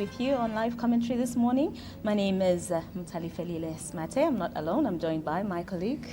with you on live commentary this morning. My name is Mutali Felile Smate. I'm not alone. I'm joined by my colleague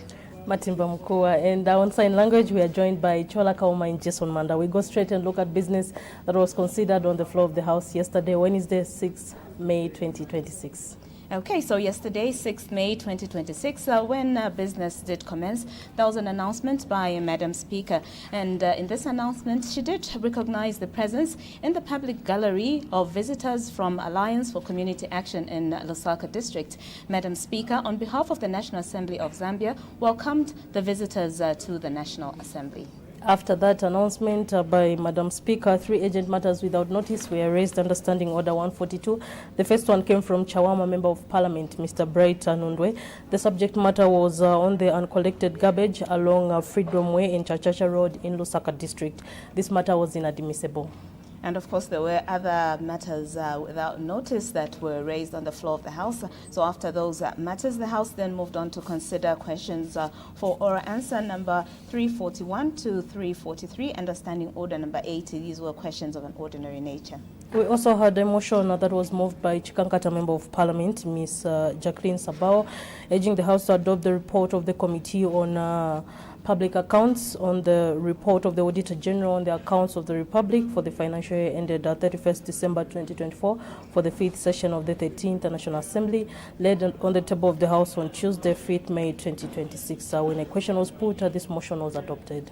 Matimba Mkua, and on sign language we are joined by Chola Kauma and Jason Manda. We go straight and look at business that was considered on the floor of the House yesterday, Wednesday, 6 May 2026. Okay, so yesterday, 6th May 2026, when business did commence, there was an announcement by Madam Speaker. And in this announcement, she did recognize the presence in the public gallery of visitors from Alliance for Community Action in Lusaka District. Madam Speaker, on behalf of the National Assembly of Zambia, welcomed the visitors to the National Assembly. After that announcement by Madam Speaker, 3 urgent matters without notice were raised under Standing Order 142. The first one came from Chawama Member of Parliament, Mr. Bright Nundwe. The subject matter was on the uncollected garbage along Freedom Way in Chachacha Road in Lusaka District. This matter was inadmissible. And of course, there were other matters without notice that were raised on the floor of the House. So after those matters, the House then moved on to consider questions for oral answer number 341 to 343, and Standing Order number 80. These were questions of an ordinary nature. We also had a motion that was moved by Chikankata Member of Parliament, Ms. Jacqueline Sabao, urging the House to adopt the report of the Committee on Public Accounts on the report of the Auditor General on the accounts of the Republic for the financial year ended 31st December 2024 for the 5th session of the 13th National Assembly, laid on the table of the House on Tuesday, 5th May 2026. When a question was put, this motion was adopted.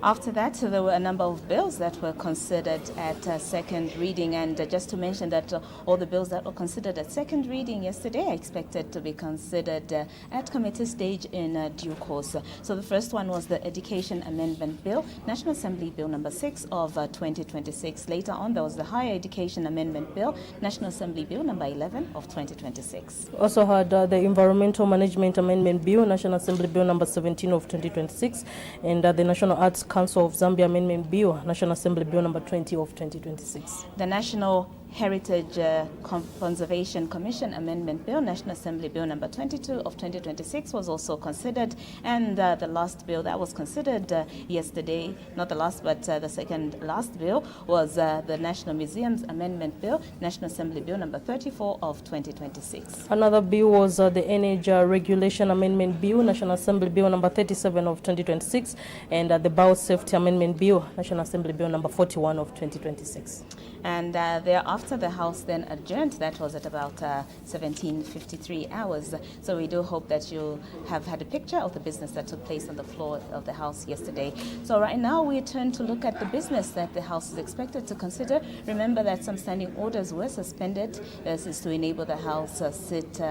After that, there were a number of bills that were considered at second reading, and just to mention that all the bills that were considered at second reading yesterday are expected to be considered at committee stage in due course. So the first one was the Education Amendment Bill, National Assembly Bill number 6 of 2026. Later on, there was the Higher Education Amendment Bill, National Assembly Bill number 11 of 2026. Also had the Environmental Management Amendment Bill, National Assembly Bill number 17 of 2026, and the National Arts Council of Zambia Amendment Bill, National Assembly Bill number 20 of 2026. The National Heritage Conservation Commission Amendment Bill, National Assembly Bill number 22 of 2026 was also considered, and the last bill that was considered yesterday, not the last but the second last bill, was the National Museums Amendment Bill, National Assembly Bill number 34 of 2026. Another bill was the Energy Regulation Amendment Bill, National Assembly Bill number 37 of 2026, and the Biosafety Amendment Bill, National Assembly Bill number 41 of 2026. And thereafter, the House then adjourned. That was at about 17:53 hours. So we do hope that you have had a picture of the business that took place on the floor of the House yesterday. So right now, we turn to look at the business that the House is expected to consider. Remember that some standing orders were suspended. This is to enable the House sit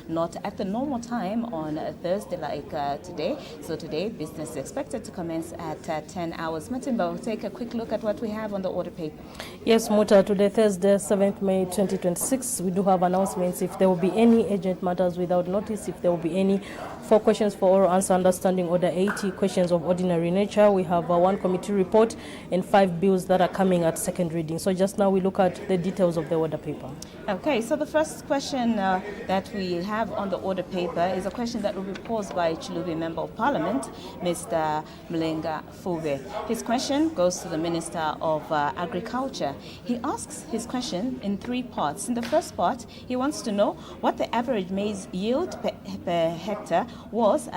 not at the normal time on Thursday like today. So today, business is expected to commence at 10 hours. Matimba, we'll take a quick look at what we have on the order paper. Yes, Muta, today, Thursday, 7th May 2026, we do have announcements if there will be any urgent matters without notice, if there will be any 4 questions for oral answer under Standing Order 80, questions of ordinary nature. We have 1 committee report and 5 bills that are coming at second reading. So just now we look at the details of the order paper. Okay, so the first question that we have on the order paper is a question that will be posed by Chilubi Member of Parliament, Mr. Mlenga Fube. His question goes to the Minister of Agriculture. He asks his question in 3 parts. In the first part, he wants to know what the average maize yield per hectare was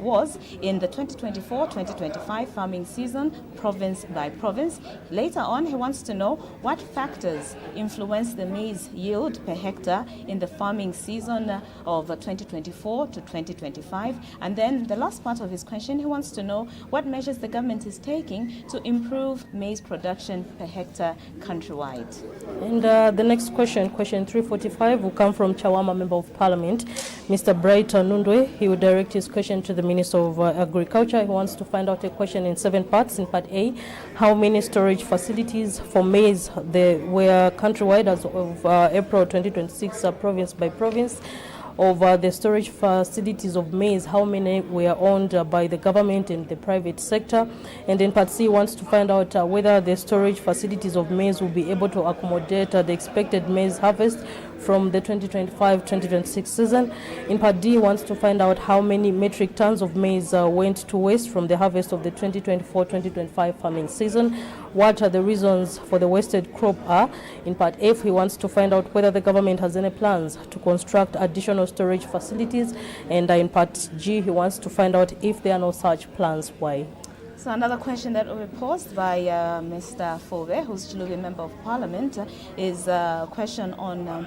was in the 2024-2025 farming season, province by province. Later on, he wants to know what factors influence the maize yield per hectare in the farming season of 2024 to 2025. And then the last part of his question, he wants to know what measures the government is taking to improve maize production per hectare countrywide. And the next question, question 345, will come from Chawama Member of Parliament, Mr. Bright Nundwe. He will direct his question to the Minister of Agriculture. He wants to find out a question in 7 parts. In part A, how many storage facilities for maize there were countrywide as of April 2026, province by province? of the storage facilities of maize, how many were owned by the government and the private sector. And then Part C wants to find out whether the storage facilities of maize will be able to accommodate the expected maize harvest from the 2025-2026 season. In Part D wants to find out how many metric tons of maize went to waste from the harvest of the 2024-2025 farming season. What are the reasons for the wasted crop are. In Part F, he wants to find out whether the government has any plans to construct additional storage facilities. And in Part G, he wants to find out if there are no such plans, why. So another question that will be posed by Mr. Fove, who's Chilubi Member of Parliament, is a question on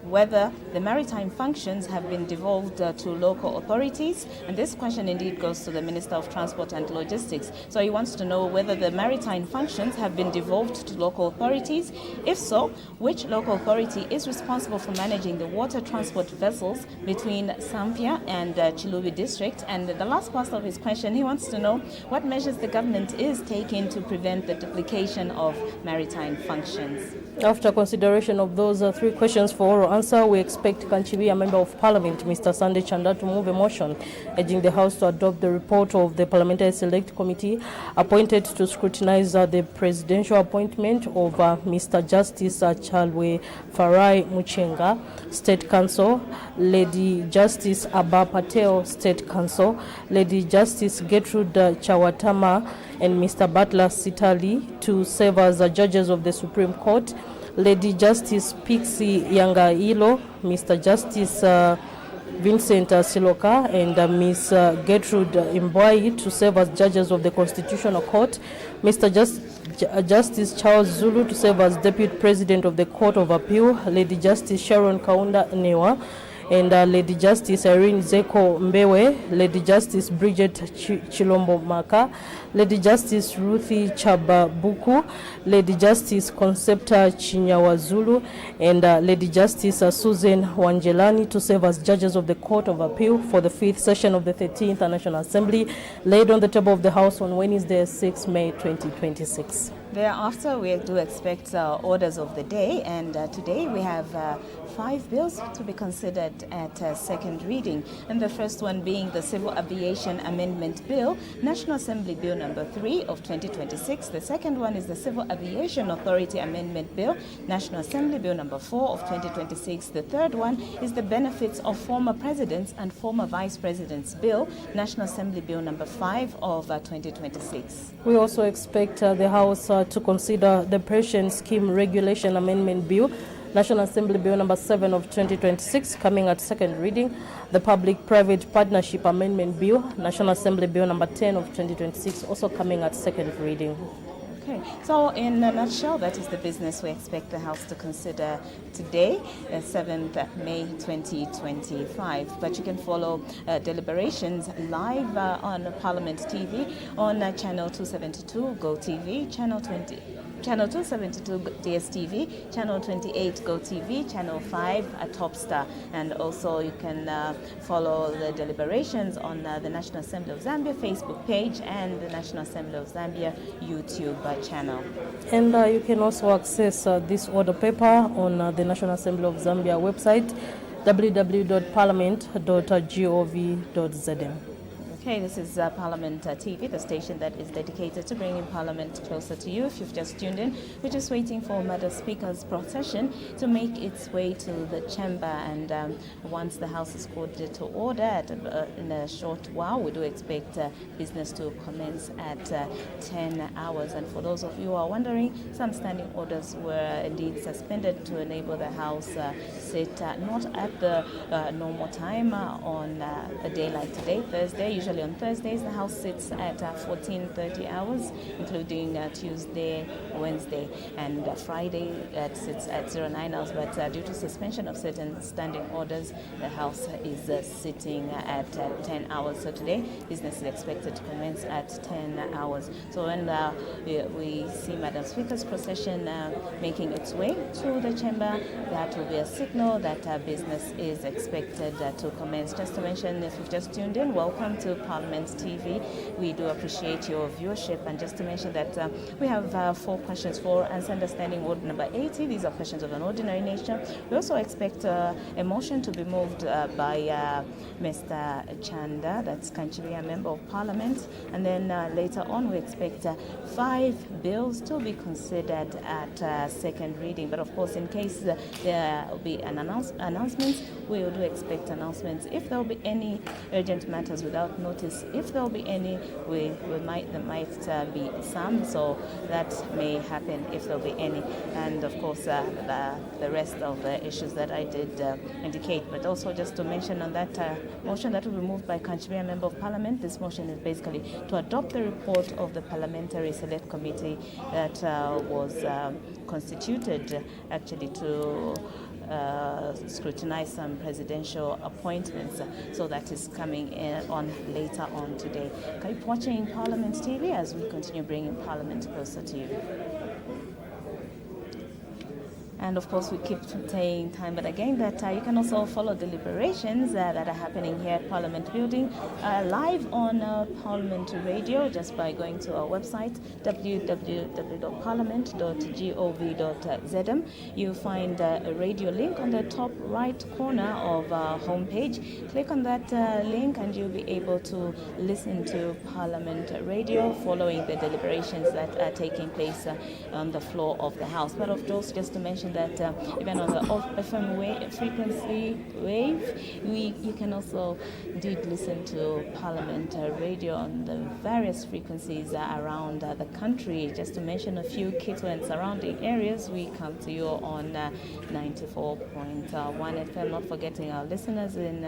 whether the maritime functions have been devolved to local authorities. And this question indeed goes to the Minister of Transport and Logistics. So he wants to know whether the maritime functions have been devolved to local authorities. If so, which local authority is responsible for managing the water transport vessels between Zambia and Chilubi district? And the last part of his question, he wants to know what measures the government is taking to prevent the duplication of maritime functions. After consideration of those three questions for oral answer, we expect Kanchibia Member of Parliament, Mr. Sunday Chanda, to move a motion urging the House to adopt the report of the Parliamentary Select Committee appointed to scrutinize the presidential appointment of Mr. Justice Chalwe Farai Muchenga, State Counsel, Lady Justice Abba Patel, State Counsel, Lady Justice Gertrude Chawatama, and Mr. Butler Sitali to serve as judges of the Supreme Court, Lady Justice Pixie Yangailo, Mr. Justice Vincent Siloka, and Ms. Gertrude Imbwai to serve as judges of the Constitutional Court, Mr. Justice Charles Zulu to serve as Deputy President of the Court of Appeal, Lady Justice Sharon Kaunda Newa, and Lady Justice Irene Zeko Mbewe, Lady Justice Bridget Chilombo Maka, Lady Justice Ruthie Chababuku, Lady Justice Concepta Chinyawazulu, and Lady Justice Susan Wanjelani to serve as judges of the Court of Appeal for the 5th session of the 13th National Assembly, laid on the table of the House on Wednesday, 6 May 2026. Thereafter, we do expect orders of the day, and today we have 5 bills to be considered at second reading. And the first one being the Civil Aviation Amendment Bill, National Assembly Bill number 3 of 2026. The second one is the Civil Aviation Authority Amendment Bill, National Assembly Bill number 4 of 2026. The third one is the Benefits of Former Presidents and Former Vice Presidents Bill, National Assembly Bill number 5 of 2026. We also expect the House to consider the Pension Scheme Regulation Amendment Bill, National Assembly Bill number 7 of 2026, coming at second reading. The Public-Private Partnership Amendment Bill, National Assembly Bill number 10 of 2026, also coming at second reading. Okay, so in a nutshell, that is the business we expect the House to consider today, 7th May 2025. But you can follow deliberations live on Parliament TV on channel 272 Go TV, channel 272 DSTV, channel 28 Go TV, channel 5 Topstar, and also you can follow the deliberations on the National Assembly of Zambia Facebook page and the National Assembly of Zambia YouTube channel. And you can also access this order paper on the National Assembly of Zambia website, www.parliament.gov.zm. Okay, this is Parliament TV, the station that is dedicated to bringing Parliament closer to you. If you've just tuned in, we're just waiting for Madam Speaker's procession to make its way to the chamber. And once the House is called to order in a short while, we do expect business to commence at 10 hours. And for those of you who are wondering, some standing orders were indeed suspended to enable the House sit not at the normal time on a day like today, Thursday. Usually on Thursdays, the House sits at 14:30 hours, including Tuesday, Wednesday, and Friday it sits at 09 hours. But due to suspension of certain standing orders, the House is sitting at 10 hours. So today, business is expected to commence at 10 hours. So when we see Madam Speaker's procession making its way to the chamber, that will be a signal that business is expected to commence. Just to mention, if you've just tuned in, welcome to Parliament TV. We do appreciate your viewership, and just to mention that we have 4 questions for answer understanding order number 80. These are questions of an ordinary nature. We also expect a motion to be moved by Mr. Chanda, that's Kanchiria Member of Parliament, and then later on we expect 5 bills to be considered at second reading. But of course, in case there will be an announcements, we do expect announcements. If there will be any urgent matters without notice, if there will be any, there might be some, so that may happen if there will be any. And of course, the rest of the issues that I did indicate. But also just to mention on that motion that will be moved by Kanchiria Member of Parliament, this motion is basically to adopt the report of the Parliamentary Select Committee that was constituted actually to scrutinize some presidential appointments. So that is coming on later on today. Keep watching Parliament TV as we continue bringing Parliament closer to you. And of course, we keep saying time but again that you can also follow deliberations that are happening here at Parliament Building live on Parliament Radio just by going to our website www.parliament.gov.zm. You'll find a radio link on the top right corner of our homepage. Click on that link and you'll be able to listen to Parliament Radio following the deliberations that are taking place on the floor of the House. But of course, just to mention that even on the FM frequency wave, you can also indeed listen to Parliament Radio on the various frequencies around the country. Just to mention a few, Kitwe and surrounding areas, we come to you on 94.1 FM. Not forgetting our listeners in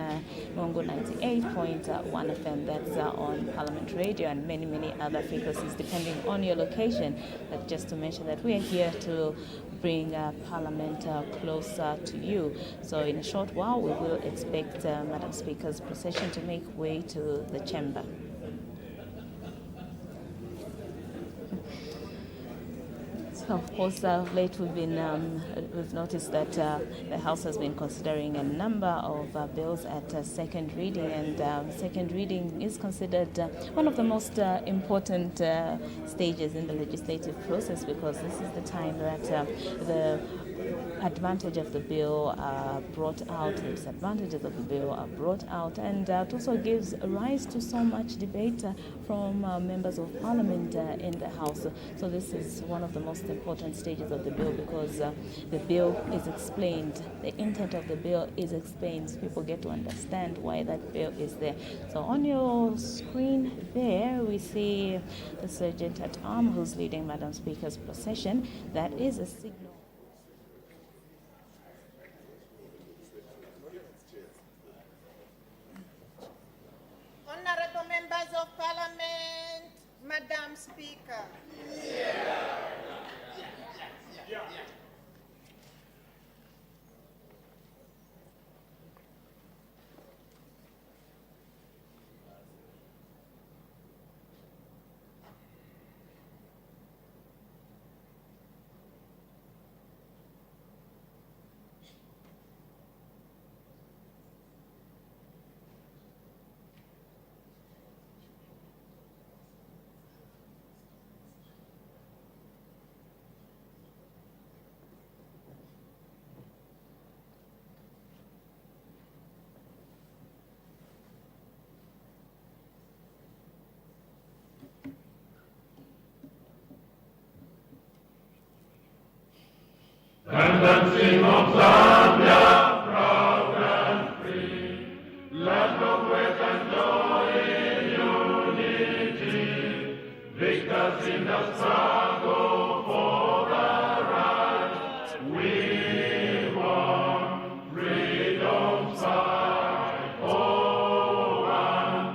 Mongo 98.1 FM. That's on Parliament Radio, and many, many other frequencies depending on your location. But just to mention that we are here to bring Parliament closer to you. So in a short while, we will expect Madam Speaker's procession to make way to the chamber. So of course, of late we've noticed that the House has been considering a number of bills at second reading, and second reading is considered one of the most important stages in the legislative process, because this is the time that the advantage of the bill are brought out, the disadvantages of the bill are brought out, and it also gives rise to so much debate from members of Parliament in the House. So this is one of the most important stages of the bill, because the bill is explained, the intent of the bill is explained, so people get to understand why that bill is there. So on your screen there, we see the Sergeant at Arms who's leading Madam Speaker's procession. That is a signal. Honorable members of Parliament, Madam Speaker. Tendency of Zambia, proud and free, land of wealth and joy in unity, victors in the struggle for the right. We want freedom's fight, oh, one,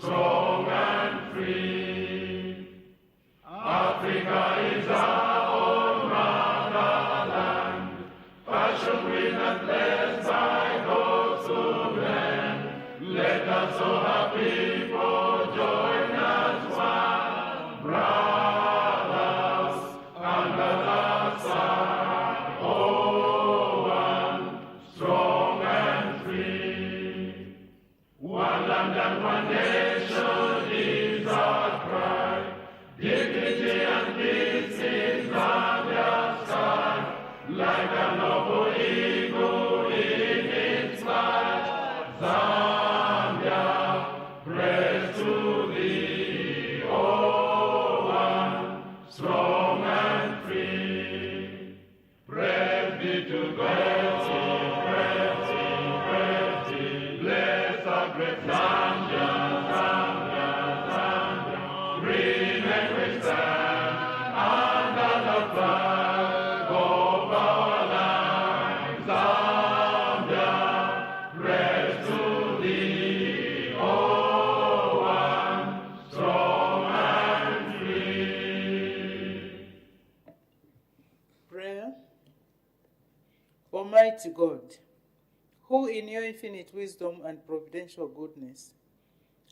strong and free. Africa is our own motherland, fashioned with and blessed by those who blend. Let us all our people join as one, brothers under the sun. Oh, one, strong and free. One land and one nation. noble eagle in its flight. Zambia, praise to thee, O one, strong and free. Praise be to God, praise thee, bless our great Zambia, Zambia, Zambia. Green and we stand under the flag of our land. Zambia, praise to thee, O one, strong and free. Prayer. Almighty God, who in your infinite wisdom and providential goodness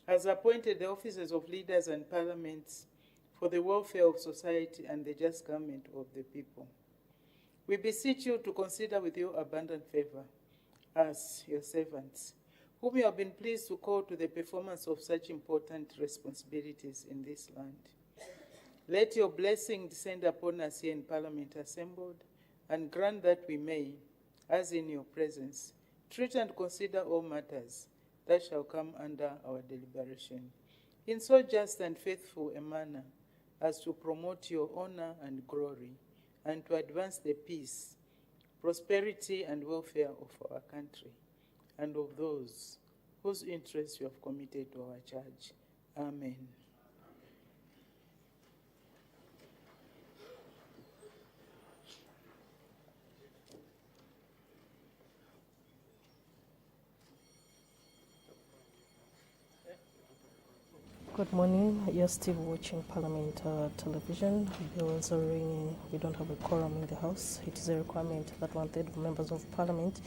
has appointed the offices of leaders and parliaments for the welfare of society and the just government of the people, we beseech you to consider with your abundant favor us, your servants, whom you have been pleased to call to the performance of such important responsibilities in this land. Let your blessing descend upon us here in Parliament assembled, and grant that we may, as in your presence, treat and consider all matters that shall come under our deliberation, in so just and faithful a manner as to promote your honor and glory, and to advance the peace, prosperity, and welfare of our country, and of those whose interests you have committed to our charge. Amen. Good morning. You're still watching Parliament television. Bills are ringing. We don't have a quorum in the House. It is a requirement that 1/3 of members of Parliament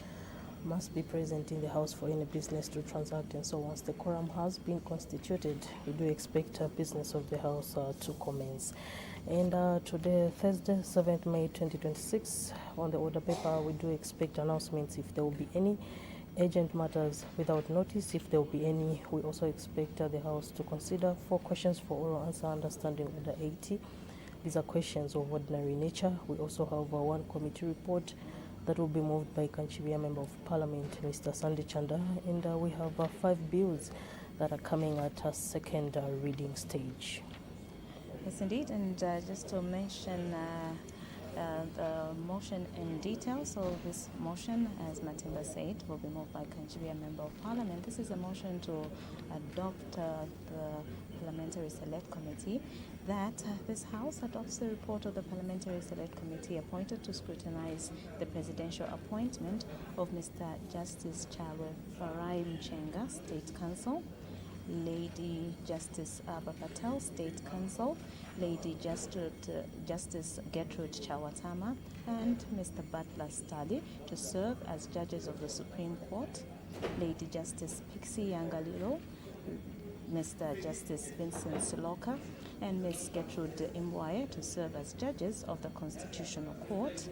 must be present in the House for any business to transact. And so once the quorum has been constituted, we do expect business of the House to commence. And today, Thursday, 7th May 2026, on the order paper, we do expect announcements if there will be any, urgent matters without notice, if there will be any. We also expect the House to consider 4 questions for oral answer understanding under 80. These are questions of ordinary nature. We also have 1 committee report that will be moved by Kanchibia Member of Parliament, Mr. Sandy Chanda, and we have 5 bills that are coming at a second reading stage. Yes, indeed, and just to mention the motion in detail. So this motion, as Matimba said, will be moved by Kanchibia Member of Parliament. This is a motion to adopt the Parliamentary Select Committee, that this House adopts the report of the Parliamentary Select Committee appointed to scrutinize the presidential appointment of Mr. Justice Chawe Farai Mchenga, State Counsel, Lady Justice Abba Patel, State Counsel, Lady Justice Gertrude Chawatama, and Mr. Butler Study to serve as judges of the Supreme Court, Lady Justice Pixie Yangalilo, Mr. Justice Vincent Siloka, and Ms. Gertrude Imwaye to serve as judges of the Constitutional Court,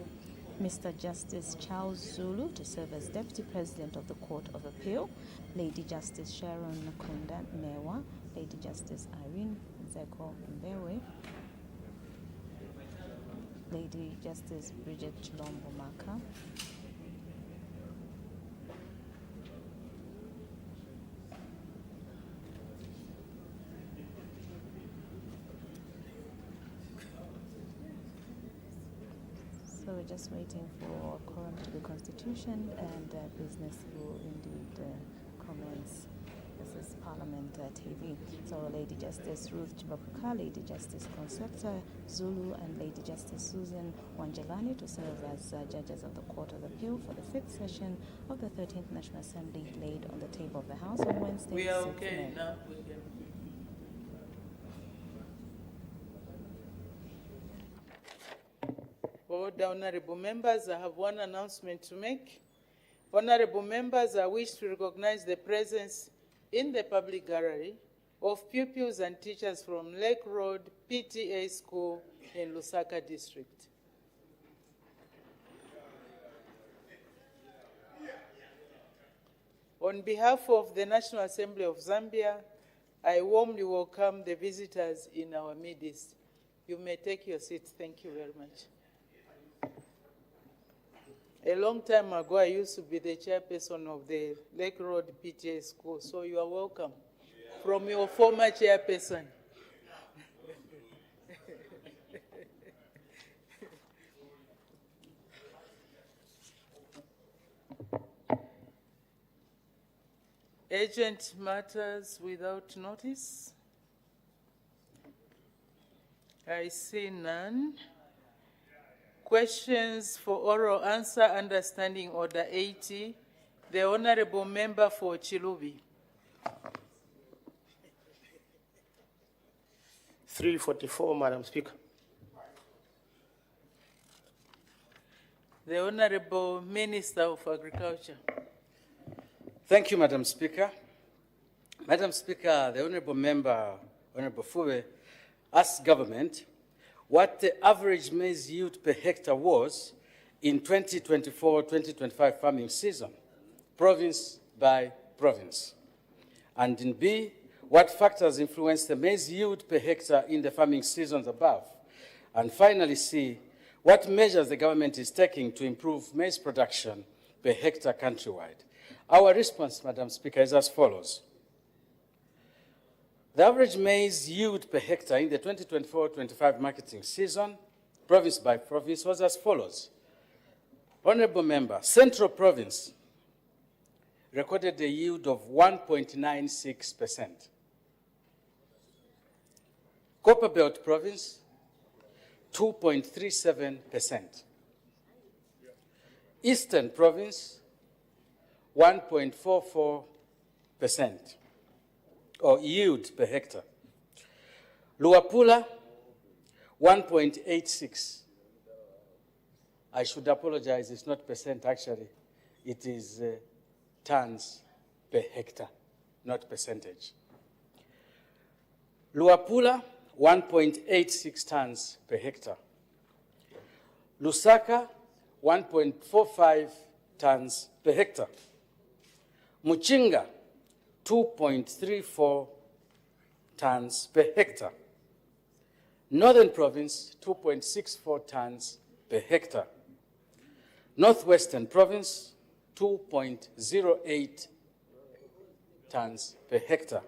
Mr. Justice Charles Zulu to serve as Deputy President of the Court of Appeal, Lady Justice Sharon Kunda Mewa, Lady Justice Irene Zeko Mbewe, Lady Justice Bridget Chilombo Maka, so we're just waiting for quorum to be constitution, and business will indeed commence. This is Parliament TV. So Lady Justice Ruth Chibapuka, Lady Justice Concepta Zulu, and Lady Justice Susan Wanjelani to serve as judges of the Court of Appeal for the 5th session of the 13th National Assembly, laid on the table of the House on Wednesday. We are 6th okay May. now. We can. Order, honorable members, I have one announcement to make. Honorable members, I wish to recognize the presence in the public gallery of pupils and teachers from Lake Road PTA School in Lusaka District. On behalf of the National Assembly of Zambia, I warmly welcome the visitors in our midst. You may take your seats. Thank you very much. A long time ago, I used to be the chairperson of the Lake Road PTA school, so you are welcome from your former chairperson. Urgent matters without notice. I see none. Questions for oral answer, understanding order 80. The honorable member for Chilubi. 344, Madam Speaker. The honorable Minister of Agriculture. Thank you, Madam Speaker. Madam Speaker, the honorable member, Honorable Fube, asked government what the average maize yield per hectare was in 2024-2025 farming season, province by province. And in B, what factors influence the maize yield per hectare in the farming seasons above? And finally, C, what measures the government is taking to improve maize production per hectare countrywide? Our response, Madam Speaker, is as follows. The average maize yield per hectare in the 2024-25 marketing season, province by province, was as follows. Honorable Member, Central Province recorded a yield of 1.96%. Copper Belt Province, 2.37%. Eastern Province, 1.44%, or yield per hectare. Luapula, 1.86. I should apologize, it's not percent actually. It is tons per hectare, not percentage. Luapula, 1.86 tons per hectare. Lusaka, 1.45 tons per hectare. Muchinga, 2.34 tons per hectare. Northern Province, 2.64 tons per hectare. Northwestern Province, 2.08 tons per hectare.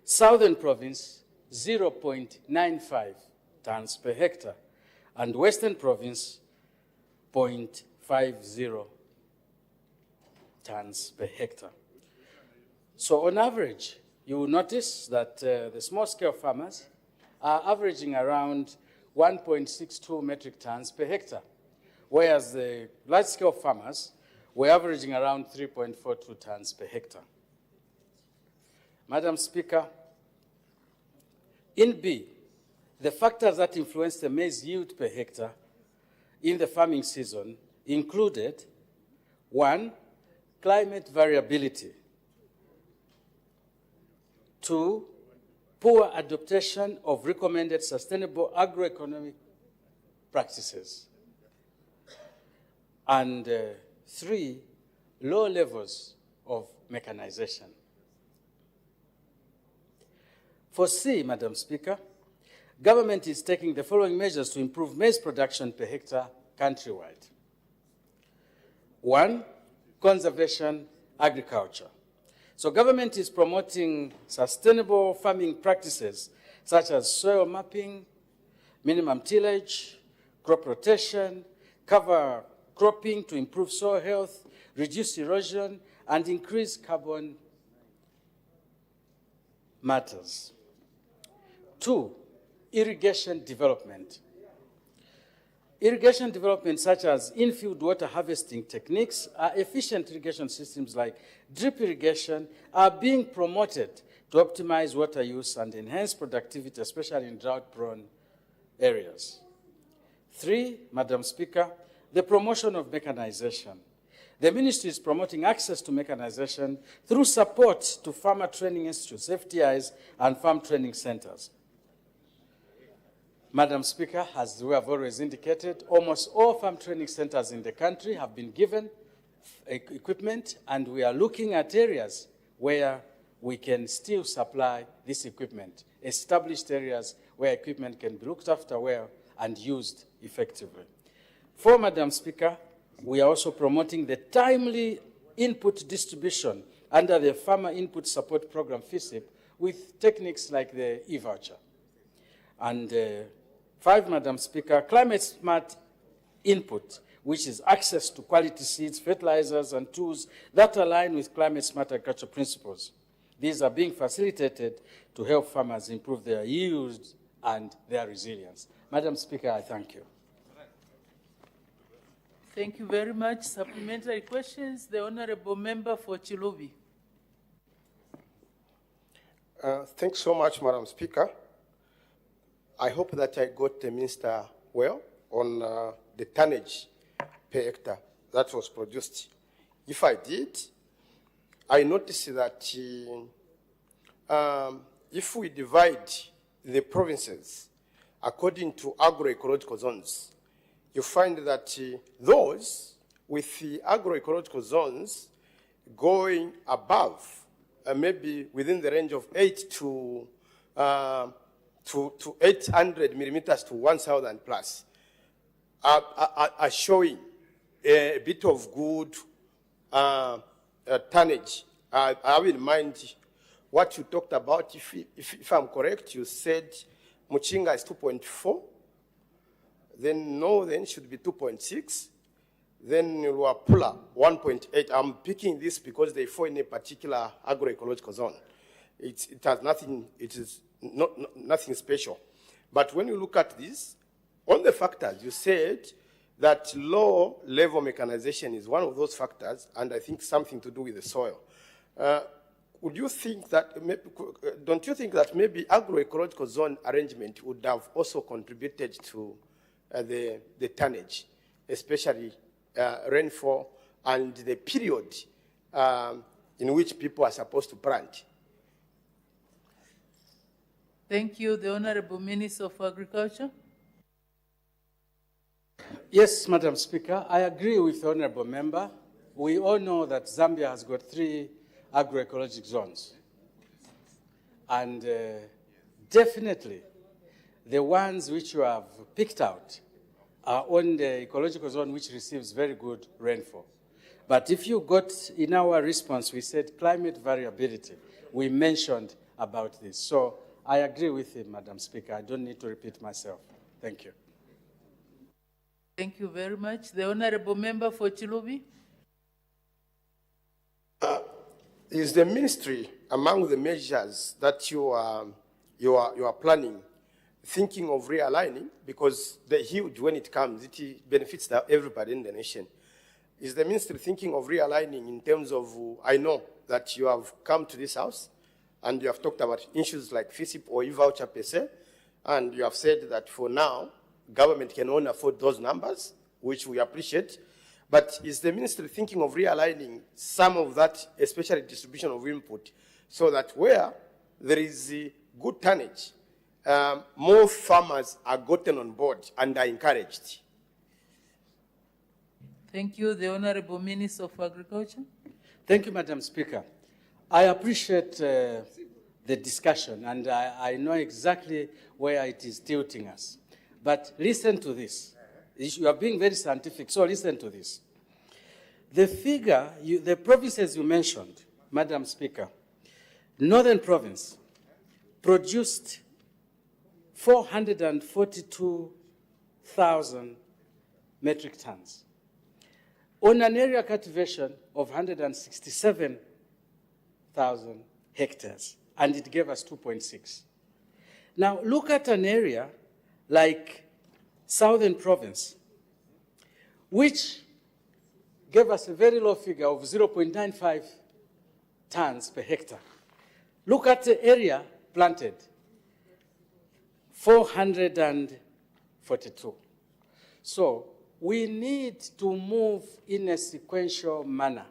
Southern Province, 0.95 tons per hectare. And Western Province, 0.50 tons per hectare. So on average, you will notice that the small-scale farmers are averaging around 1.62 metric tons per hectare, whereas the large-scale farmers were averaging around 3.42 tons per hectare. Madam Speaker, in B, the factors that influence the maize yield per hectare in the farming season included, 1, climate variability. 2, poor adaptation of recommended sustainable agroeconomic practices. And 3, low levels of mechanization. For C, Madam Speaker, government is taking the following measures to improve maize production per hectare countrywide. 1, conservation agriculture. So government is promoting sustainable farming practices such as soil mapping, minimum tillage, crop rotation, cover cropping to improve soil health, reduce erosion, and increase carbon matters. 2, irrigation development. Irrigation development such as in-field water harvesting techniques are efficient irrigation systems like drip irrigation are being promoted to optimize water use and enhance productivity, especially in drought-prone areas. 3, Madam Speaker, the promotion of mechanization. The ministry is promoting access to mechanization through support to farmer training institutes, FTIs, and farm training centers. Madam Speaker, as we have always indicated, almost all farm training centers in the country have been given equipment, and we are looking at areas where we can still supply this equipment, established areas where equipment can be looked after well and used effectively. 4, Madam Speaker, We are also promoting the timely input distribution under the Farmer Input Support Program, FISIP, with techniques like the e-voucher. And 5, Madam Speaker, climate-smart input, which is access to quality seeds, fertilizers, and tools that align with climate-smart agriculture principles. These are being facilitated to help farmers improve their yields and their resilience. Madam Speaker, I thank you. Thank you very much. Supplementary questions, the Honorable Member for Chilubi. Thanks so much, Madam Speaker. I hope that I got the Minister well on the tonnage per hectare that was produced. If I did, I noticed that if we divide the provinces according to agroecological zones, you find that those with the agroecological zones going above, maybe within the range of 8 to 800 millimeters to 1,000 plus, are showing a bit of good tonnage. I have in mind what you talked about. If I'm correct, you said Muchinga is 2.4. Then Northern should be 2.6. Then Luapula, 1.8. I'm picking this because they fall in a particular agroecological zone. It has nothing, it is nothing special. But when you look at this, on the factors, you said that low-level mechanization is one of those factors, and I think something to do with the soil. Would you think that, don't you think that maybe agroecological zone arrangement would have also contributed to the tonnage, especially rainfall and the period in which people are supposed to plant? Thank you. The Honorable Minister of Agriculture. Yes, Madam Speaker, I agree with the Honorable Member. We all know that Zambia has got 3 agroecologic zones. And definitely, the ones which you have picked out are on the ecological zone which receives very good rainfall. But if you got in our response, we said climate variability. We mentioned about this. So I agree with him, Madam Speaker. I don't need to repeat myself. Thank you. Thank you very much. The Honorable Member for Chilubi. Is the ministry among the measures that you are planning thinking of realigning? Because the huge, when it comes, it benefits everybody in the nation. Is the ministry thinking of realigning in terms of, I know that you have come to this house and you have talked about issues like FISIP or e-voucher per se, and you have said that for now, government can only afford those numbers, which we appreciate. But is the ministry thinking of realigning some of that, especially distribution of input, so that where there is good tonnage, more farmers are gotten on board and are encouraged? Thank you. The Honorable Minister of Agriculture. Thank you, Madam Speaker. I appreciate the discussion, and I know exactly where it is tilting us. But listen to this. You are being very scientific, so listen to this. The figure, the provinces you mentioned, Madam Speaker, Northern Province produced 442,000 metric tons on an area cultivation of 167,000 hectares, and it gave us 2.6. Now, look at an area like Southern Province, which gave us a very low figure of 0.95 tons per hectare. Look at the area planted, 442. So we need to move in a sequential manner.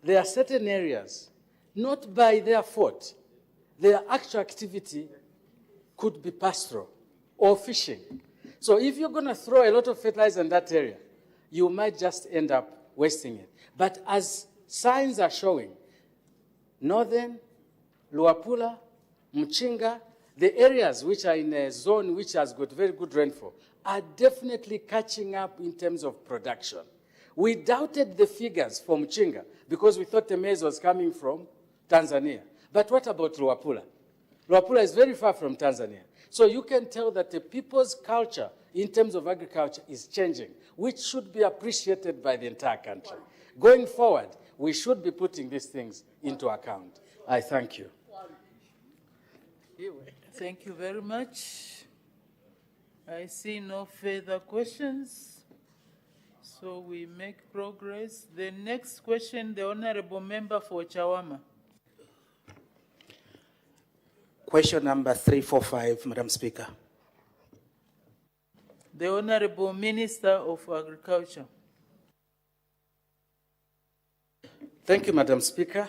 There are certain areas, not by their fault, their actual activity could be pastoral or fishing. So if you're going to throw a lot of fertilizer in that area, you might just end up wasting it. But as signs are showing, Northern, Luapula, Muchinga, The areas which are in a zone which has got very good rainfall are definitely catching up in terms of production. We doubted the figures for Mchinga because we thought the maize was coming from Tanzania. But what about Luapula? Luapula is very far from Tanzania. So you can tell that the people's culture in terms of agriculture is changing, which should be appreciated by the entire country. Going forward, we should be putting these things into account. I thank you. Thank you very much. I see no further questions, so we make progress. The next question, the Honorable Member for Chawama. Question number 345, Madam Speaker. The Honorable Minister of Agriculture. Thank you, Madam Speaker.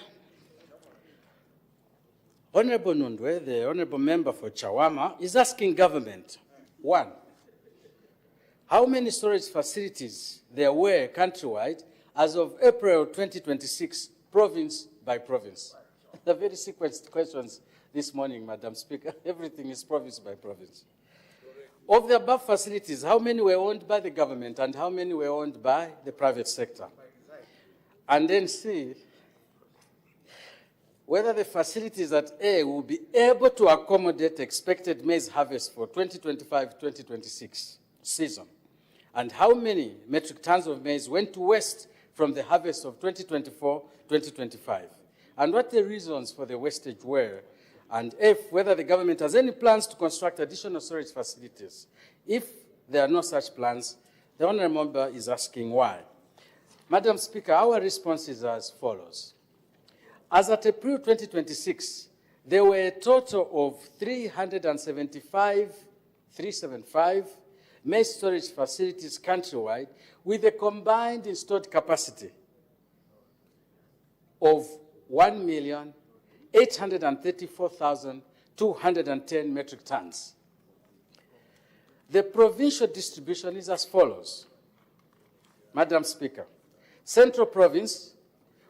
Honorable Nundwe, the Honorable Member for Chawama, is asking government, one, how many storage facilities there were countrywide as of April 2026, province by province? The very sequenced questions this morning, Madam Speaker. Everything is province by province. Of the above facilities, how many were owned by the government and how many were owned by the private sector? And then C, whether the facilities at A will be able to accommodate expected maize harvest for 2025-2026 season, and how many metric tons of maize went to waste from the harvest of 2024-2025, and what the reasons for the wastage were, and F, whether the government has any plans to construct additional storage facilities. If there are no such plans, the Honourable Member is asking why. Madam Speaker, our response is as follows. As at April 2026, there were a total of 375 maize storage facilities countrywide with a combined installed capacity of 1,834,210 metric tons. The provincial distribution is as follows. Madam Speaker, Central Province,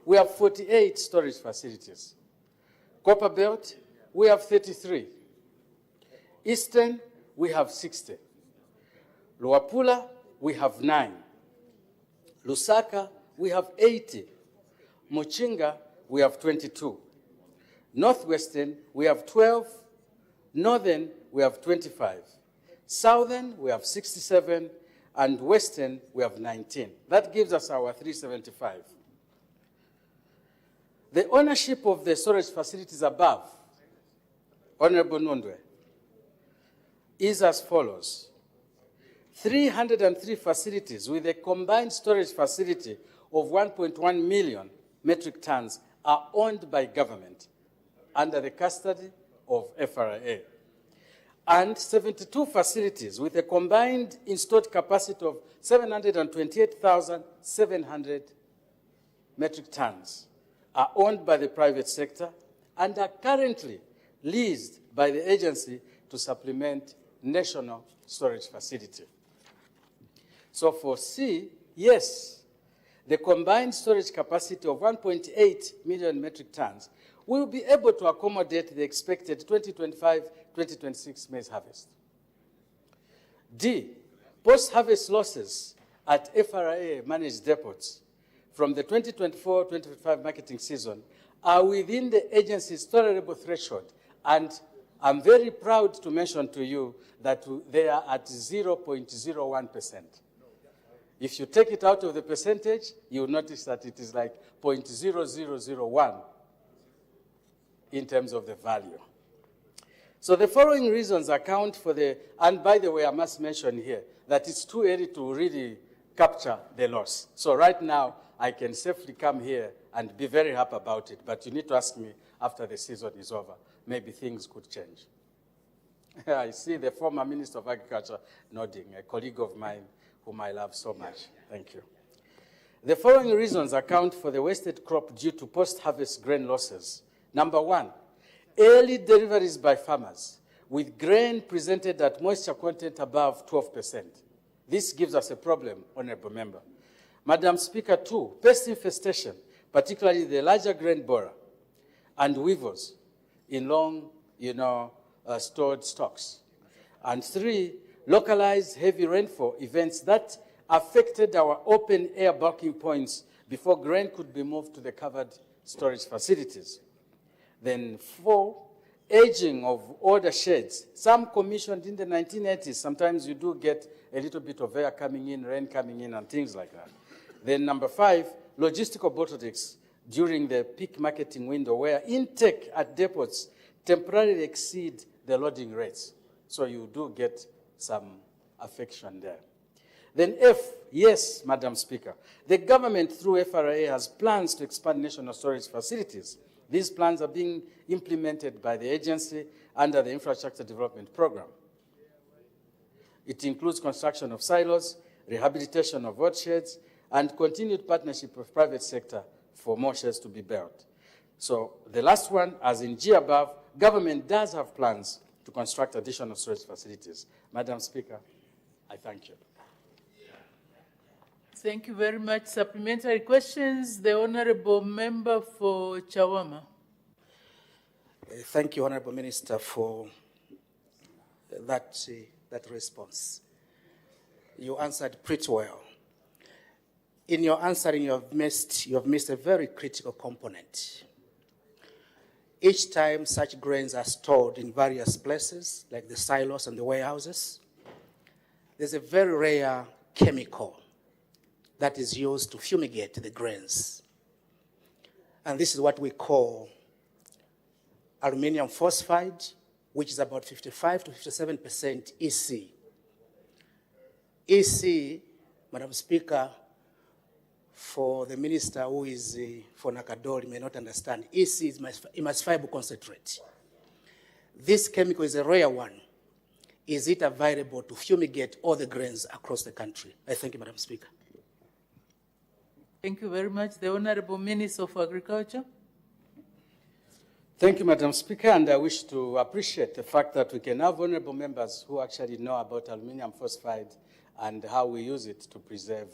we have 48 storage facilities. Copper Belt, we have 33. Eastern, we have 60. Luapula, we have 9. Lusaka, we have 80. Mchinga, we have 22. Northwestern, we have 12. Northern, we have 25. Southern, we have 67. And Western, we have 19. That gives us our 375. The ownership of the storage facilities above, Honorable Nundwe, is as follows. 303 facilities with a combined storage facility of 1.1 million metric tons are owned by government under the custody of FRA. And 72 facilities with a combined installed capacity of 728,700 metric tons are owned by the private sector and are currently leased by the agency to supplement national storage facility. So for C, yes, the combined storage capacity of 1.8 million metric tons will be able to accommodate the expected 2025-2026 maize harvest. D, post-harvest losses at FRA managed depots from the 2024-2025 marketing season are within the agency's tolerable threshold, and I'm very proud to mention to you that they are at 0.01%. If you take it out of the percentage, you'll notice that it is like 0.0001 in terms of the value. So the following reasons account for the, and by the way, I must mention here that it's too early to really capture the loss. So right now, I can safely come here and be very happy about it, but you need to ask me after the season is over. Maybe things could change. I see the former Minister of Agriculture nodding, a colleague of mine whom I love so much. Thank you. The following reasons account for the wasted crop due to post-harvest grain losses. Number one, early deliveries by farmers with grain presented at moisture content above 12%. This gives us a problem, Honorable Member. Madam Speaker, two, pest infestation, particularly the larger grain borer and weevils in long, stored stocks. And 3, localized heavy rainfall events that affected our open air bulking points before grain could be moved to the covered storage facilities. Then 4, aging of older sheds, some commissioned in the 1980s. Sometimes you do get a little bit of air coming in, rain coming in, and things like that. Then number 5, logistical bottlenecks during the peak marketing window where intake at depots temporarily exceed the loading rates. So you do get some affection there. Then F, yes, Madam Speaker, the government through FRA has plans to expand national storage facilities. These plans are being implemented by the agency under the Infrastructure Development Program. It includes construction of silos, rehabilitation of old sheds, and continued partnership with private sector for more sheds to be built. So the last one, as in G above, government does have plans to construct additional storage facilities. Madam Speaker, I thank you. Thank you very much. Supplementary questions. The Honourable Member for Chawama. Thank you, Honourable Minister, for that response. You answered pretty well. In your answering, you have missed a very critical component. Each time such grains are stored in various places, like the silos and the warehouses, there's a very rare chemical that is used to fumigate the grains. And this is what we call aluminium phosphide, which is about 55 to 57% EC. EC, Madam Speaker, for the minister who is for Nakadori may not understand, EC is immense fiber concentrate. This chemical is a rare one. Is it available to fumigate all the grains across the country? I thank you, Madam Speaker. Thank you very much. The Honourable Minister of Agriculture. Thank you, Madam Speaker, and I wish to appreciate the fact that we can have honourable members who actually know about aluminium phosphide and how we use it to preserve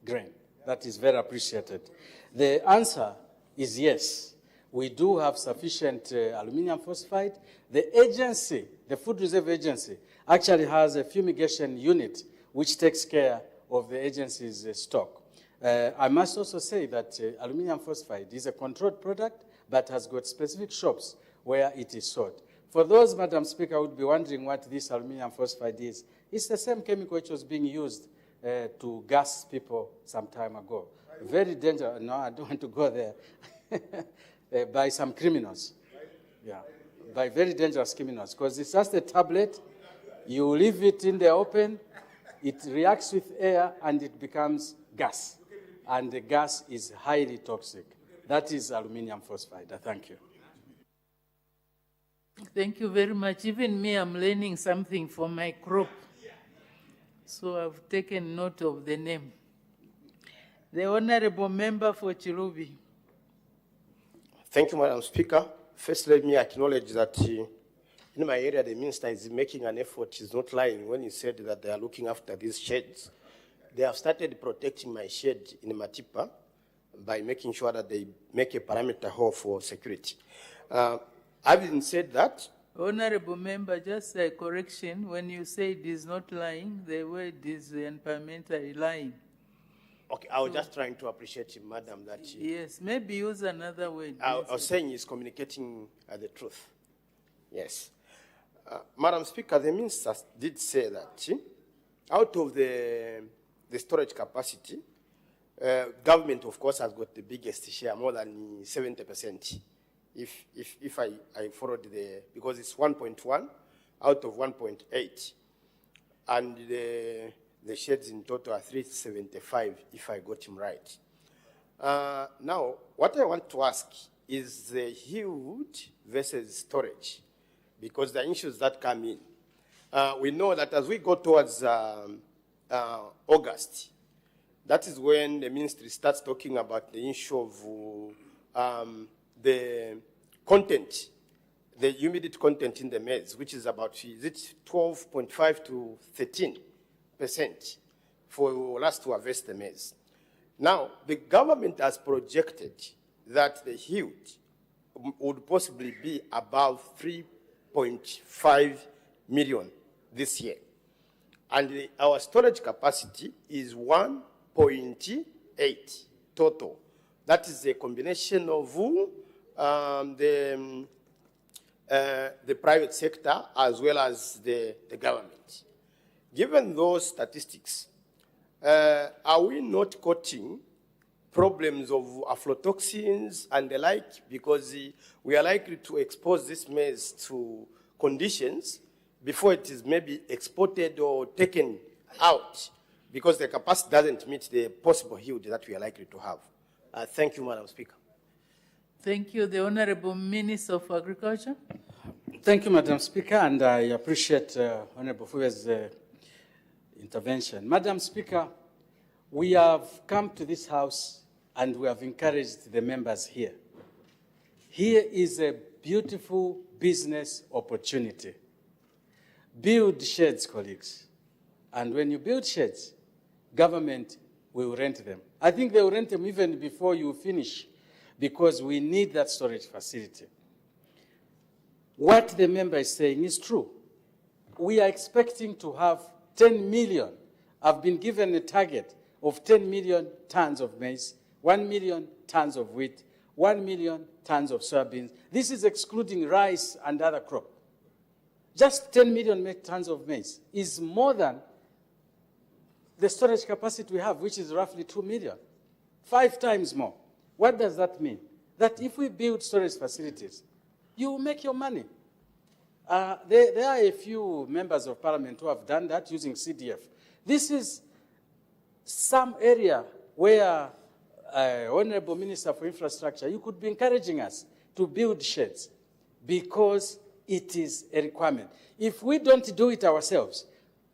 grain. That is very appreciated. The answer is yes. We do have sufficient aluminium phosphide. The agency, the Food Reserve Agency, actually has a fumigation unit which takes care of the agency's stock. I must also say that aluminium phosphide is a controlled product, but has got specific shops where it is sold. For those, Madam Speaker, who would be wondering what this aluminium phosphide is, it's the same chemical which was being used to gas people some time ago. Very dangerous. No, I don't want to go there. By some criminals. Yeah, by very dangerous criminals. Because it's just a tablet. You leave it in the open, it reacts with air, and it becomes gas. And the gas is highly toxic. That is aluminium phosphide. I thank you. Thank you very much. Even me, I'm learning something for my crop. So I've taken note of the name. The Honourable Member for Chilubi. Thank you, Madam Speaker. First, let me acknowledge that in my area, the minister is making an effort. He's not lying when he said that they are looking after these sheds. They have started protecting my shed in Matipa by making sure that they make a perimeter hole for security. Having said that, Honourable Member, just a correction. When you say it is not lying, the word is parliamentary lying. okay, I was just trying to appreciate him, Madam, that Yes, maybe use another word. I was saying he's communicating the truth. Yes. Madam Speaker, the minister did say that out of the storage capacity, government, of course, has got the biggest share, more than 70%. If I followed because it's 1.1 out of 1.8. And the sheds in total are 375, if I got him right. Now, what I want to ask is the yield versus storage, because the issues that come in. We know that as we go towards August, that is when the ministry starts talking about the issue of the content, the humidity content in the maize, which is about, is it 12.5 to 13% for us to harvest the maize. Now, the government has projected that the yield would possibly be above 3 9.5 million this year. And our storage capacity is 1.8 total. That is a combination of the private sector as well as the government. Given those statistics, are we not quoting problems of aflatoxins and the like, because we are likely to expose this maize to conditions before it is maybe exported or taken out, because the capacity doesn't meet the possible yield that we are likely to have. Thank you, Madam Speaker. Thank you. The Honorable Minister of Agriculture. Thank you, Madam Speaker, and I appreciate Honorable Fuwe's intervention. Madam Speaker, we have come to this House and we have encouraged the members here. Here is a beautiful business opportunity. Build sheds, colleagues. And when you build sheds, government will rent them. I think they will rent them even before you finish, because we need that storage facility. What the member is saying is true. We are expecting to have 10 million. I've been given a target of 10 million tons of maize, 1 million tons of wheat, 1 million tons of soybeans. This is excluding rice and other crops. Just 10 million tons of maize is more than the storage capacity we have, which is roughly 2 million, 5 times more. What does that mean? That if we build storage facilities, you will make your money. There are a few members of parliament who have done that using CDF. This is some area where, Honorable Minister for Infrastructure, you could be encouraging us to build sheds, because it is a requirement. If we don't do it ourselves,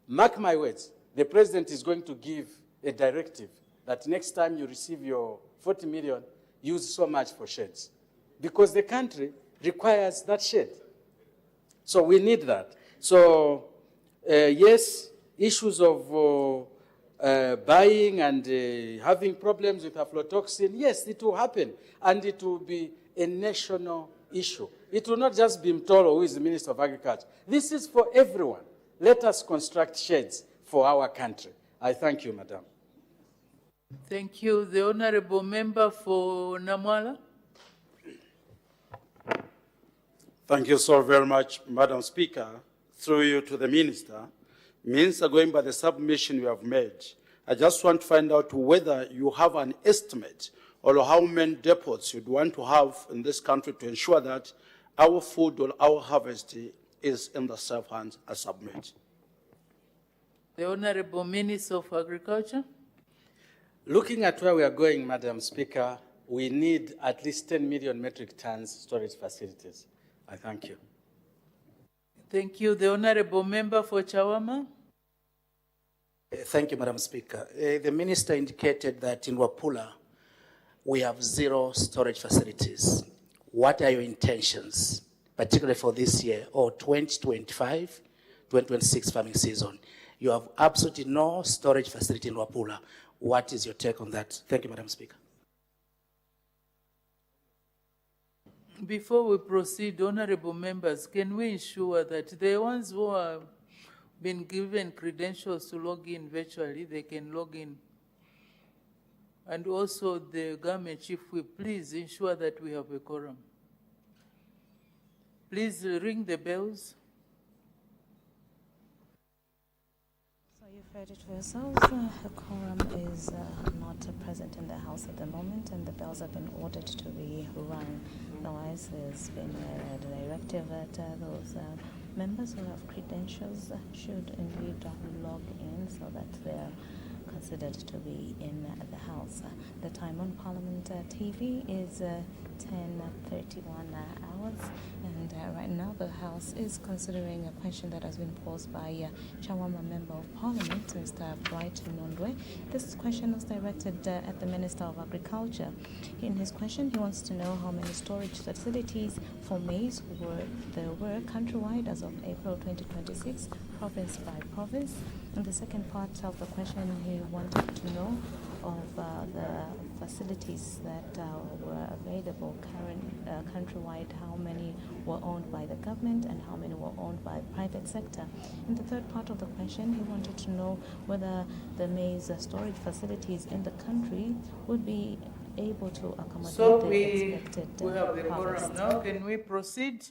mark my words, the president is going to give a directive that next time you receive your 40 million, use so much for sheds, because the country requires that shed. So we need that. So yes, issues of buying and having problems with aflatoxin, yes, it will happen, and it will be a national issue. It will not just be Mtolo, who is the Minister of Agriculture. This is for everyone. Let us construct sheds for our country. I thank you, Madam. Thank you. The Honorable Member for Namwala. Thank you so very much, Madam Speaker. Through you to the Minister. Minister, going by the submission you have made, I just want to find out whether you have an estimate or how many depots you'd want to have in this country to ensure that our food or our harvest is in the safe hands as submitted. The Honorable Minister of Agriculture. Looking at where we are going, Madam Speaker, we need at least 10 million metric tons storage facilities. I thank you. Thank you. The Honorable Member for Chawama. Thank you, Madam Speaker. The Minister indicated that in Wapula, we have 0 storage facilities. What are your intentions, particularly for this year or 2025, 2026 farming season? You have absolutely no storage facility in Wapula. What is your take on that? Thank you, Madam Speaker. Before we proceed, honorable members, can we ensure that the ones who have been given credentials to log in virtually, they can log in? And also the government chief will please ensure that we have a quorum. Please ring the bells. So you've heard it for yourselves. A quorum is not present in the House at the moment, and the bells have been ordered to be rung. Otherwise, there's been a directive that those members who have credentials should indeed log in so that they're considered to be in the House. The time on Parliament TV is 10:31 hours, and right now the House is considering a question that has been posed by Chawama Member of Parliament, Mr. Bright Nondwe. This question was directed at the Minister of Agriculture. In his question, he wants to know how many storage facilities for maize there were countrywide as of April 2026, province by province. And the second part of the question, he wanted to know of the facilities that were available countrywide, how many were owned by the government and how many were owned by private sector? And the third part of the question, he wanted to know whether the maize storage facilities in the country would be able to accommodate So the we expected have the harvest. quorum now. Can we proceed?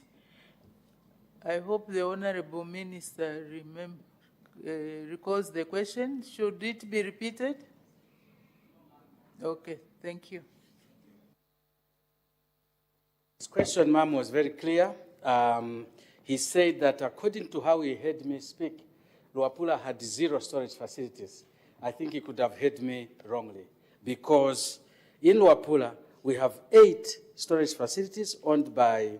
I hope the Honorable Minister recalls the question. Should it be repeated? Okay, thank you. His question, ma'am, was very clear. He said that according to how he heard me speak, Luapula had 0 storage facilities. I think he could have heard me wrongly, because in Luapula, we have 8 storage facilities owned by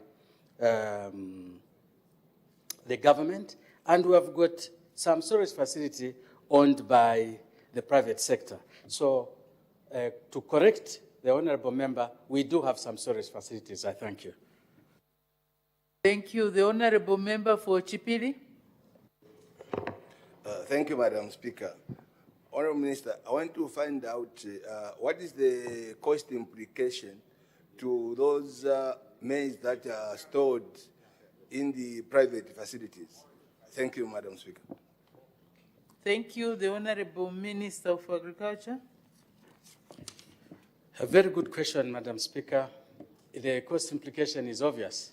the government, and we have got some storage facility owned by the private sector. So to correct the honorable member, we do have some storage facilities. I thank you. Thank you. The Honorable Member for Chipili. Thank you, Madam Speaker. Honorable Minister, I want to find out what is the cost implication to those maize that are stored in the private facilities. Thank you, Madam Speaker. Thank you. The Honorable Minister of Agriculture. A very good question, Madam Speaker. The cost implication is obvious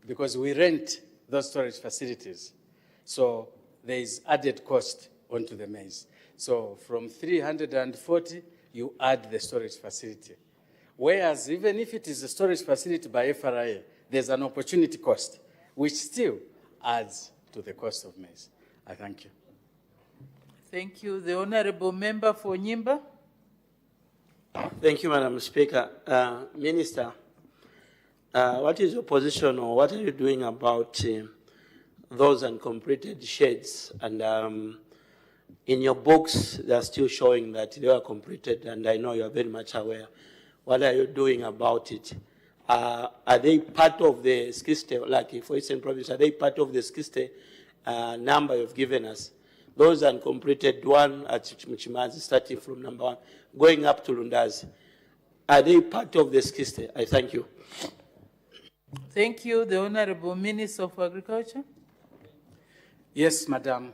because we rent those storage facilities. So there is added cost onto the maize. So from 340, you add the storage facility. Whereas even if it is a storage facility by FRA, there's an opportunity cost, which still adds to the cost of maize. I thank you. Thank you. The Honorable Member for Nyimba. Thank you, Madam Speaker. Minister, what is your position, or what are you doing about those uncompleted sheds? And in your books, they are still showing that they are completed, and I know you are very much aware. What are you doing about it? Are they part of the schiste, like for Eastern Province, are they part of the schiste number you've given us? Those uncompleted, one at Mchimazi, starting from number 1, going up to Lundazi, are they part of the schiste? I thank you. Thank you. The Honorable Minister of Agriculture. Yes, Madam.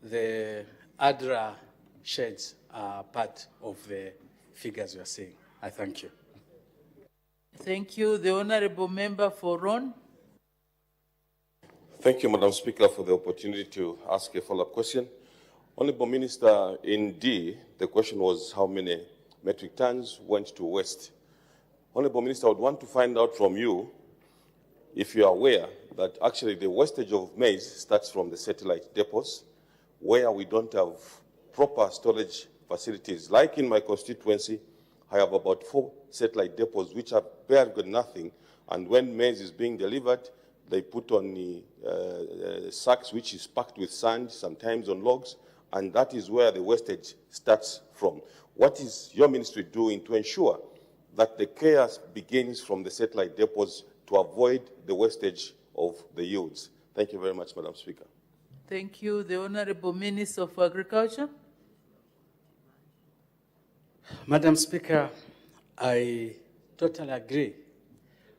The ADRA sheds are part of the figures you are seeing. I thank you. Thank you. The Honorable Member for Ron. Thank you, Madam Speaker, for the opportunity to ask a follow-up question. Honorable Minister, in D, the question was how many metric tons went to waste. Honorable Minister, I would want to find out from you if you are aware that actually the wastage of maize starts from the satellite depots, where we don't have proper storage facilities. Like in my constituency, I have about 4 satellite depots which are bare good nothing, and when maize is being delivered, they put on the sacks which is packed with sand, sometimes on logs, and that is where the wastage starts from. What is your ministry doing to ensure that the care begins from the satellite depots to avoid the wastage of the yields? Thank you very much, Madam Speaker. Thank you. The Honorable Minister of Agriculture. Madam Speaker, I totally agree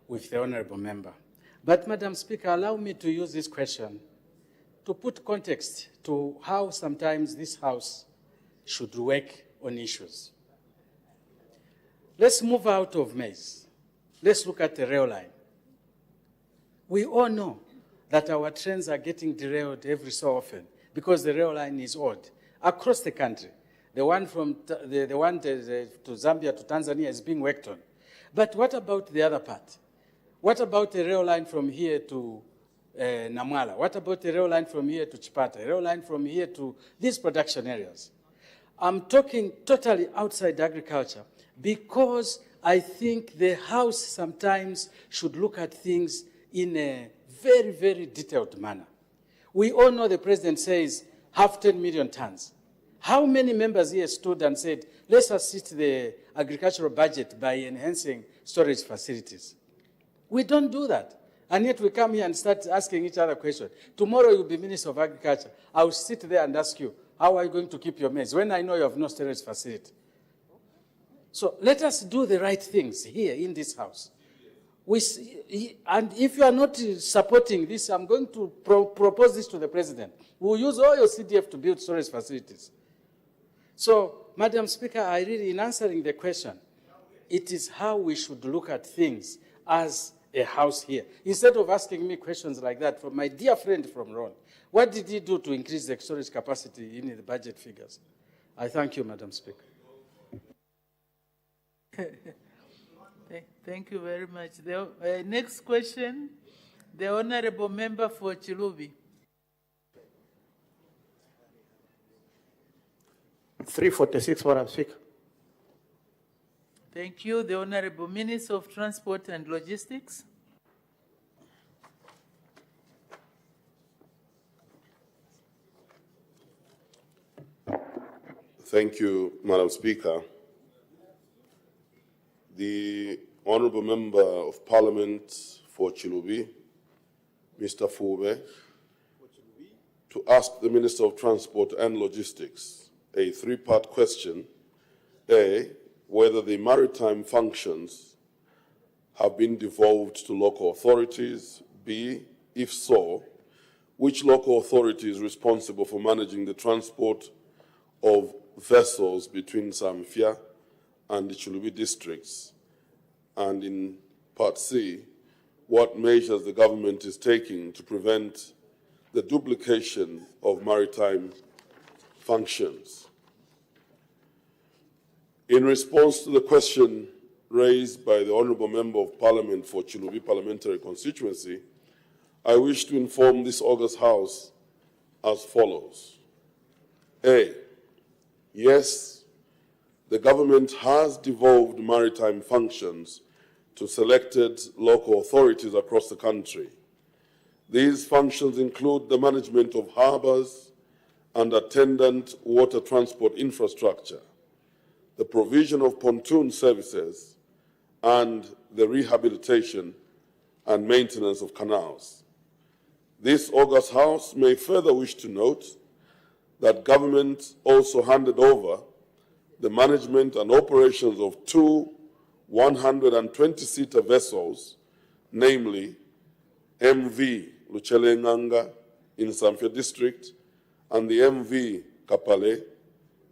with the Honorable Member. But, Madam Speaker, allow me to use this question to put context to how sometimes this House should work on issues. Let's move out of maize. Let's look at the rail line. We all know that our trains are getting derailed every so often because the rail line is old across the country. The one from to Zambia to Tanzania is being worked on. But what about the other part? What about the rail line from here to Namwala? What about the rail line from here to Chipata? A rail line from here to these production areas? I'm talking totally outside agriculture because I think the House sometimes should look at things in a very, very detailed manner. We all know the President says half 10 million tons. How many members here stood and said, let's assist the agricultural budget by enhancing storage facilities? We don't do that. And yet we come here and start asking each other questions. Tomorrow you'll be Minister of Agriculture. I will sit there and ask you, how are you going to keep your maize when I know you have no storage facility? So let us do the right things here in this house. And if you are not supporting this, I'm going to propose this to the president. We'll use all your CDF to build storage facilities. So, Madam Speaker, in answering the question, it is how we should look at things as a house here. Instead of asking me questions like that from my dear friend from Ron, what did he do to increase the storage capacity in the budget figures? I thank you, Madam Speaker. Thank you very much. The next question, the Honorable Member for Chilubi. 346, Madam Speaker. Thank you. The Honorable Minister of Transport and Logistics. Thank you, Madam Speaker. The Honourable Member of Parliament for Chilubi, Mr. Fube, to ask the Minister of Transport and Logistics a three-part question. A, whether the maritime functions have been devolved to local authorities. B, if so, which local authority is responsible for managing the transport of vessels between Zambia and the Chilubi districts? And in Part C, what measures the government is taking to prevent the duplication of maritime functions. In response to the question raised by the Honourable Member of Parliament for Chilubi Parliamentary Constituency, I wish to inform this August House as follows. A, yes, the government has devolved maritime functions to selected local authorities across the country. These functions include the management of harbours and attendant water transport infrastructure, the provision of pontoon services, and the rehabilitation and maintenance of canals. This August House may further wish to note that government also handed over the management and operations of two 120-seater vessels, namely MV Luchelenganga in Samfya district and the MV Kapale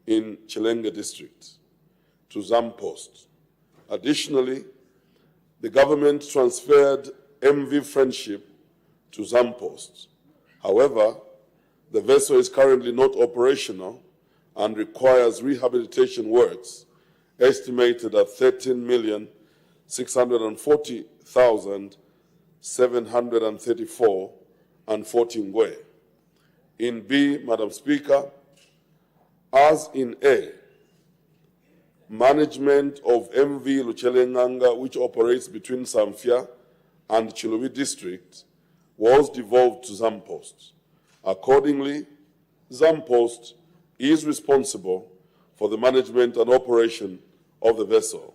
in Chilenge district, to Zampost. Additionally, the government transferred MV Friendship to Zampost. However, the vessel is currently not operational and requires rehabilitation works estimated at 13,640,734 and 14 ngwe. In B, Madam Speaker, as in A, management of MV Luchelenganga, which operates between Samfya and Chilubi district, was devolved to Zampost. Accordingly, Zampost is responsible for the management and operation of the vessel.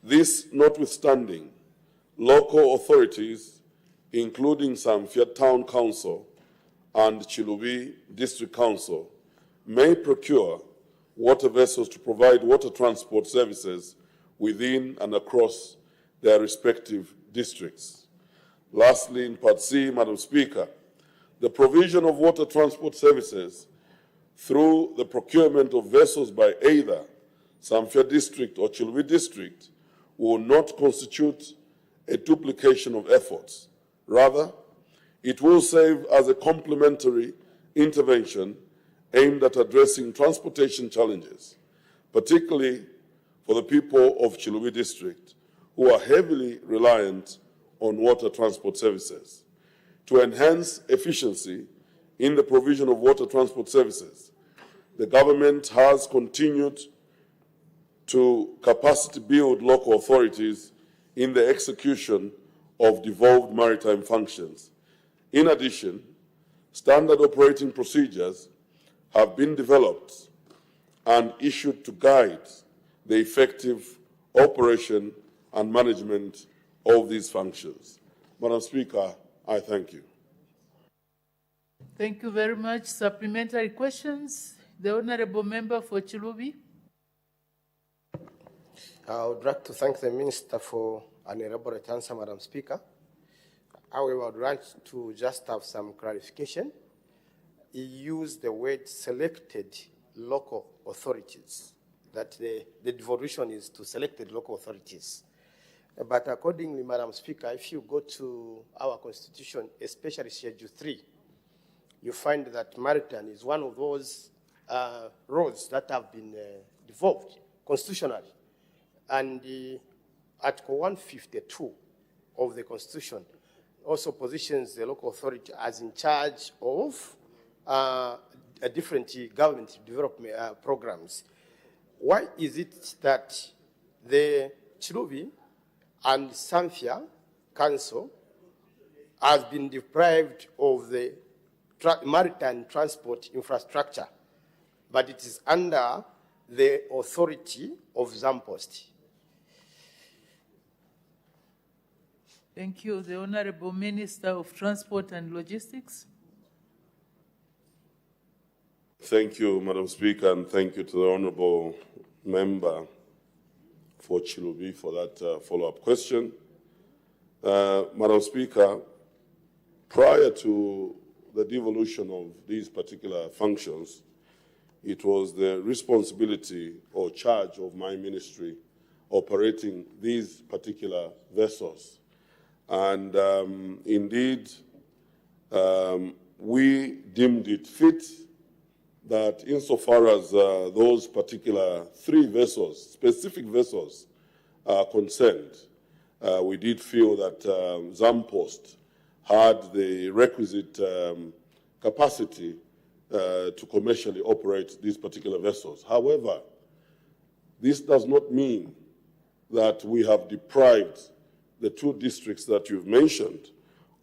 This notwithstanding, local authorities, including Samfya Town Council and Chilubi District Council, may procure water vessels to provide water transport services within and across their respective districts. Lastly, in Part C, Madam Speaker, the provision of water transport services through the procurement of vessels by either Samfya District or Chilubi District will not constitute a duplication of efforts. Rather, it will serve as a complementary intervention aimed at addressing transportation challenges, particularly for the people of Chilubi District, who are heavily reliant on water transport services. To enhance efficiency in the provision of water transport services, the government has continued to capacity build local authorities in the execution of devolved maritime functions. In addition, standard operating procedures have been developed and issued to guide the effective operation and management of these functions. Madam Speaker, I thank you. Thank you very much. Supplementary questions? The Honourable Member for Chilubi. I would like to thank the Minister for an elaborate answer, Madam Speaker. However, I would like to just have some clarification. He used the word selected local authorities, that the devolution is to selected local authorities. But accordingly, Madam Speaker, if you go to our Constitution, especially Schedule 3, you find that Maritime is one of those roads that have been devolved constitutionally. And Article 152 of the Constitution also positions the local authority as in charge of different government development programs. Why is it that the Chilubi and Zambia Council has been deprived of the maritime transport infrastructure, but it is under the authority of Zampost? Thank you. The Honorable Minister of Transport and Logistics. Thank you, Madam Speaker, and thank you to the Honourable Member for Chilubi for that follow-up question. Madam Speaker, prior to the devolution of these particular functions, it was the responsibility or charge of my ministry operating these particular vessels. And indeed, we deemed it fit that insofar as those particular 3 vessels, specific vessels, are concerned, we did feel that Zampost had the requisite capacity to commercially operate these particular vessels. However, this does not mean that we have deprived the 2 districts that you've mentioned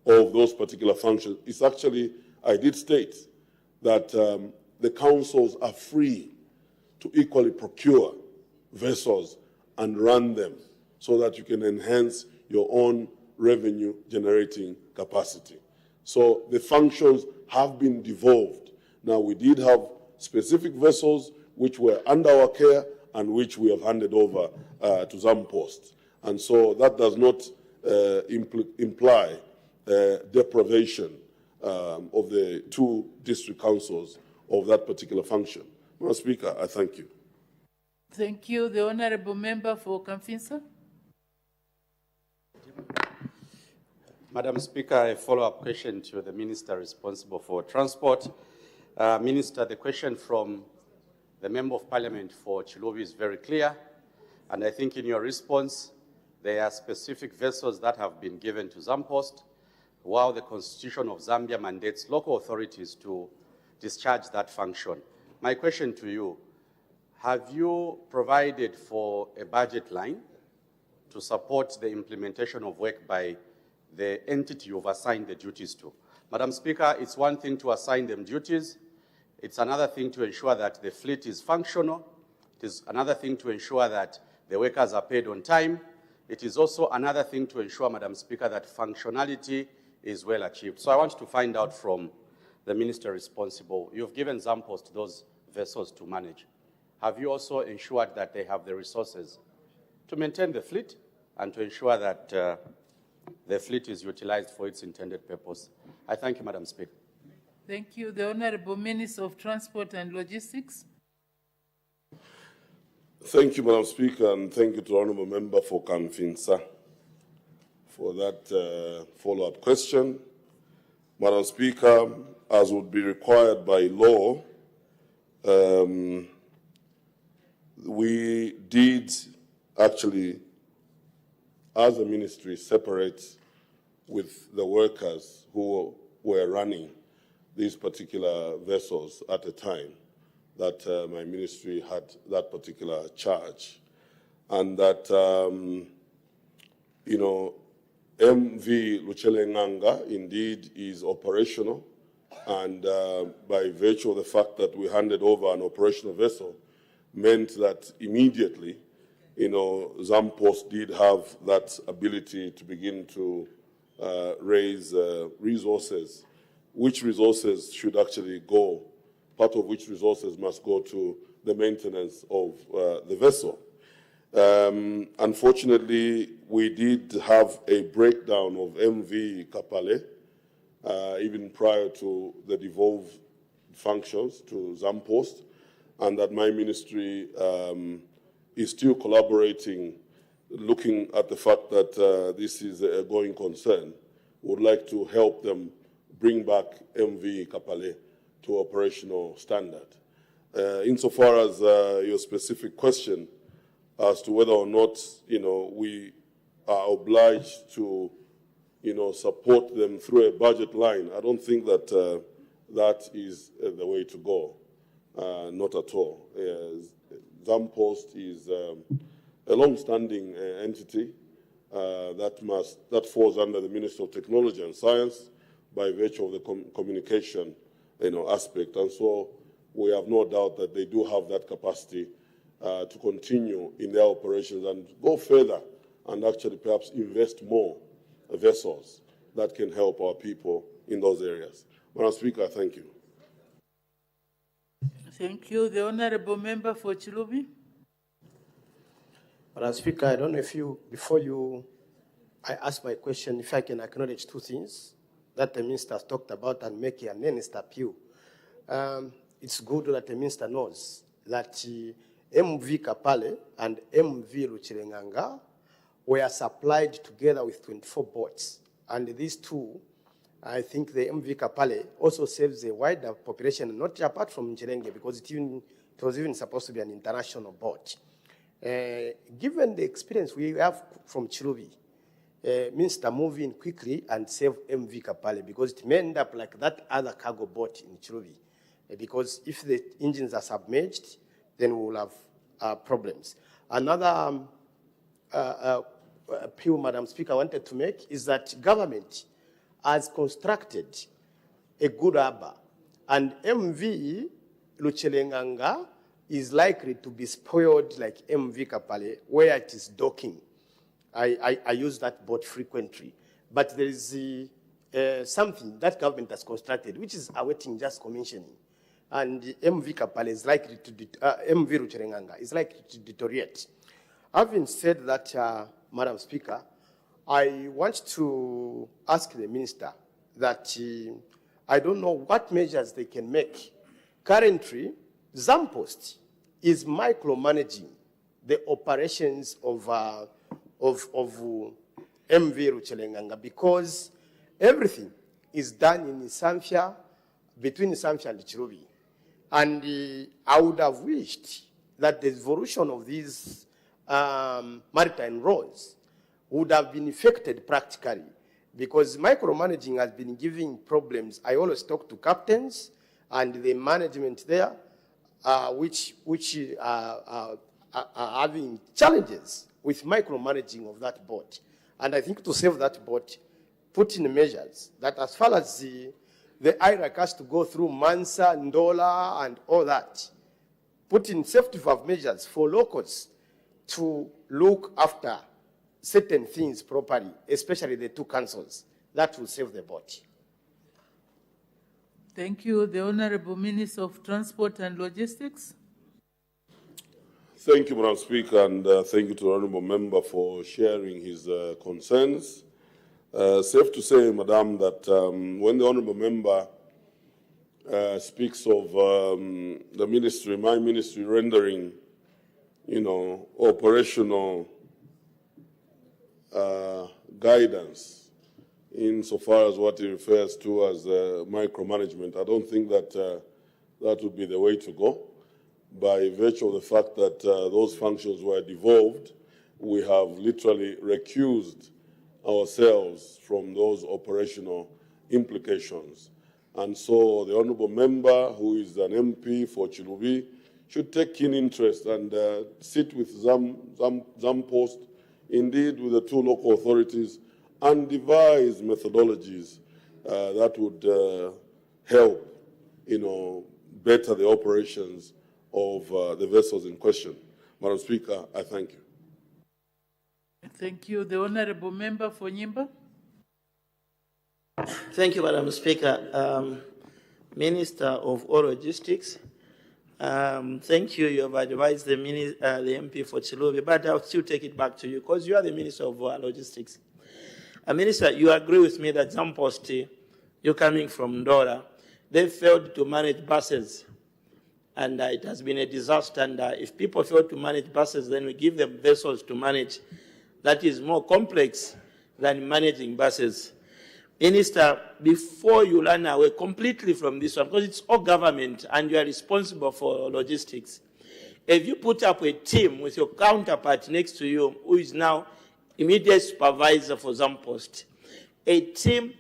of those particular functions. It's actually, I did state that the councils are free to equally procure vessels and run them so that you can enhance your own revenue generating capacity. So the functions have been devolved. Now, we did have specific vessels which were under our care and which we have handed over to Zampost. And so that does not imply deprivation of the 2 district councils of that particular function. Madam Speaker, I thank you. Thank you. The Honorable Member for Kamfinsa. Madam Speaker, a follow-up question to the Minister responsible for transport. Minister, the question from the Member of Parliament for Chilubi is very clear, and I think in your response, there are specific vessels that have been given to Zampost, while the Constitution of Zambia mandates local authorities to discharge that function. My question to you, have you provided for a budget line to support the implementation of work by the entity you've assigned the duties to? Madam Speaker, it's one thing to assign them duties. It's another thing to ensure that the fleet is functional. It is another thing to ensure that the workers are paid on time. It is also another thing to ensure, Madam Speaker, that functionality is well achieved. So I want to find out from the Minister responsible, you've given Zampost those vessels to manage. Have you also ensured that they have the resources to maintain the fleet and to ensure that the fleet is utilized for its intended purpose? I thank you, Madam Speaker. Thank you. The Honorable Minister of Transport and Logistics. Thank you, Madam Speaker, and thank you to the Honourable Member for Kamfinsa for that follow-up question. Madam Speaker, as would be required by law, we did actually, as a ministry, separate with the workers who were running these particular vessels at a time that my ministry had that particular charge. And that, MV Luchele Nganga indeed is operational, and by virtue of the fact that we handed over an operational vessel meant that immediately, Zampost did have that ability to begin to raise resources, which resources should actually go, part of which resources must go to the maintenance of the vessel. Unfortunately, we did have a breakdown of MV Kapale, even prior to the devolved functions to Zampost, and that my ministry is still collaborating, looking at the fact that this is a going concern. Would like to help them bring back MV Kapale to operational standard. Insofar as your specific question as to whether or not, we are obliged to, support them through a budget line, I don't think that that is the way to go. Not at all. Zampost is a long-standing entity that falls under the Ministry of Technology and Science by virtue of the communication, aspect, and so we have no doubt that they do have that capacity to continue in their operations and go further and actually perhaps invest more vessels that can help our people in those areas. Madam Speaker, thank you. Thank you. The Honourable Member for Chilubi. Madam Speaker, I don't know if before I ask my question, if I can acknowledge two things that the Minister has talked about and make an honest appeal. It's good that the Minister knows that MV Kapale and MV Luchirenganga were supplied together with 24 boats. And these two, I think the MV Kapale also serves a wider population, not apart from Nchirenge, because it was even supposed to be an international boat. Given the experience we have from Chilubi, Minister, move in quickly and save MV Kapale, because it may end up like that other cargo boat in Chilubi. Because if the engines are submerged, then we will have problems. Another appeal, Madam Speaker, I wanted to make is that government has constructed a good harbor, and MV Luchelenganga is likely to be spoiled like MV Kapale, where it is docking. I use that boat frequently. But there is something that government has constructed, which is awaiting just commissioning. And MV Kapale is likely to, MV Luchelenganga is likely to deteriorate. Having said that, Madam Speaker, I want to ask the Minister that I don't know what measures they can make. Currently, Zampost is micromanaging the operations of MV Luchelenganga, because everything is done in Zambia, between Zambia and Chilubi. And I would have wished that the devolution of these maritime roads would have been effected practically, because micromanaging has been giving problems. I always talk to captains and the management there, which are having challenges with micromanaging of that boat. And I think to save that boat, put in measures that as far as the IRAC has to go through Mansa, Ndola, and all that, put in safety valve measures for locals to look after certain things properly, especially the two councils. That will save the boat. Thank you. The Honourable Minister of Transport and Logistics. Thank you, Madam Speaker, and thank you to the Honourable Member for sharing his concerns. Safe to say, Madam, that when the Honourable Member speaks of the ministry, my ministry rendering, operational guidance insofar as what he refers to as micromanagement, I don't think that that would be the way to go. By virtue of the fact that those functions were devolved, we have literally recused ourselves from those operational implications. And so the Honourable Member, who is an MP for Chilubi, should take keen interest and sit with Zampost, indeed with the two local authorities, and devise methodologies that would help, better the operations of the vessels in question. Madam Speaker, I thank you. Thank you. The Honourable Member for Nyimba. Thank you, Madam Speaker. Minister of All Logistics, Thank you. You have advised the MP for Chilubi, but I'll still take it back to you because you are the Minister of Logistics. Minister, you agree with me that Zampost, you're coming from Ndora, they failed to manage buses, and it has been a disaster. And if people fail to manage buses, then we give them vessels to manage. That is more complex than managing buses. Minister, before you run away completely from this one, because it's all government and you are responsible for logistics, if you put up a team with your counterpart next to you, who is now immediate supervisor for Zampost, a team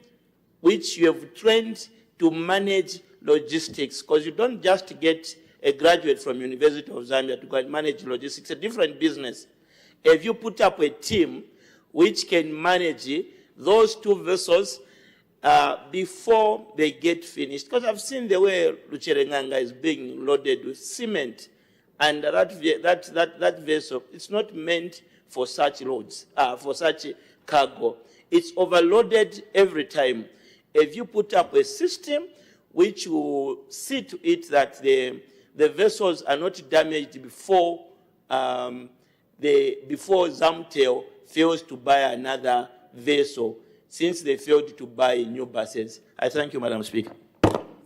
which you have trained to manage logistics, because you don't just get a graduate from University of Zambia to go and manage logistics, it's a different business. If you put up a team which can manage those two vessels before they get finished, because I've seen the way Lucherenganga is being loaded with cement, and that vessel, it's not meant for such loads, for such cargo. It's overloaded every time. If you put up a system which will see to it that the vessels are not damaged before before Zamtel fails to buy another vessel, since they failed to buy new buses. I thank you, Madam Speaker.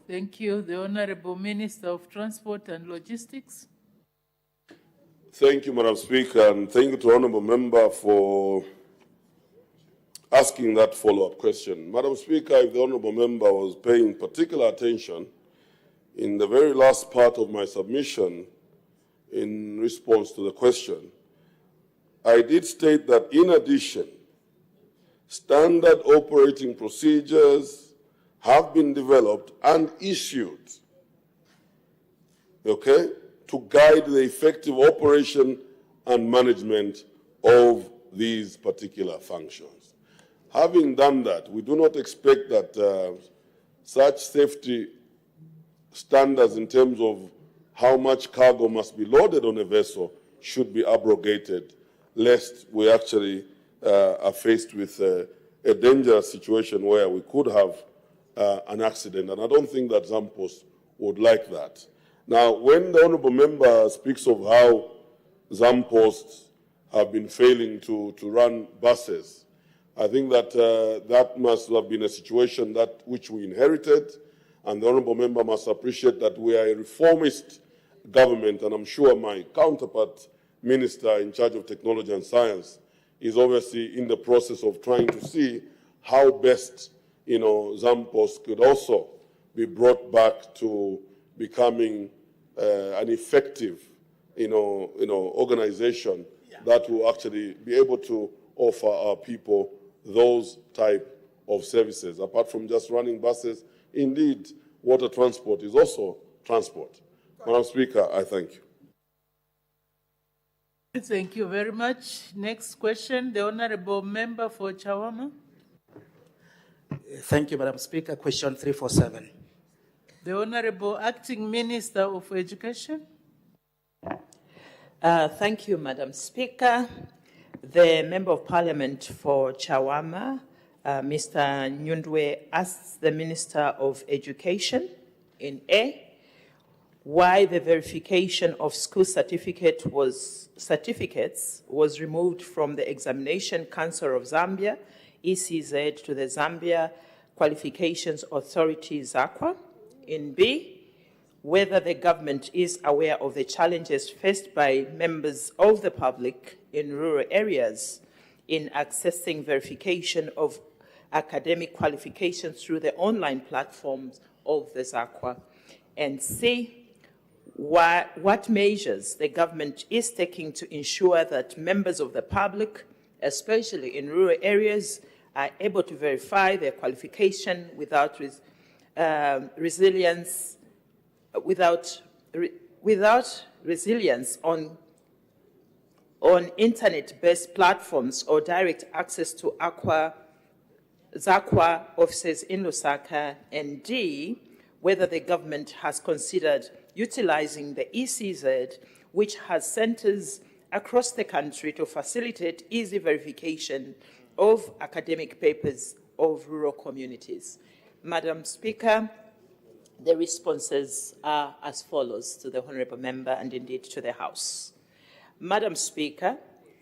Thank you. The Honorable Minister of Transport and Logistics. Thank you, Madam Speaker, and thank you to the Honourable Member for asking that follow-up question. Madam Speaker, if the Honourable Member was paying particular attention, in the very last part of my submission, in response to the question, I did state that in addition, standard operating procedures have been developed and issued, okay, to guide the effective operation and management of these particular functions. Having done that, we do not expect that such safety standards in terms of how much cargo must be loaded on a vessel should be abrogated, lest we actually are faced with a dangerous situation where we could have an accident. And I don't think that Zampost would like that. Now, when the Honourable Member speaks of how Zamposts have been failing to run buses, I think that that must have been a situation which we inherited, and the Honourable Member must appreciate that we are a reformist government, and I'm sure my counterpart Minister in charge of technology and science is obviously in the process of trying to see how best, Zampost could also be brought back to becoming an effective, organization that will actually be able to offer our people those type of services. Apart from just running buses, indeed, water transport is also transport. Madam Speaker, I thank you. Thank you very much. Next question, the Honorable Member for Chawama. Thank you, Madam Speaker. Question 347. The Honorable Acting Minister of Education. Thank you, Madam Speaker. The Member of Parliament for Chawama, Mr. Nyundwe, asks the Minister of Education in A, why the verification of school certificates was removed from the Examination Council of Zambia, ECZ, to the Zambia Qualifications Authority, ZAQA. In B, whether the government is aware of the challenges faced by members of the public in rural areas in accessing verification of academic qualifications through the online platforms of the ZAQA. And C, what measures the government is taking to ensure that members of the public, especially in rural areas, are able to verify their qualification without resilience on internet-based platforms or direct access to ZAQA offices in Lusaka. And D, whether the government has considered utilizing the ECZ, which has centers across the country to facilitate easy verification of academic papers of rural communities. Madam Speaker, The responses are as follows to the Honourable Member and indeed to the House. Madam Speaker,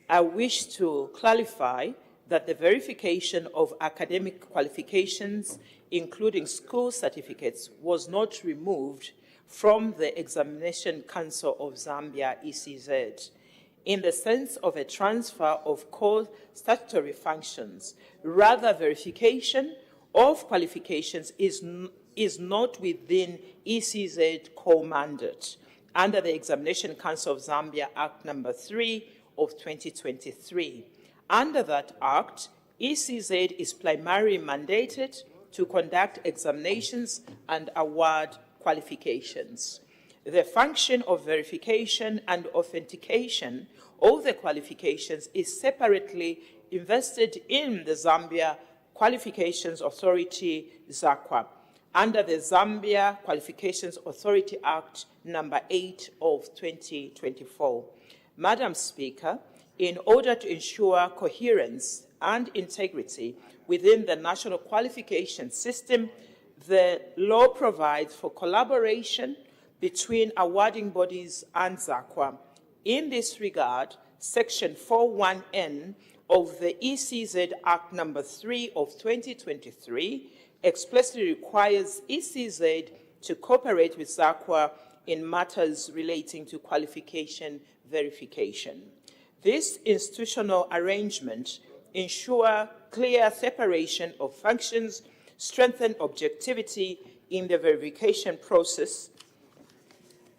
I wish to clarify that the verification of academic qualifications, including school certificates, was not removed from the Examination Council of Zambia, ECZ, in the sense of a transfer of core statutory functions. Rather, verification of qualifications is not within ECZ core mandate under the Examination Council of Zambia Act number 3 of 2023. Under that Act, ECZ is primarily mandated to conduct examinations and award qualifications. The function of verification and authentication of the qualifications is separately invested in the Zambia Qualifications Authority, ZAQA, under the Zambia Qualifications Authority Act number 8 of 2024. Madam Speaker, in order to ensure coherence and integrity within the national qualification system, the law provides for collaboration between awarding bodies and ZAQA. In this regard, Section 41N of the ECZ Act number 3 of 2023 explicitly requires ECZ to cooperate with ZAQA in matters relating to qualification verification. This institutional arrangement ensures clear separation of functions, strengthen objectivity in the verification process,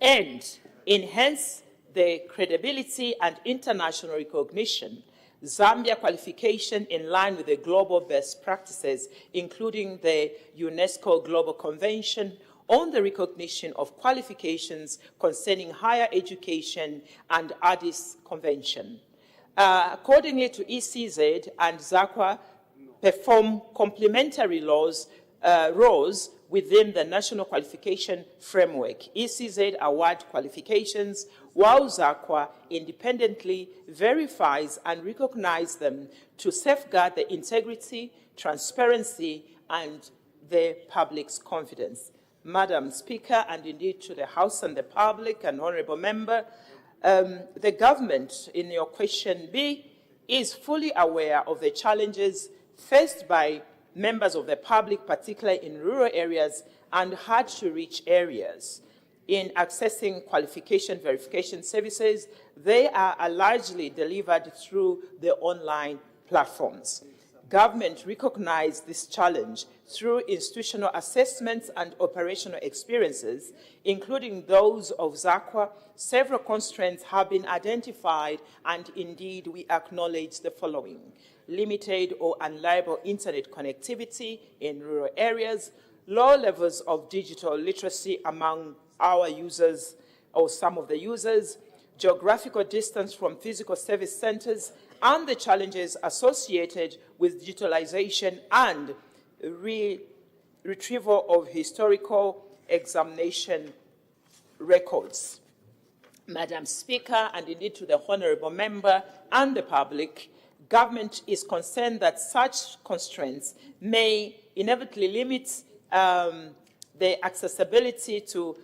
and enhance the credibility and international recognition. Zambia qualification in line with the global best practices, including the UNESCO Global Convention on the recognition of qualifications concerning higher education and Addis Convention. Accordingly to ECZ and ZAQA perform complementary roles within the national qualification framework. ECZ award qualifications, while ZAQA independently verifies and recognizes them to safeguard the integrity, transparency, and the public's confidence. Madam Speaker, and indeed to the House and the public and Honourable Member, the government, in your question B, is fully aware of the challenges faced by members of the public, particularly in rural areas and hard-to-reach areas. In accessing qualification verification services, they are largely delivered through the online platforms. Government recognized this challenge through institutional assessments and operational experiences, including those of ZAQA. Several constraints have been identified, and indeed we acknowledge the following: limited or unreliable internet connectivity in rural areas, low levels of digital literacy among our users or some of the users, geographical distance from physical service centers, and the challenges associated with digitalization and retrieval of historical examination records. Madam Speaker, and indeed to the Honourable Member and the public, government is concerned that such constraints may inevitably limit the accessibility to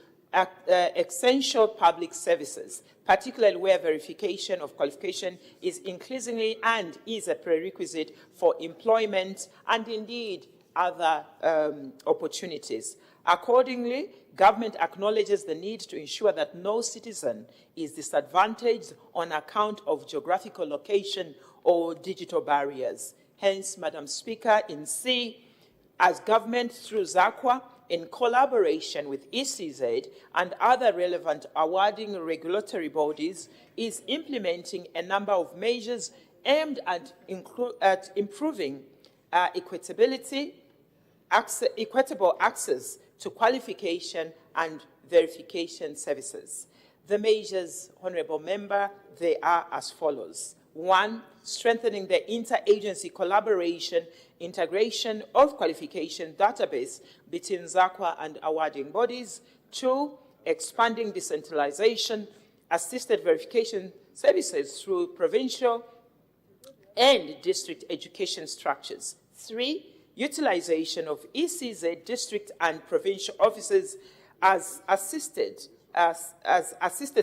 essential public services, particularly where verification of qualification is increasingly and is a prerequisite for employment and indeed other opportunities. Accordingly, government acknowledges the need to ensure that no citizen is disadvantaged on account of geographical location or digital barriers. Hence, Madam Speaker, in C, as government through ZAQA, in collaboration with ECZ and other relevant awarding regulatory bodies, is implementing a number of measures aimed at improving equitable access to qualification and verification services. The measures, Honourable Member, they are as follows. 1, strengthening the interagency collaboration, integration of qualification database between ZAQA and awarding bodies. 2, expanding decentralization, assisted verification services through provincial and district education structures. 3, utilization of ECZ district and provincial offices as assisted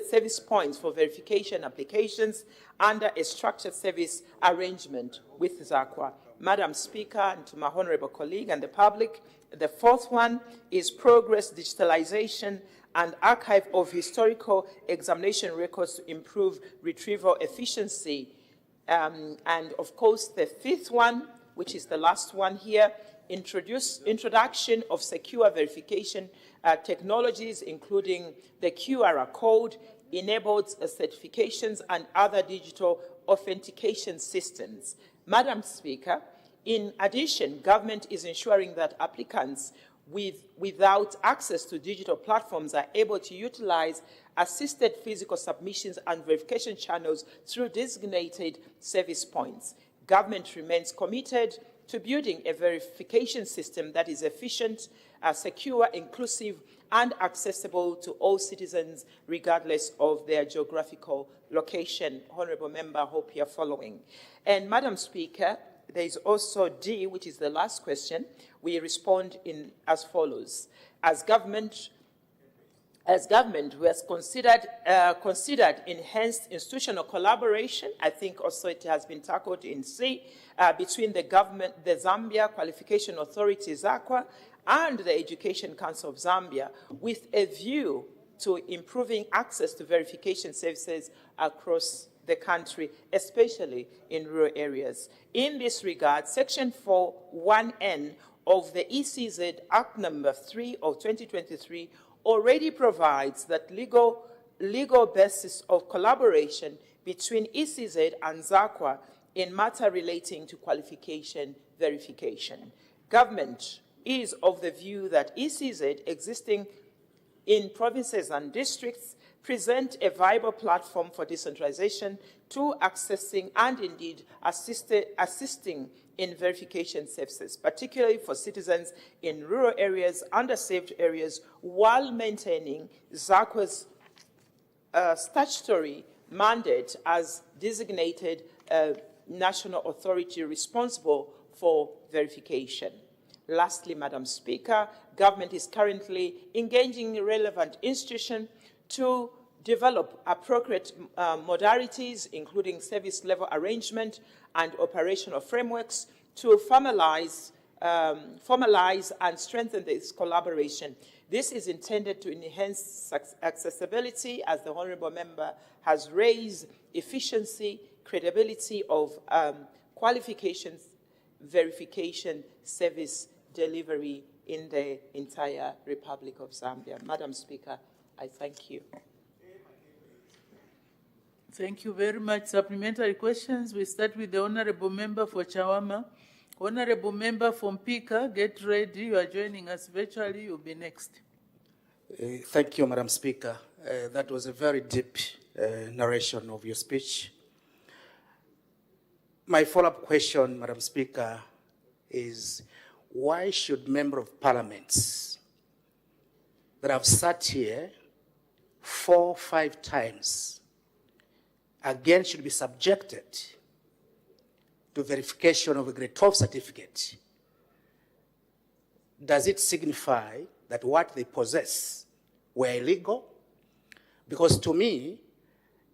service points for verification applications under a structured service arrangement with ZACWA. Madam Speaker, and to my honorable colleague and the public, the fourth one is progress digitalization and archive of historical examination records to improve retrieval efficiency. And of course, the fifth one, which is the last one here, introduction of secure verification technologies, including the QR code, enabled certifications and other digital authentication systems. Madam Speaker, in addition, government is ensuring that applicants without access to digital platforms are able to utilize assisted physical submissions and verification channels through designated service points. Government remains committed to building a verification system that is efficient, secure, inclusive, and accessible to all citizens, regardless of their geographical location. Honourable Member, I hope you're following. And Madam Speaker, there is also D, which is the last question. We respond in as follows. As government, we have considered enhanced institutional collaboration. I think also it has been tackled in C, between the government, the Zambia Qualification Authority, ZACWA, and the Education Council of Zambia, with a view to improving access to verification services across the country, especially in rural areas. In this regard, Section 4(1)(n) of the ECZ Act Number 3 of 2023 already provides that legal basis of collaboration between ECZ and ZACWA in matter relating to qualification verification. Government is of the view that ECZ existing in provinces and districts present a viable platform for decentralization to accessing and indeed assisting in verification services, particularly for citizens in rural areas, underserved areas, while maintaining ZACWA's statutory mandate as designated national authority responsible for verification. Lastly, Madam Speaker, government is currently engaging relevant institutions to develop appropriate modalities, including service level arrangement and operational frameworks, to formalize and strengthen this collaboration. This is intended to enhance accessibility, as the Honourable Member has raised, efficiency, credibility of qualifications, verification, service delivery in the entire Republic of Zambia. Madam Speaker, I thank you. Thank you very much. Supplementary questions. We start with the Honourable Member for Chawama. Honourable Member from Pika, get ready. You are joining us virtually. You'll be next. Thank you, Madam Speaker. That was a very deep narration of your speech. My follow-up question, Madam Speaker, is why should Member of Parliaments that have sat here 4 or 5 times again should be subjected to verification of a grade 12 certificate? Does it signify that what they possess were illegal? Because to me,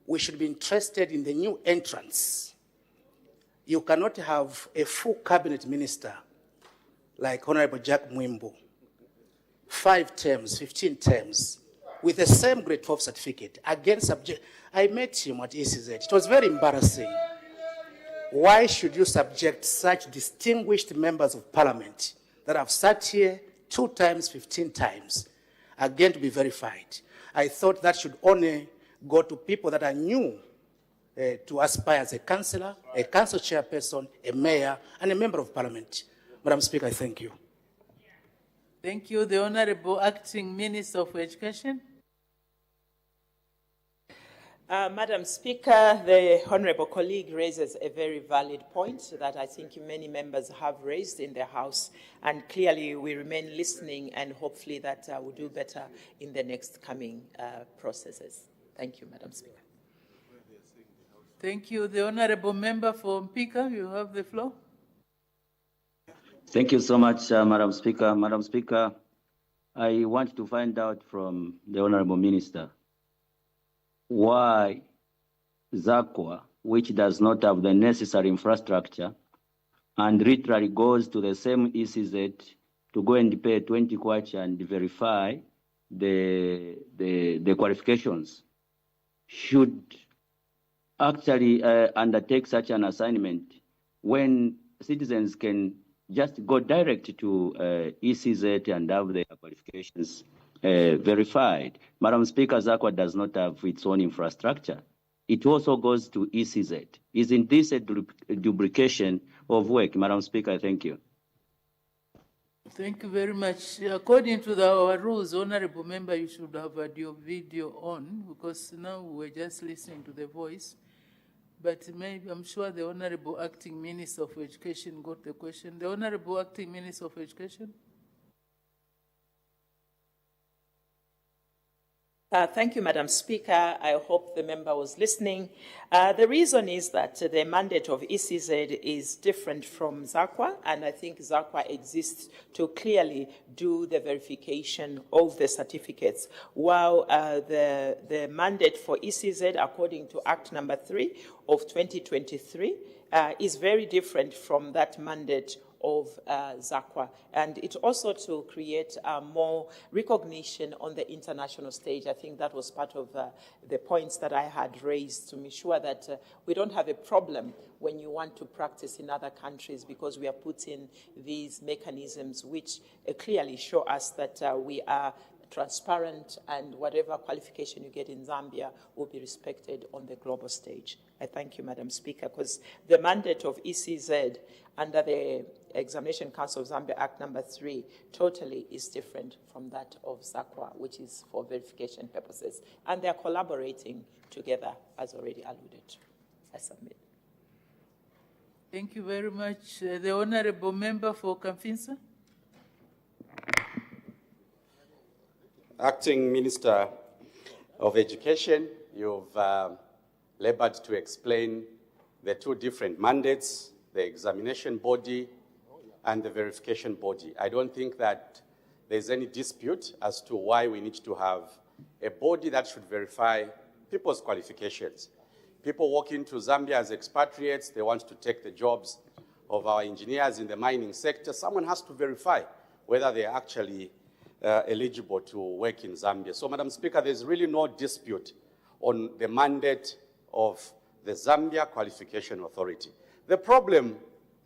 we should be interested in the new entrants. You cannot have a full cabinet minister like Honorable Jack Mwimbu, 5 terms, 15 terms, with the same grade 12 certificate, again subject. I met him at ECZ. It was very embarrassing. Why should you subject such distinguished members of parliament that have sat here 2 times, 15 times, again to be verified? I thought that should only go to people that are new to aspire as a councillor, a council chairperson, a mayor, and a member of parliament. Madam Speaker, I thank you. Thank you. The Honourable Acting Minister for Education. Madam Speaker, the Honourable colleague raises a very valid point that I think many members have raised in the House, and clearly we remain listening, and hopefully that we'll do better in the next coming processes. Thank you, Madam Speaker. Thank you. The Honourable Member for Mpika, you have the floor. Thank you so much, Madam Speaker. Madam Speaker, I want to find out from the Honorable Minister why ZACWA, which does not have the necessary infrastructure, and literally goes to the same ECZ to go and pay 20 kwacha and verify the qualifications, should actually undertake such an assignment when citizens can just go direct to ECZ and have their qualifications verified. Madam Speaker, ZACWA does not have its own infrastructure. It also goes to ECZ. Isn't this a duplication of work? Madam Speaker, thank you. Thank you very much. According to our rules, Honorable Member, you should have had your video on, because now we're just listening to the voice. But maybe, I'm sure the Honorable Acting Minister of Education got the question. The Honorable Acting Minister of Education. Thank you, Madam Speaker. I hope the member was listening. The reason is that the mandate of ECZ is different from ZACWA, and I think ZACWA exists to clearly do the verification of the certificates, while the mandate for ECZ, according to Act number 3 of 2023, is very different from that mandate of ZACWA, and it also to create more recognition on the international stage. I think that was part of the points that I had raised to make sure that we don't have a problem when you want to practice in other countries, because we are putting these mechanisms which clearly show us that we are transparent, and whatever qualification you get in Zambia will be respected on the global stage. I thank you, Madam Speaker, because the mandate of ECZ under the Examination Council of Zambia Act number 3 totally is different from that of ZACWA, which is for verification purposes. And they're collaborating together, as already alluded to. I submit. Thank you very much. The Honorable Member for Kamfinsa. Acting Minister of Education, you've labored to explain the two different mandates, the examination body and the verification body. I don't think that there's any dispute as to why we need to have a body that should verify people's qualifications. People walk into Zambia as expatriates, they want to take the jobs of our engineers in the mining sector. Someone has to verify whether they're actually eligible to work in Zambia. So, Madam Speaker, there's really no dispute on the mandate of the Zambia Qualification Authority. The problem,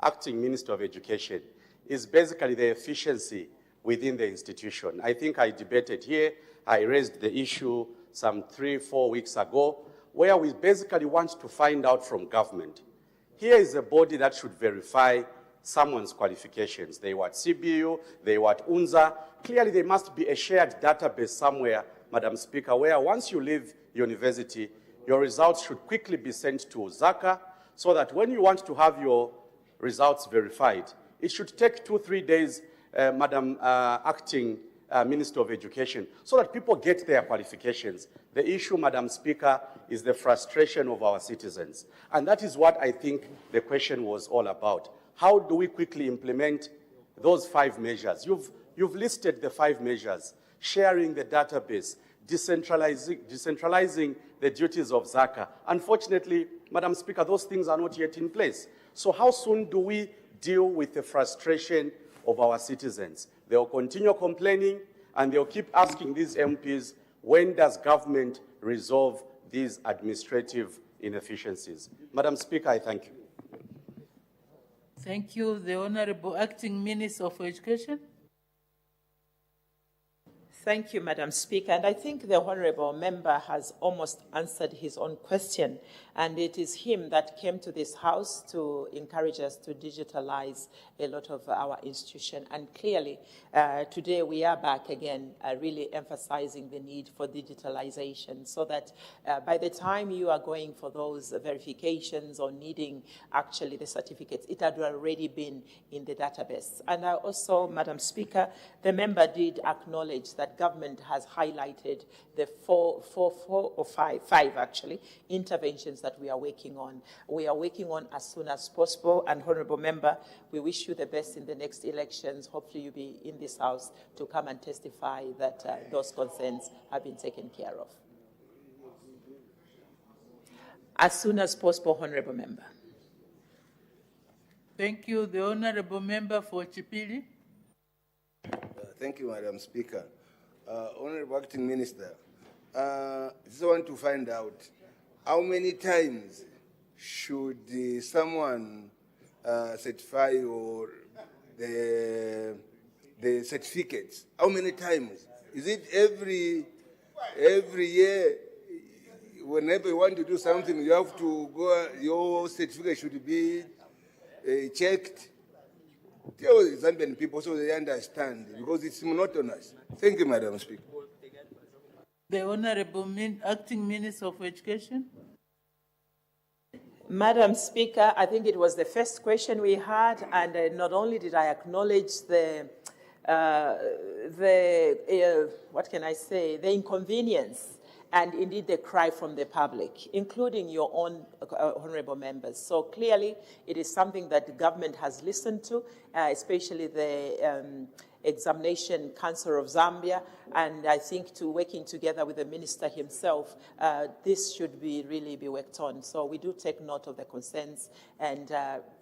Acting Minister of Education, is basically the efficiency within the institution. I think I debated here, I raised the issue some 3-4 weeks ago, where we basically want to find out from government. Here is a body that should verify someone's qualifications. They were at CBU, they were at UNZA. Clearly, there must be a shared database somewhere, Madam Speaker, where once you leave university, your results should quickly be sent to ZACA, so that when you want to have your results verified, it should take 2-3 days, Madam Acting Minister of Education, so that people get their qualifications. The issue, Madam Speaker, is the frustration of our citizens. And that is what I think the question was all about. How do we quickly implement those 5 measures? You've listed the 5 measures: sharing the database, decentralizing the duties of ZACA. Unfortunately, Madam Speaker, those things are not yet in place. So how soon do we deal with the frustration of our citizens? They'll continue complaining, and they'll keep asking these MPs, when does government resolve these administrative inefficiencies? Madam Speaker, I thank you. Thank you. The Honorable Acting Minister of Education. Thank you, Madam Speaker. And I think the Honourable Member has almost answered his own question. And it is him that came to this House to encourage us to digitalize a lot of our institution. And clearly, today we are back again, really emphasizing the need for digitalization, so that by the time you are going for those verifications or needing actually the certificates, it had already been in the database. And I also, Madam Speaker, the member did acknowledge that that government has highlighted the five actually, interventions that we are working on. We are working on as soon as possible, and Honorable Member, we wish you the best in the next elections. Hopefully you'll be in this House to come and testify that those concerns have been taken care of. As soon as possible, Honorable Member. Thank you. The Honorable Member for Chipili. Thank you, Madam Speaker. Honorable Acting Minister, I just want to find out how many times should someone certify or the certificates? How many times? Is it every year? Whenever you want to do something, you have to go, your certificate should be checked. Tell the Zambian people so they understand, because it's monotonous. Thank you, Madam Speaker. The Honorable Acting Minister of Education. Madam Speaker, I think it was the first question we had, and not only did I acknowledge the what can I say, the inconvenience and indeed the cry from the public, including your own honorable members. So clearly, it is something that the government has listened to, especially the Examination Council of Zambia, and I think to working together with the minister himself, this should really be worked on. So we do take note of the concerns, and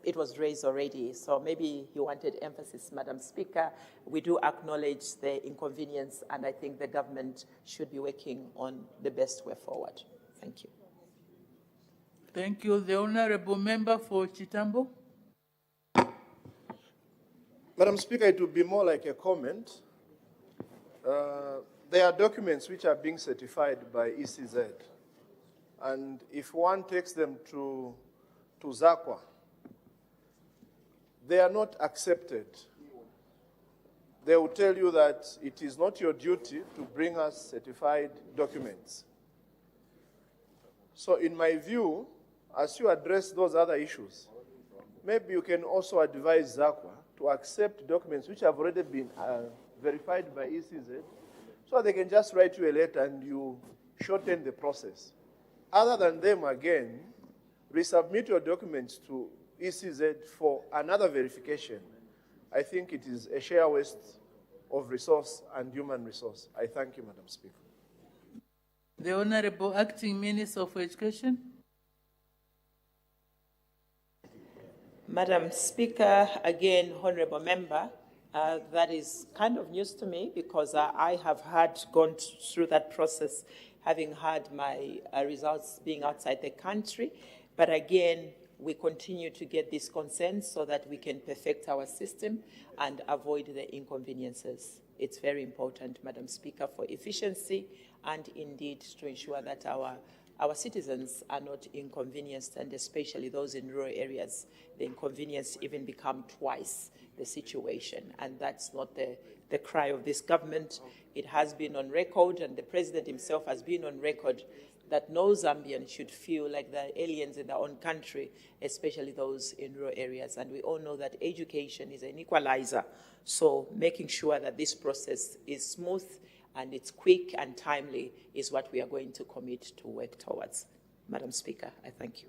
it was raised already. So maybe you wanted emphasis, Madam Speaker. We do acknowledge the inconvenience, and I think the government should be working on the best way forward. Thank you. Thank you. The Honorable Member for Chitambo. Madam Speaker, it would be more like a comment. There are documents which are being certified by ECZ, and if one takes them to ZACWA, they are not accepted. They will tell you that it is not your duty to bring us certified documents. So in my view, as you address those other issues, maybe you can also advise ZACWA to accept documents which have already been verified by ECZ, so they can just write you a letter and you shorten the process. Other than them, again, resubmit your documents to ECZ for another verification. I think it is a sheer waste of resource and human resource. I thank you, Madam Speaker. The Honorable Acting Minister for Education. Madam Speaker, again, Honorable Member, that is kind of news to me because I have gone through that process, having had my results being outside the country. But again, we continue to get these concerns so that we can perfect our system and avoid the inconveniences. It's very important, Madam Speaker, for efficiency and indeed to ensure that our citizens are not inconvenienced, and especially those in rural areas. The inconvenience even become twice the situation, and that's not the cry of this government. It has been on record, and the President himself has been on record, that no Zambian should feel like they're aliens in their own country, especially those in rural areas. And we all know that education is an equalizer, so making sure that this process is smooth and it's quick and timely is what we are going to commit to work towards. Madam Speaker, I thank you.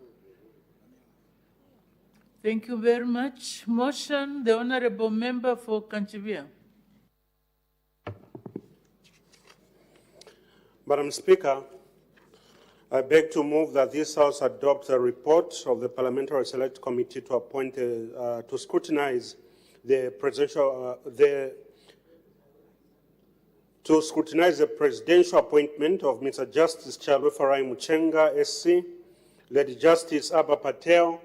Thank you very much. Motion, the Honorable Member for Kanchivia. Madam Speaker, I beg to move that this House adopt a report of the Parliamentary Select Committee to appoint, to scrutinize the presidential, to scrutinize the presidential appointment of Mr. Justice Chalufarai Muchenga, SC, Lady Justice Abba Patel,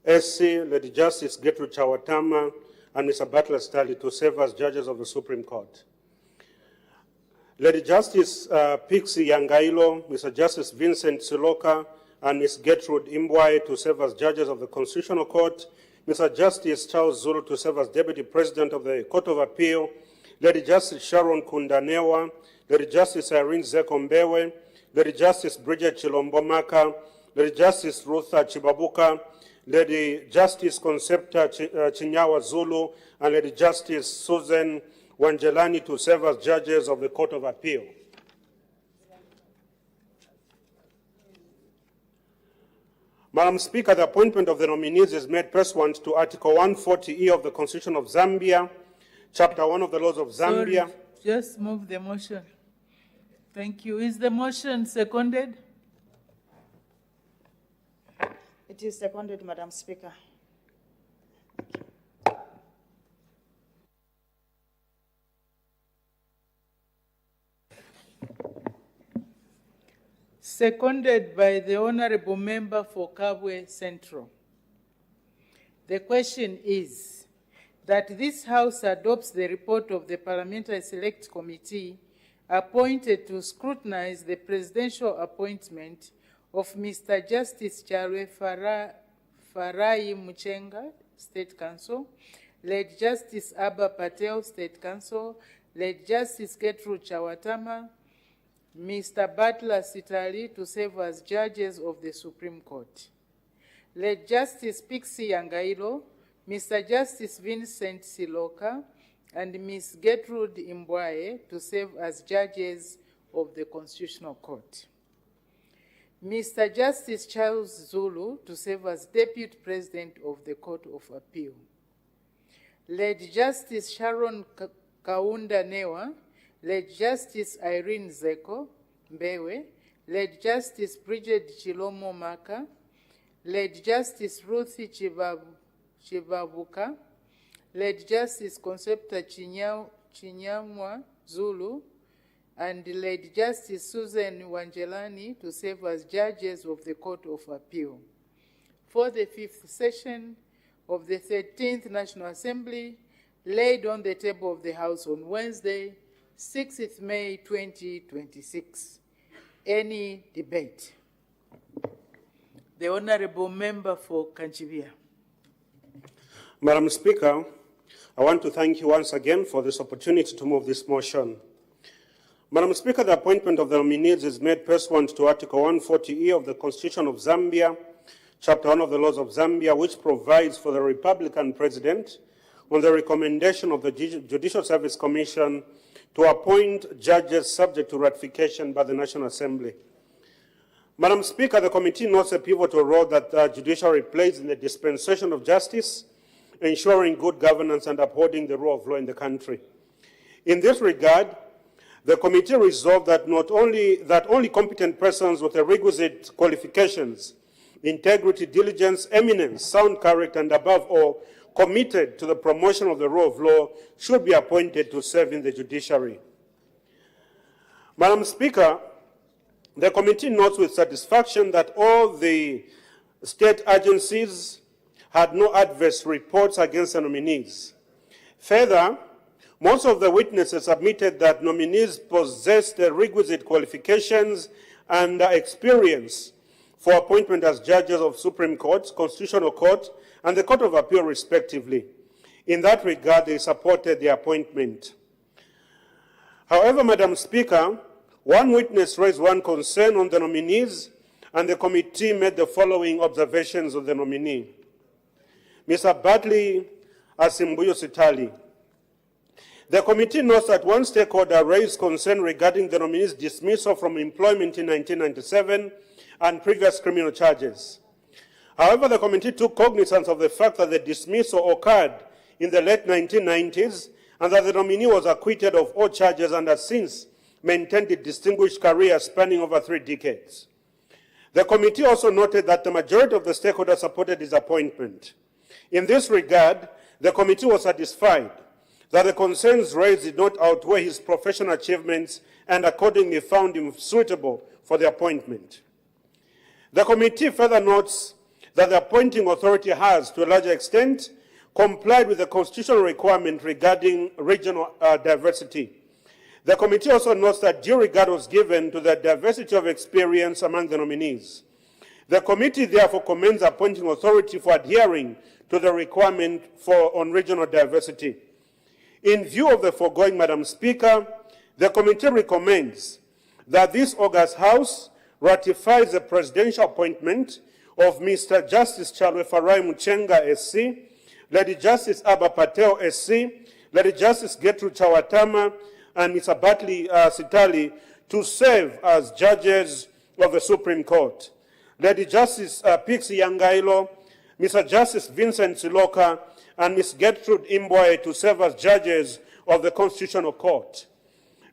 SC, Lady Justice Gertrude Chawatama, and Mr. Butler Stanley to serve as judges of the Supreme Court. Lady Justice Pixie Yangailo, Mr. Justice Vincent Siloka, and Ms. Gertrude Imbwai to serve as judges of the Constitutional Court, Mr. Justice Charles Zulu to serve as Deputy President of the Court of Appeal, Lady Justice Sharon Kundanewa, Lady Justice Irene Zekombewe, Lady Justice Bridget Chilombomaka, Lady Justice Rutha Chibabuka, Lady Justice Concepta Chinyawa Zulu, and Lady Justice Susan Wanjelani to serve as judges of the Court of Appeal. Madam Speaker, the appointment of the nominees is made pursuant to Article 140E of the Constitution of Zambia, Chapter 1 of the Laws of Zambia. Sorry, just move the motion. Thank you. Is the motion seconded? It is seconded, Madam Speaker. Seconded by the Honorable Member for Kabwe Central. The question is that this House adopts the report of the Parliamentary Select Committee appointed to scrutinize the presidential appointment of Mr. Justice Charwe Farai Muchenga, State Counsel, Late Justice Abba Patel, State Counsel, Late Justice Gertrude Chawatama, Mr. Butler Sitali to serve as judges of the Supreme Court. Late Justice Pixie Yangailo, Mr. Justice Vincent Siloka, and Ms. Gertrude Imbwaye to serve as judges of the Constitutional Court. Mr. Justice Charles Zulu to serve as Deputy President of the Court of Appeal. Late Justice Sharon Kaunda Newa, Late Justice Irene Zeko Mbewe, Late Justice Bridget Chilomo Maka, Late Justice Ruthi Chibabuka, Late Justice Concepta Chinyamwa Zulu, and Late Justice Susan Wanjelani to serve as judges of the Court of Appeal. For the 5th session of the 13th National Assembly, laid on the table of the House on Wednesday, 6th May 2026. Any debate? The Honorable Member for Kanchibia. Madam Speaker, I want to thank you once again for this opportunity to move this motion. Madam Speaker, the appointment of the nominees is made pursuant to Article 140E of the Constitution of Zambia, Chapter 1 of the Laws of Zambia, which provides for the Republican President, on the recommendation of the Judicial Service Commission, to appoint judges subject to ratification by the National Assembly. Madam Speaker, the committee notes a pivotal role that the judiciary plays in the dispensation of justice, ensuring good governance and upholding the rule of law in the country. In this regard, the committee resolved that only competent persons with the requisite qualifications, integrity, diligence, eminence, sound character, and above all, committed to the promotion of the rule of law should be appointed to serve in the judiciary. Madam Speaker, the committee notes with satisfaction that all the state agencies had no adverse reports against the nominees. Further, most of the witnesses admitted that nominees possessed the requisite qualifications and experience for appointment as judges of Supreme Court, Constitutional Court, and the Court of Appeal, respectively. In that regard, they supported the appointment. However, Madam Speaker, one witness raised one concern on the nominees, and the committee made the following observations of the nominee. Mr. Bartley Asimbuyo Sitali. The committee notes that one stakeholder raised concern regarding the nominee's dismissal from employment in 1997 and previous criminal charges. However, the committee took cognizance of the fact that the dismissal occurred in the late 1990s and that the nominee was acquitted of all charges and has since maintained a distinguished career spanning over 3 decades. The committee also noted that the majority of the stakeholders supported his appointment. In this regard, the committee was satisfied that the concerns raised did not outweigh his professional achievements and accordingly found him suitable for the appointment. The committee further notes that the appointing authority has, to a larger extent, complied with the constitutional requirement regarding regional diversity. The committee also notes that due regard was given to the diversity of experience among the nominees. The committee therefore commends the appointing authority for adhering to the requirement on regional diversity. In view of the foregoing, Madam Speaker, the committee recommends that this August House ratifies the presidential appointment of Mr. Justice Charwe Farai Muchenga SC, Lady Justice Abba Patel SC, Lady Justice Gertrude Chawatama and Mr. Bartley Sitali to serve as judges of the Supreme Court. Lady Justice Pixie Yangailo, Mr. Justice Vincent Siloka, and Ms. Gertrude Imbwaye to serve as judges of the Constitutional Court.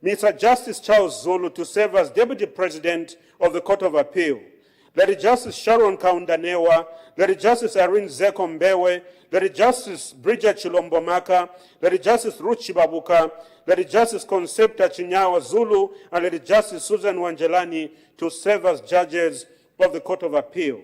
Mr. Justice Charles Zulu to serve as Deputy President of the Court of Appeal. Lady Justice Sharon Kaundanewa, Lady Justice Irene Zekombewe, Lady Justice Bridget Chilombomaka, Lady Justice Ruth Chibabuka, Lady Justice Concepta Chinyawa Zulu, and Lady Justice Susan Wanjelani to serve as judges of the Court of Appeal.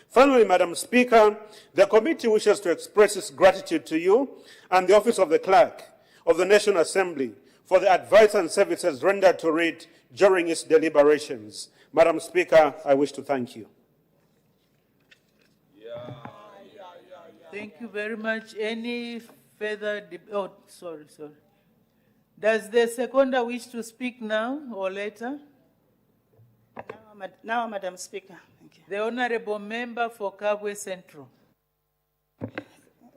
Finally, Madam Speaker, the committee wishes to express its gratitude to you and the Office of the Clerk of the National Assembly for the advice and services rendered to it during its deliberations. Madam Speaker, I wish to thank you. Thank you very much. Any further oh, sorry. Does the seconder wish to speak now or later? Now, Madam Speaker. Thank you. The Honorable Member for Kabwe Central.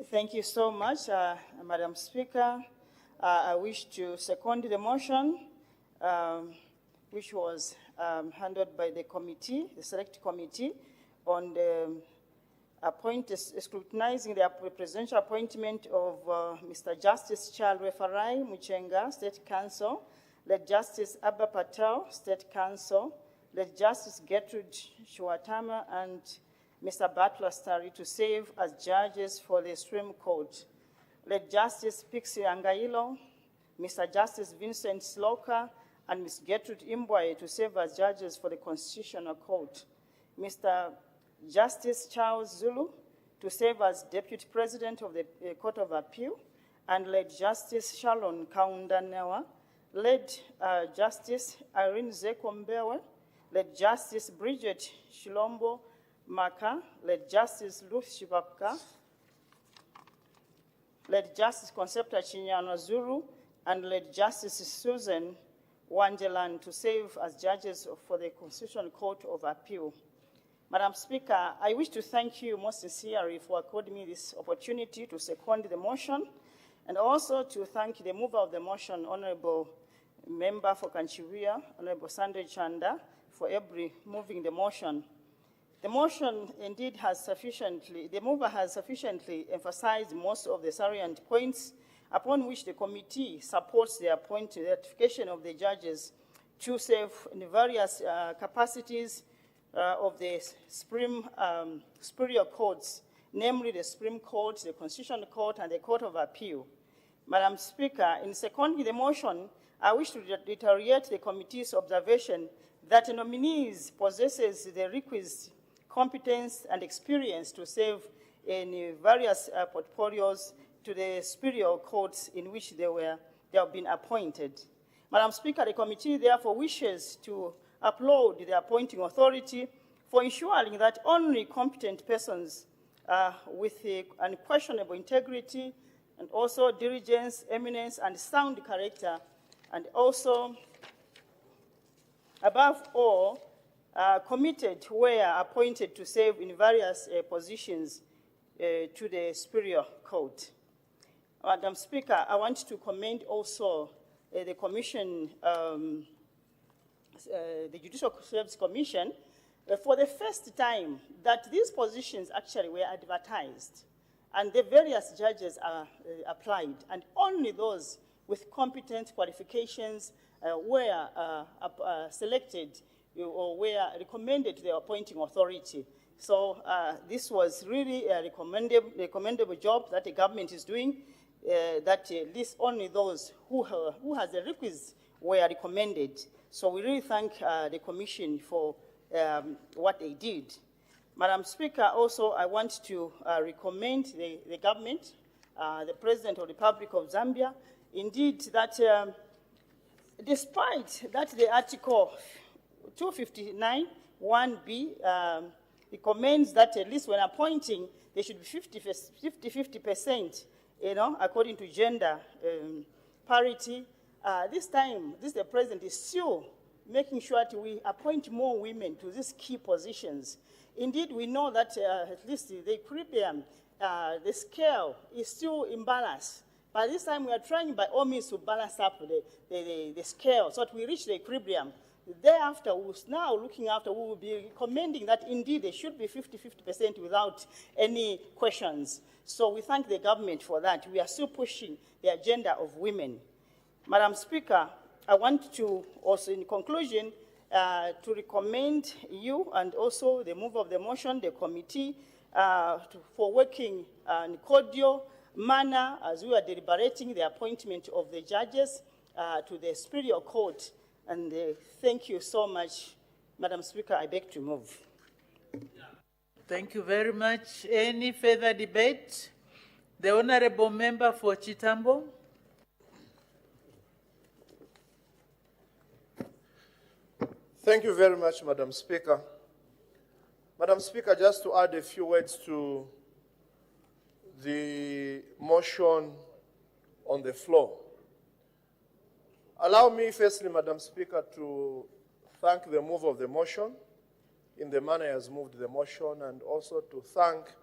Thank you so much, Madam Speaker. I wish to second the motion, which was handled by the committee, the select committee, on the scrutinizing the presidential appointment of Mr. Justice Charles Refarai Muchenga, State Counsel, Led Justice Abba Patel, State Counsel, Led Justice Gertrude Chawatama, and Mr. Butler Stari to serve as judges for the Supreme Court. Led Justice Pixie Angailo, Mr. Justice Vincent Sloka, and Ms. Gertrude Imbwaye to serve as judges for the Constitutional Court. Mr. Justice Charles Zulu to serve as Deputy President of the Court of Appeal, and Led Justice Sharon Kaundanewa, Led Justice Irene Zekombewe, Led Justice Bridget Shilombo Maka, Led Justice Ruth Shibapka, Led Justice Concepta Chinyana Zulu, and Led Justice Susan Wanjelan to serve as judges for the Constitutional Court of Appeal. Madam Speaker, I wish to thank you most sincerely for according me this opportunity to second the motion, and also to thank the mover of the motion, Honorable Member for Kanchiria, Honorable Sandra Chanda, for moving the motion. The motion indeed has the mover has sufficiently emphasized most of the salient points upon which the committee supports the ratification of the judges to serve in various capacities of the superior courts, namely the Supreme Court, the Constitutional Court, and the Court of Appeal. Madam Speaker, in seconding the motion, I wish to reiterate the committee's observation that the nominees possesses the requisite competence and experience to serve in various portfolios to the superior courts in which they have been appointed. Madam Speaker, the committee therefore wishes to applaud the appointing authority for ensuring that only competent persons with unquestionable integrity and also diligence, eminence, and sound character, and also, above all, committed were appointed to serve in various positions to the superior court. Madam Speaker, I want to commend also the Commission, the Judicial Service Commission, for the first time that these positions actually were advertised, and the various judges are applied, and only those with competent qualifications were selected or were recommended to the appointing authority. So this was really a recommendable job that the government is doing, that at least only those who has the requisites were recommended. So we really thank the Commission for what they did. Madam Speaker, also I want to recommend the government, the President of the Republic of Zambia, indeed that despite that the Article 259 1B recommends that at least when appointing, there should be 50%, according to gender parity. This time, the President is still making sure that we appoint more women to these key positions. Indeed, we know that at least the equilibrium, the scale is still imbalanced By this time, we are trying by all means to balance up the scale so that we reach the equilibrium. Thereafter, we will be recommending that indeed there should be 50-50% without any questions. So we thank the government for that. We are still pushing the agenda of women. Madam Speaker, I want to also, in conclusion, to recommend you and also the mover of the motion, the committee, for working in cordial manner as we are deliberating the appointment of the judges to the Superior Court. And thank you so much, Madam Speaker. I beg to move. Thank you very much. Any further debate? The Honourable Member for Chitambo. Thank you very much, Madam Speaker. Madam Speaker, just to add a few words to the motion on the floor. Allow me, firstly, Madam Speaker, to thank the mover of the motion in the manner he has moved the motion, and also to thank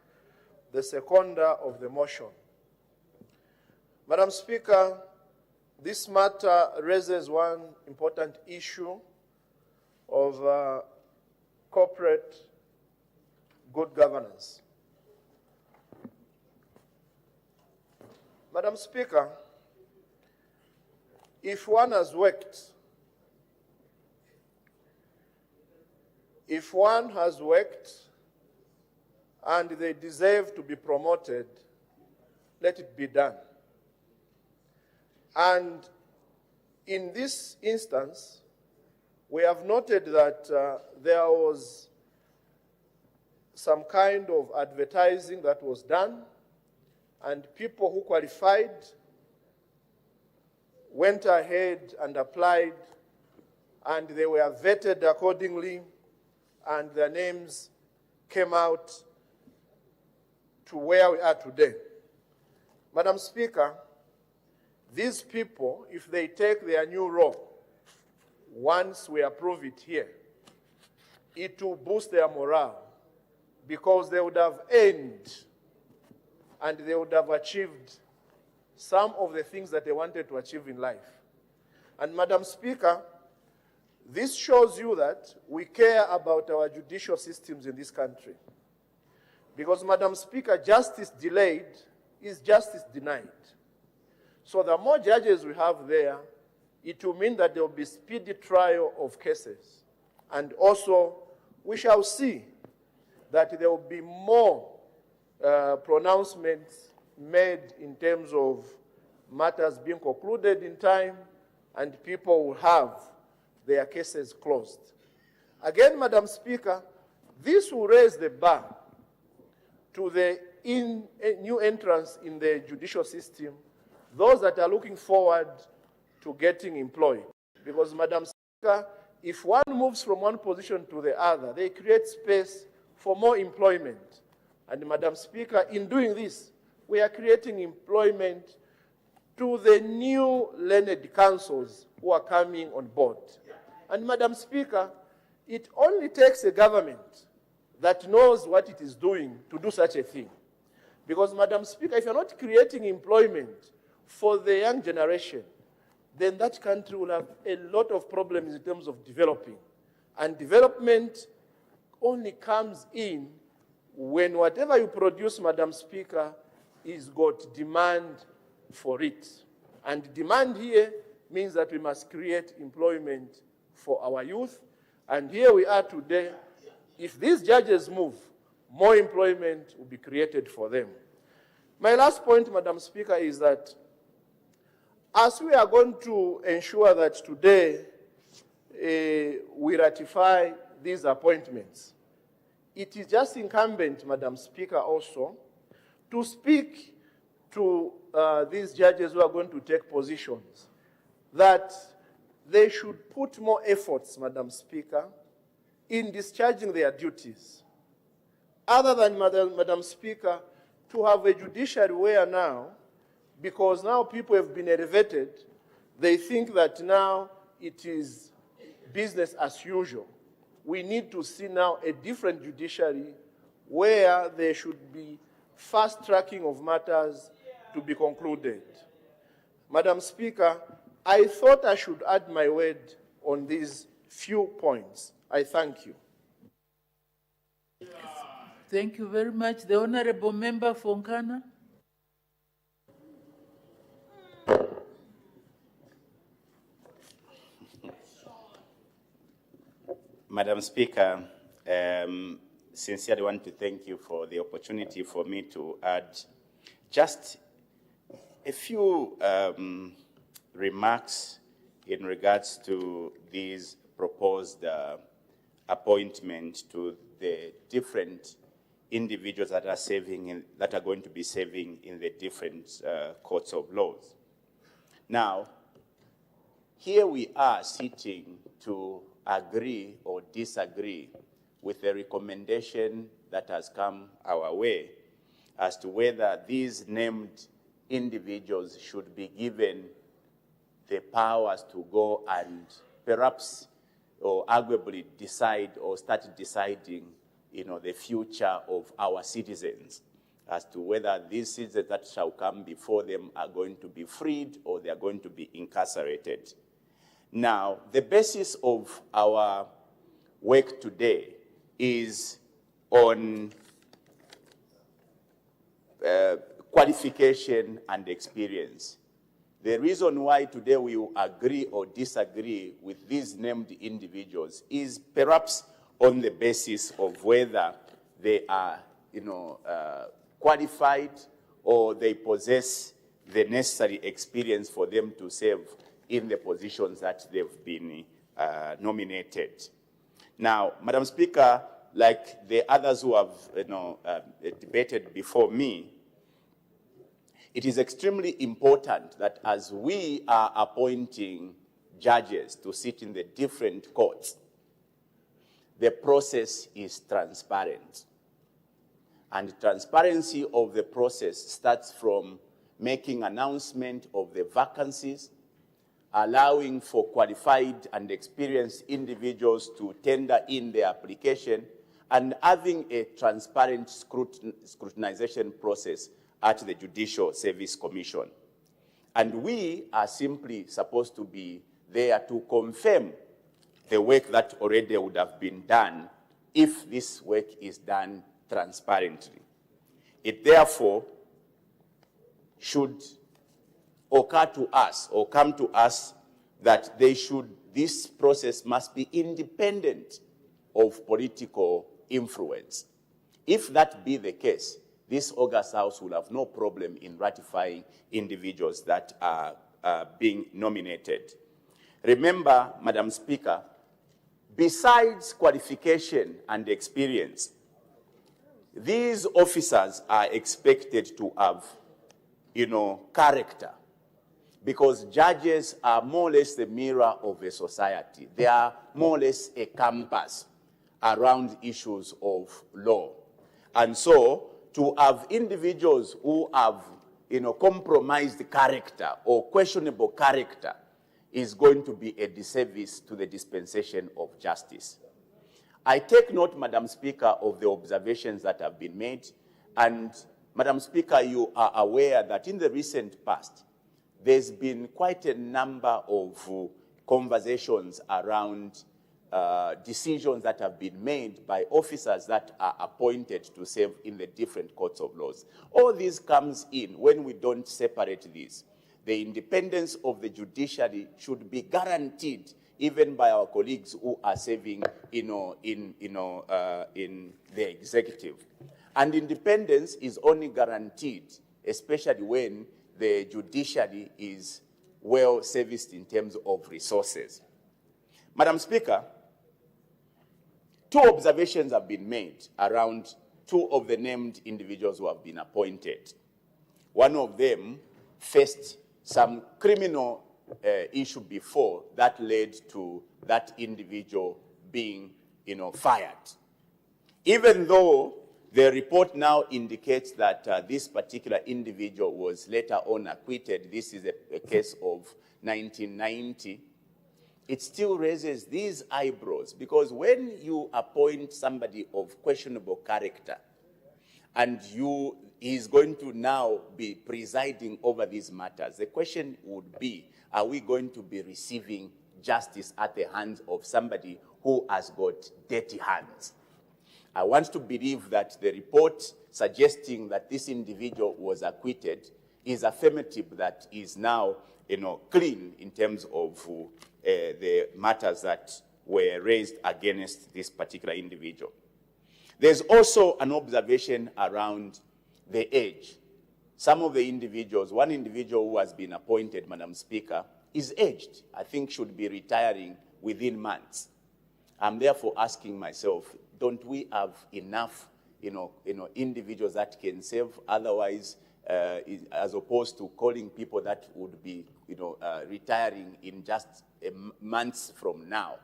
the seconder of the motion. Madam Speaker, this matter raises one important issue of corporate good governance. Madam Speaker, if one has worked, and they deserve to be promoted, let it be done. And in this instance, we have noted that there was some kind of advertising that was done, and people who qualified went ahead and applied, and they were vetted accordingly, and their names came out to where we are today. Madam Speaker, these people, if they take their new role, once we approve it here, it will boost their morale, because they would have earned and they would have achieved some of the things that they wanted to achieve in life. And Madam Speaker, this shows you that we care about our judicial systems in this country. Because, Madam Speaker, justice delayed is justice denied. So the more judges we have there, it will mean that there will be speedy trial of cases. And also, we shall see that there will be more pronouncements made in terms of matters being concluded in time, and people will have their cases closed. Again, Madam Speaker, this will raise the bar to the new entrants in the judicial system, those that are looking forward to getting employed. Because, Madam Speaker, if one moves from one position to the other, they create space for more employment. And, Madam Speaker, in doing this, we are creating employment to the new learned councils who are coming on board. And, Madam Speaker, it only takes a government that knows what it is doing to do such a thing. Because, Madam Speaker, if you're not creating employment for the young generation, then that country will have a lot of problems in terms of developing. And development only comes in when whatever you produce, Madam Speaker, is got demand for it. And demand here means that we must create employment for our youth. And here we are today. If these judges move, more employment will be created for them. My last point, Madam Speaker, is that as we are going to ensure that today we ratify these appointments, it is just incumbent, Madam Speaker, also to speak to these judges who are going to take positions, that they should put more efforts, Madam Speaker, in discharging their duties. Other than, Madam Speaker, to have a judiciary where now, because now people have been elevated, they think that now it is business as usual. We need to see now a different judiciary where there should be fast tracking of matters to be concluded. Madam Speaker, I thought I should add my word on these few points. I thank you. Thank you very much. The Honorable Member Fonkana. Madam Speaker, sincerely want to thank you for the opportunity for me to add just a few remarks in regards to these proposed appointments to the different individuals that are serving that are going to be serving in the different courts of laws. Now, here we are sitting to agree or disagree with the recommendation that has come our way as to whether these named individuals should be given the powers to go and perhaps or arguably decide or start deciding, the future of our citizens, as to whether these citizens that shall come before them are going to be freed or they are going to be incarcerated. Now, the basis of our work today is on qualification and experience. The reason why today we will agree or disagree with these named individuals is perhaps on the basis of whether they are, qualified or they possess the necessary experience for them to serve in the positions that they've been nominated. Now, Madam Speaker, like the others who have debated before me, it is extremely important that as we are appointing judges to sit in the different courts, the process is transparent. And transparency of the process starts from making announcement of the vacancies, allowing for qualified and experienced individuals to tender in their application, and having a transparent scrutinization process at the Judicial Service Commission. And we are simply supposed to be there to confirm the work that already would have been done if this work is done transparently. It therefore should occur to us or come to us that this process must be independent of political influence. If that be the case, this August House will have no problem in ratifying individuals that are being nominated. Remember, Madam Speaker, besides qualification and experience, these officers are expected to have, character, because judges are more or less the mirror of a society. They are more or less a compass around issues of law. And so, to have individuals who have, compromised character or questionable character is going to be a disservice to the dispensation of justice. I take note, Madam Speaker, of the observations that have been made, and Madam Speaker, you are aware that in the recent past, there's been quite a number of conversations around decisions that have been made by officers that are appointed to serve in the different courts of laws. All this comes in when we don't separate this. The independence of the judiciary should be guaranteed even by our colleagues who are serving, in the executive. And independence is only guaranteed, especially when the judiciary is well serviced in terms of resources. Madam Speaker, two observations have been made around two of the named individuals who have been appointed. One of them faced some criminal issue before that led to that individual being, fired. Even though the report now indicates that this particular individual was later on acquitted, this is a case of 1990, it still raises these eyebrows, because when you appoint somebody of questionable character and is going to now be presiding over these matters. The question would be, are we going to be receiving justice at the hands of somebody who has got dirty hands? I want to believe that the report suggesting that this individual was acquitted is affirmative that is now, clean in terms of the matters that were raised against this particular individual. There's also an observation around the age. Some of the individuals, one individual who has been appointed, Madam Speaker, is aged. I think should be retiring within months. I'm therefore asking myself, don't we have enough, individuals that can serve? Otherwise, as opposed to calling people that would be, retiring in just months from now.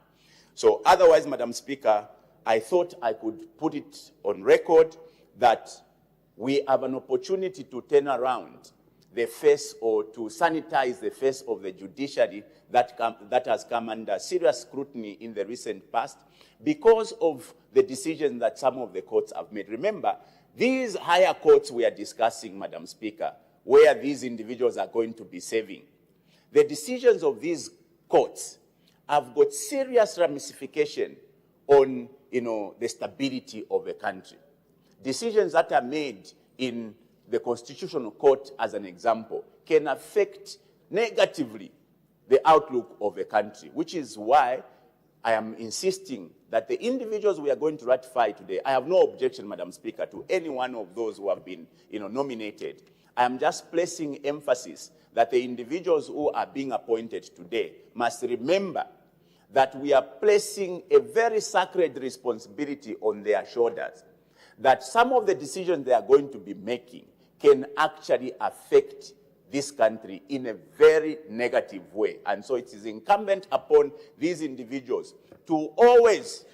So otherwise, Madam Speaker, I thought I could put it on record that we have an opportunity to turn around the face or to sanitize the face of the judiciary that has come under serious scrutiny in the recent past because of the decisions that some of the courts have made. Remember, these higher courts we are discussing, Madam Speaker, where these individuals are going to be serving, the decisions of these courts have got serious ramification on, the stability of the country. Decisions that are made in the Constitutional Court, as an example, can affect negatively the outlook of the country, which is why I am insisting that the individuals we are going to ratify today, I have no objection, Madam Speaker, to any one of those who have been, nominated. I am just placing emphasis that the individuals who are being appointed today must remember that we are placing a very sacred responsibility on their shoulders, that some of the decisions they are going to be making can actually affect this country in a very negative way. And so it is incumbent upon these individuals to always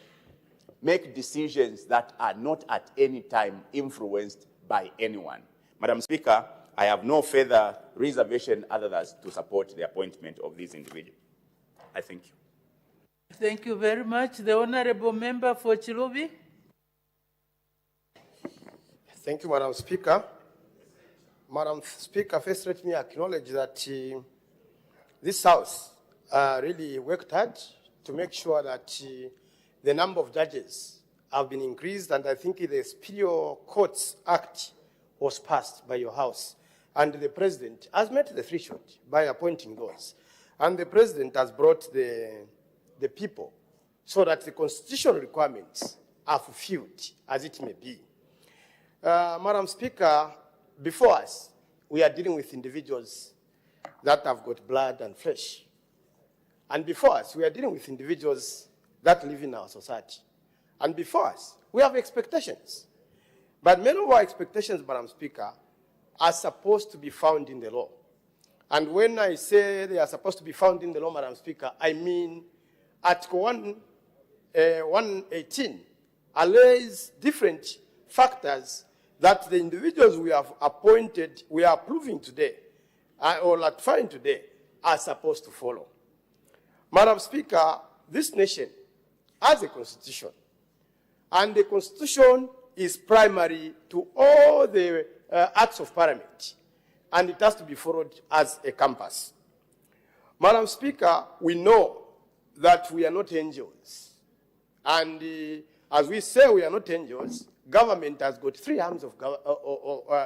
make decisions that are not at any time influenced by anyone. Madam Speaker, I have no further reservation other than to support the appointment of these individuals. I thank you. Thank you very much. The Honourable Member for Chilubi. Thank you, Madam Speaker. Madam Speaker, first let me acknowledge that this House really worked hard to make sure that the number of judges have been increased, and I think the Superior Courts Act was passed by your House. And the President has met the threshold by appointing those. And the President has brought the people so that the constitutional requirements are fulfilled as it may be. Madam Speaker, before us, we are dealing with individuals that have got blood and flesh. And before us, we are dealing with individuals that live in our society. And before us, we have expectations. But many of our expectations, Madam Speaker, are supposed to be found in the law. And when I say they are supposed to be found in the law, Madam Speaker, I mean Article 118 allays different factors that the individuals we have appointed, we are approving today, or ratifying today, are supposed to follow. Madam Speaker, this nation has a constitution, and the constitution is primary to all the acts of parliament, and it has to be followed as a compass. Madam Speaker, we know that we are not angels, and as we say we are not angels, government has got three arms of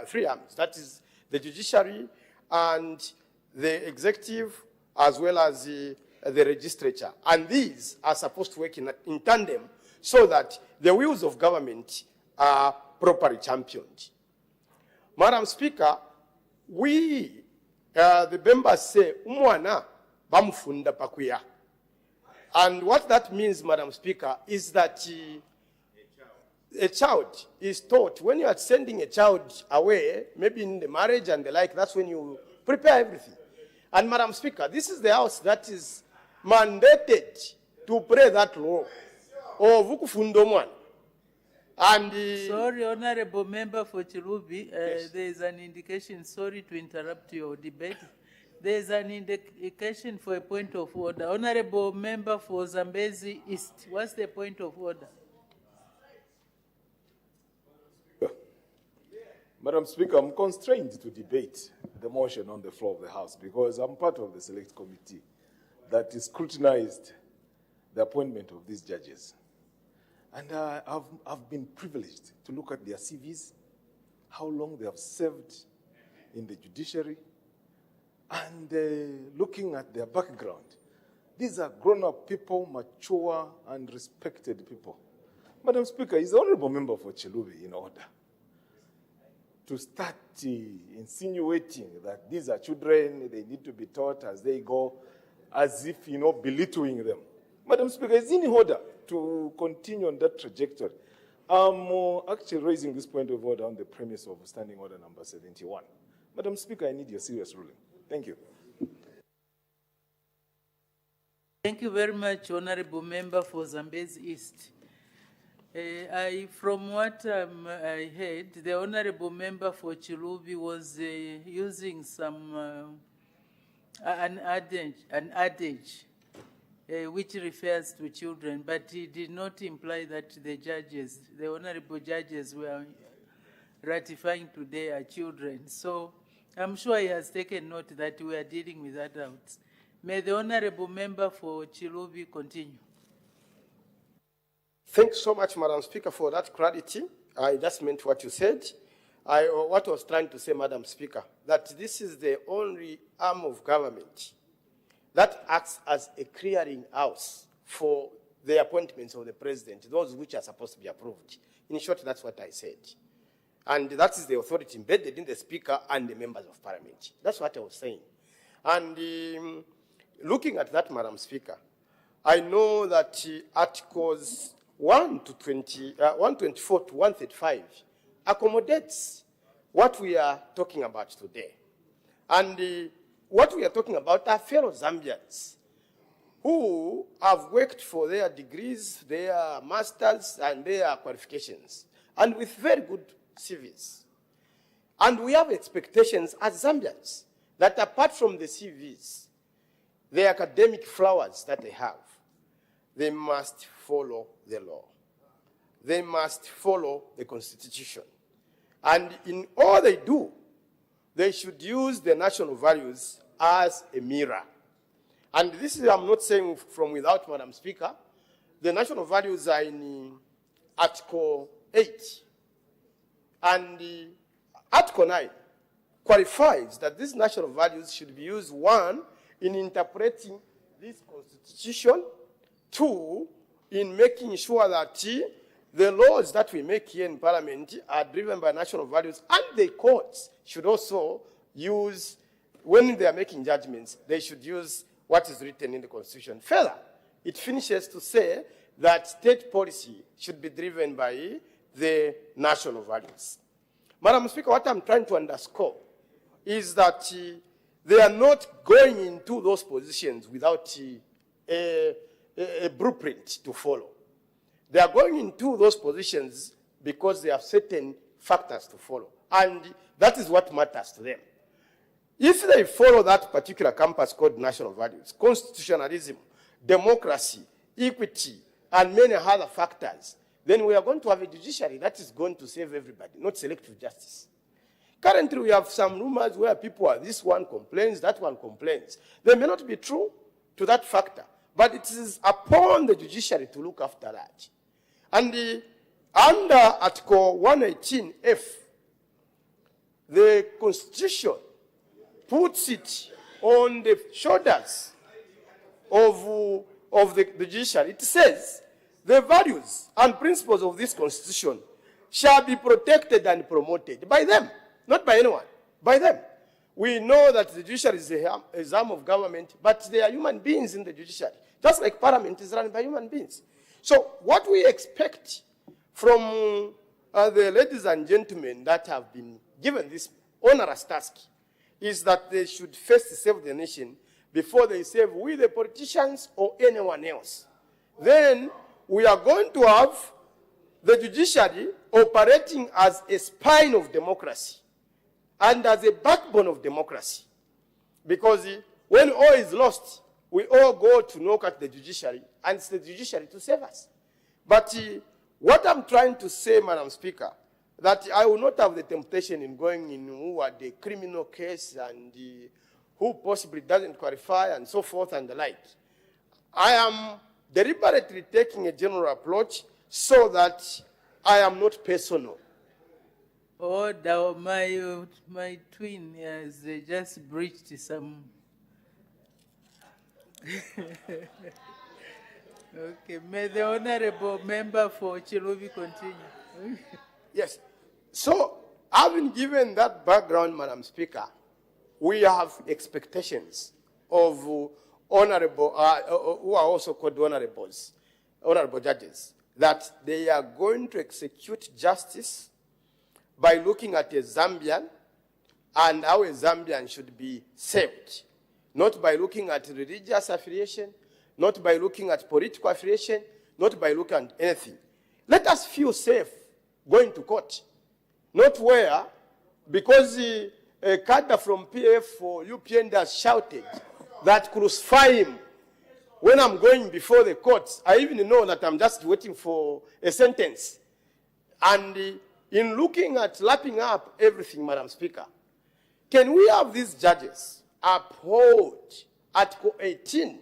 three arms. That is the judiciary and the executive, as well as the legislature. And these are supposed to work in tandem so that the wheels of government are properly championed. Madam Speaker, we, the members say, umwana bamufunda pakuya. And what that means, Madam Speaker, is that a child is taught, when you are sending a child away, maybe in the marriage and the like, that's when you prepare everything. And Madam Speaker, this is the house that is mandated to pray that law. And sorry, Honourable Member for Chilubi, yes. There is an indication, sorry to interrupt your debate. There is an indication for a point of order. Honourable Member for Zambezi East, what's the point of order? Madam Speaker, I'm constrained to debate the motion on the floor of the House because I'm part of the select committee that scrutinized the appointment of these judges. And I've been privileged to look at their CVs, how long they have served in the judiciary, and looking at their background. These are grown-up people, mature and respected people. Madam Speaker, is the honorable member for Chilubi in order to start insinuating that these are children, they need to be taught as they go, as if, belittling them. Madam Speaker, is in order to continue on that trajectory. I'm actually raising this point of order on the premise of Standing Order number 71. Madam Speaker, I need your serious ruling. Thank you. Thank you very much, Honorable Member for Zambezi East. From what I heard, the Honorable Member for Chilubi was using an adage which refers to children, but he did not imply that the honorable judges were ratifying today are children. So I'm sure he has taken note that we are dealing with adults. May the honorable member for Chilubi continue. Thanks so much, Madam Speaker, for that clarity. I just meant what you said. What I was trying to say, Madam Speaker, that this is the only arm of government that acts as a clearing house for the appointments of the president, those which are supposed to be approved. In short, that's what I said. And that is the authority embedded in the Speaker and the members of Parliament. That's what I was saying. And looking at that, Madam Speaker, I know that Articles 124 to 135 accommodates what we are talking about today. And what we are talking about are fellow Zambians who have worked for their degrees, their masters, and their qualifications, and with very good CVs. And we have expectations as Zambians that apart from the CVs, the academic flowers that they have, they must follow the law. They must follow the Constitution. And in all they do, they should use the national values as a mirror. And this is, I'm not saying from without, Madam Speaker. The national values are in Article 8. And Article 9 qualifies that these national values should be used, one, in interpreting this Constitution, two, in making sure that the laws that we make here in Parliament are driven by national values, and the courts should also use, when they are making judgments, they should use what is written in the Constitution. Further, it finishes to say that state policy should be driven by the national values. Madam Speaker, what I'm trying to underscore is that they are not going into those positions without a blueprint to follow. They are going into those positions because they have certain factors to follow. And that is what matters to them. If they follow that particular compass called national values, constitutionalism, democracy, equity, and many other factors, then we are going to have a judiciary that is going to save everybody, not selective justice. Currently, we have some rumors where people are, this one complains, that one complains. They may not be true to that factor, but it is upon the judiciary to look after that. And under Article 118F, the Constitution puts it on the shoulders of the judiciary. It says, the values and principles of this Constitution shall be protected and promoted by them, not by anyone, by them. We know that the judiciary is a arm of government, but they are human beings in the judiciary, just like Parliament is run by human beings. So what we expect from the ladies and gentlemen that have been given this onerous task is that they should first save the nation before they save we, the politicians, or anyone else. Then we are going to have the judiciary operating as a spine of democracy and as a backbone of democracy. Because when all is lost, we all go to knock at the judiciary, and it's the judiciary to save us. But what I'm trying to say, Madam Speaker, that I will not have the temptation in going in who are the criminal case and who possibly doesn't qualify and so forth and the like. I am deliberately taking a general approach so that I am not personal. Order, my twin has just breached some. Okay, may the honorable member for Chilubi continue. Yes. So, having given that background, Madam Speaker, we have expectations of honorable, who are also called honorable judges, that they are going to execute justice by looking at a Zambian and how a Zambian should be saved, not by looking at religious affiliation, not by looking at political affiliation, not by looking at anything. Let us feel safe going to court, not where, because a cadre from PF or UPN has shouted that crucify him. When I'm going before the courts, I even know that I'm just waiting for a sentence. And in looking at lapping up everything, Madam Speaker, can we have these judges uphold Article 18,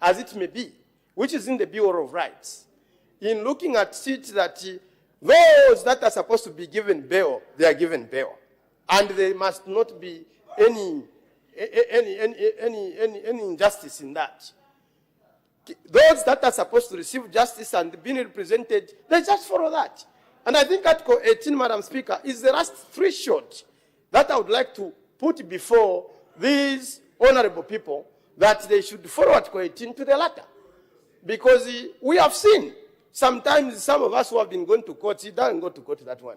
as it may be, which is in the Bill of Rights, in looking at it that those that are supposed to be given bail, they are given bail. And there must not be any injustice in that. Those that are supposed to receive justice and being represented, they just follow that. And I think Article 18, Madam Speaker, is the last threshold that I would like to put before these honorable people, that they should follow Article 18 to the letter. Because we have seen, sometimes some of us who have been going to court, he doesn't go to court that one.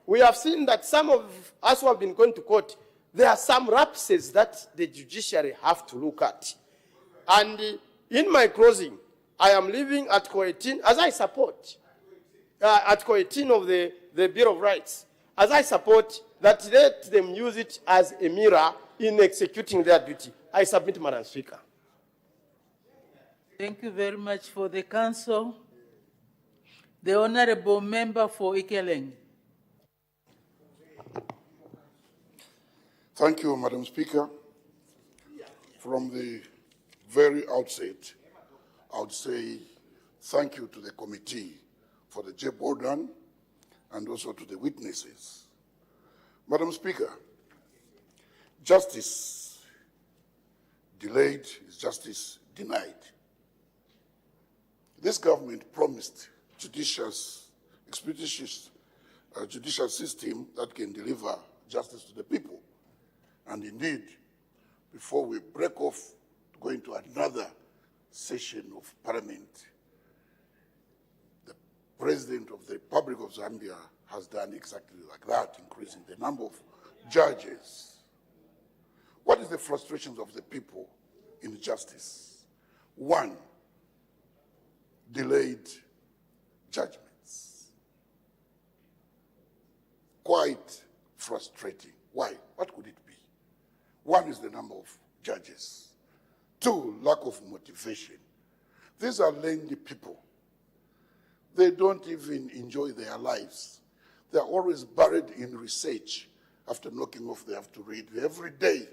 We have seen that some of us who have been going to court, there are some lapses that the judiciary have to look at. And in my closing, I am leaving Article 18 as I support. Article 18 of the Bill of Rights, as I support that let them use it as a mirror in executing their duty. I submit, Madam Speaker. Thank you very much for the counsel. The honorable member for Ikeleng. Thank you, Madam Speaker. From the very outset, I would say thank you to the committee for the job well done and also to the witnesses. Madam Speaker, justice delayed is justice denied. This government promised expeditious judicial system that can deliver justice to the people. And indeed, before we break off to go into another session of Parliament, the President of the Republic of Zambia has done exactly like that, increasing the number of judges. What is the frustrations of the people in justice? One, delayed judgments. Quite frustrating. Why? What could it be? One is the number of judges. Two, lack of motivation. These are lazy people. They don't even enjoy their lives. They're always buried in research. After knocking off, they have to read every day.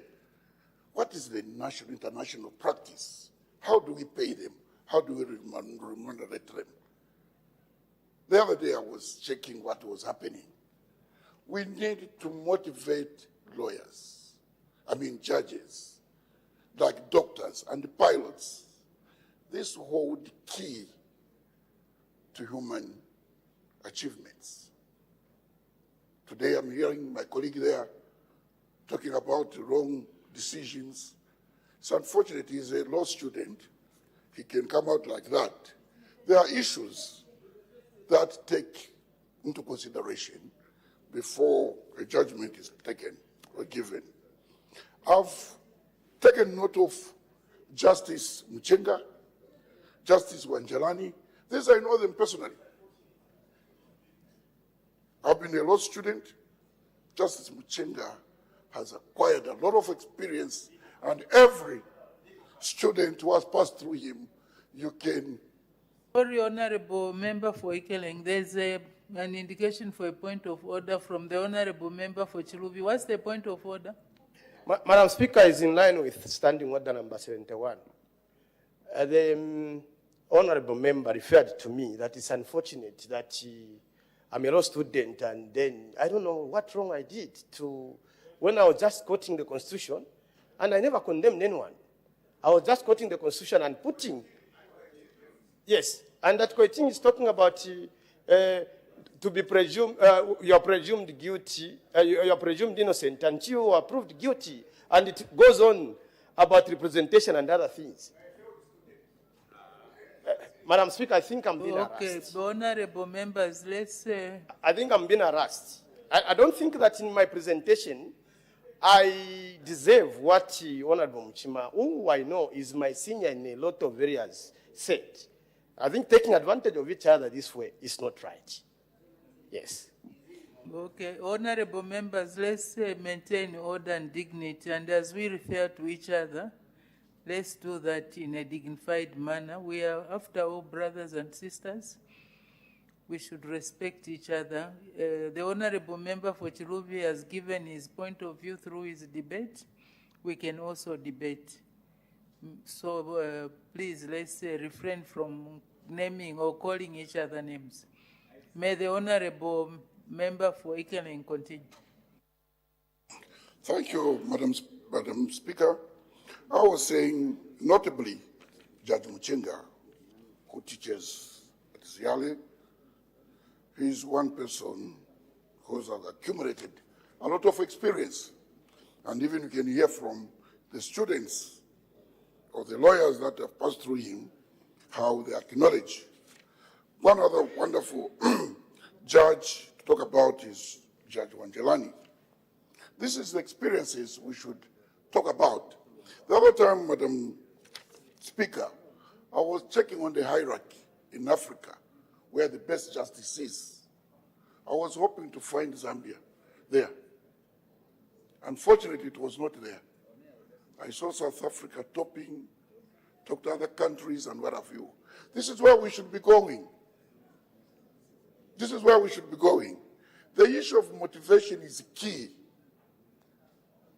What is the national, international practice? How do we pay them? How do we remunerate them? The other day I was checking what was happening. We need to motivate lawyers, judges, like doctors and pilots. This hold key to human achievements. Today I'm hearing my colleague there talking about wrong decisions. It's unfortunate he's a law student. He can come out like that. There are issues that take into consideration before a judgment is taken or given. I've taken note of Justice Muchenga, Justice Wanjelani. These I know them personally. I've been a law student. Justice Muchenga has acquired a lot of experience, and every student who has passed through him, you can. Very honorable member for Ikeleng, there's a An indication for a point of order from the Honorable Member for Chilubi. What's the point of order? Madam Speaker, is in line with Standing Order number 71. The Honorable Member referred to me that it's unfortunate that I'm a law student, and then I don't know what wrong I did when I was just quoting the Constitution, and I never condemned anyone. I was just quoting the Constitution and putting, yes, and that quoting is talking about to be presumed, you're presumed guilty, you're presumed innocent until you are proved guilty, and it goes on about representation and other things. Madam Speaker, I think I'm being harassed. Okay, honorable members, let's I think I'm being harassed. I don't think that in my presentation I deserve what Honorable Mchima, who I know is my senior in a lot of areas, said. I think taking advantage of each other this way is not right. Yes. Okay, honorable members, let's maintain order and dignity, and as we refer to each other, let's do that in a dignified manner. We are, after all, brothers and sisters. We should respect each other. The honorable member for Chilubi has given his point of view through his debate. We can also debate. So please, let's refrain from naming or calling each other names. May the honorable member for Ikeling continue. Thank you, Madam Speaker. I was saying, notably, Judge Muchenga, who teaches at Ziale, he is one person who has accumulated a lot of experience. And even you can hear from the students or the lawyers that have passed through him how they acknowledge. One other wonderful judge to talk about is Judge Wanjelani. This is the experiences we should talk about. The other time, Madam Speaker, I was checking on the hierarchy in Africa where the best justice is. I was hoping to find Zambia there. Unfortunately, it was not there. I saw South Africa topping, talked to other countries and what have you. This is where we should be going. This is where we should be going. The issue of motivation is key.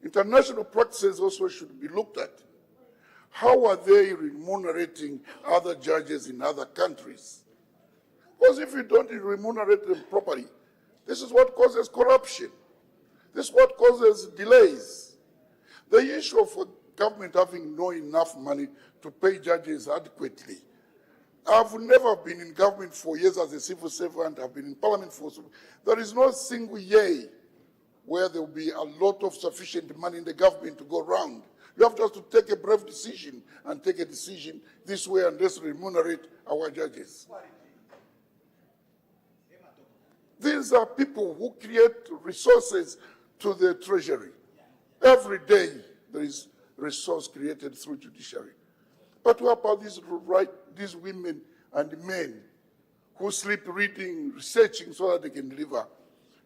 International practices also should be looked at. How are they remunerating other judges in other countries? Because if you don't remunerate them properly, this is what causes corruption. This is what causes delays. The issue of government having not enough money to pay judges adequately. I've never been in government for years as a civil servant. I've been in parliament for... There is no single year where there will be a lot of sufficient money in the government to go around. You have just to take a brave decision and take a decision this way and let's remunerate our judges. These are people who create resources to the treasury. Every day there is resource created through judiciary. But what about these women and men who sleep reading, researching so that they can deliver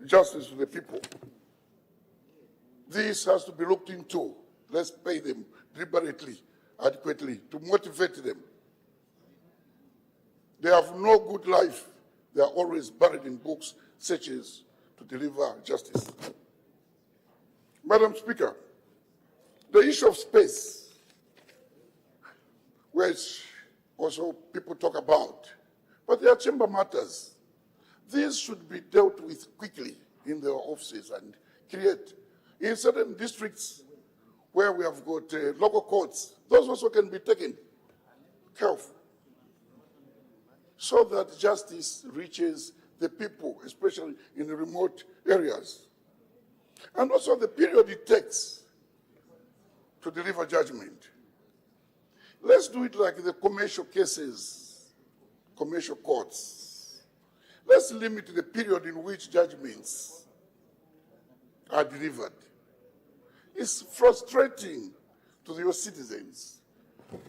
justice to the people? This has to be looked into. Let's pay them deliberately, adequately, to motivate them. They have no good life. They are always buried in books, searches to deliver justice. Madam Speaker, the issue of space, which also people talk about, but they are chamber matters. These should be dealt with quickly in their offices and create. In certain districts where we have got local courts, those also can be taken care of so that justice reaches the people, especially in the remote areas. And also the period it takes to deliver judgment. Let's do it like the commercial cases, commercial courts. Let's limit the period in which judgments are delivered. It's frustrating to your citizens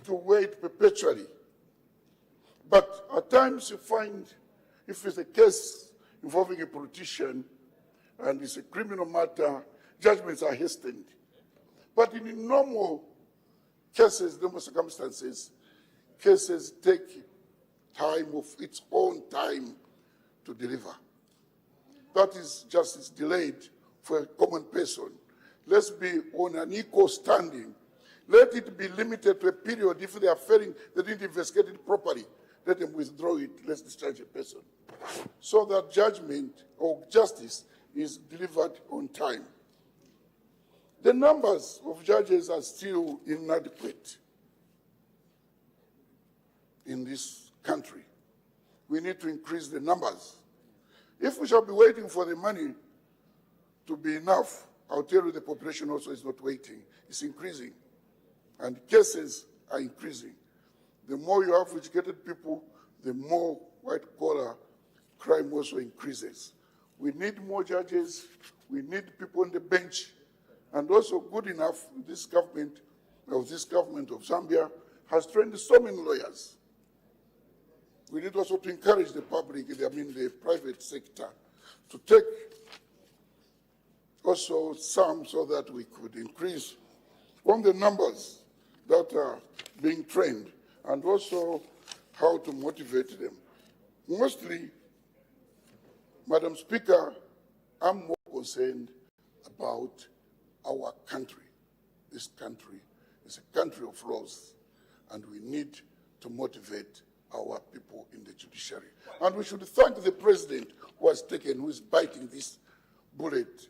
to wait perpetually. But at times you find, if it's a case involving a politician and it's a criminal matter, judgments are hastened. But in normal cases, normal circumstances, cases take time of its own time to deliver. that is justice delayed for a common person. Let's be on an equal standing. Let it be limited to a period. If they are failing, they didn't investigate it properly, let them withdraw it, let's discharge a person. So that judgment or justice is delivered on time. The numbers of judges are still inadequate in this country. We need to increase the numbers. If we shall be waiting for the money to be enough, I'll tell you the population also is not waiting, it's increasing. And cases are increasing. The more you have educated people, the more white-collar crime also increases. We need more judges, we need people on the bench, and also good enough, this government of Zambia has trained so many lawyers. We need also to encourage the public, the private sector, to take also some so that we could increase on the numbers that are being trained and also how to motivate them. Mostly, Madam Speaker, I'm more concerned about our country. This country is a country of laws, and we need to motivate our people in the judiciary. And we should thank the president who is biting this bullet,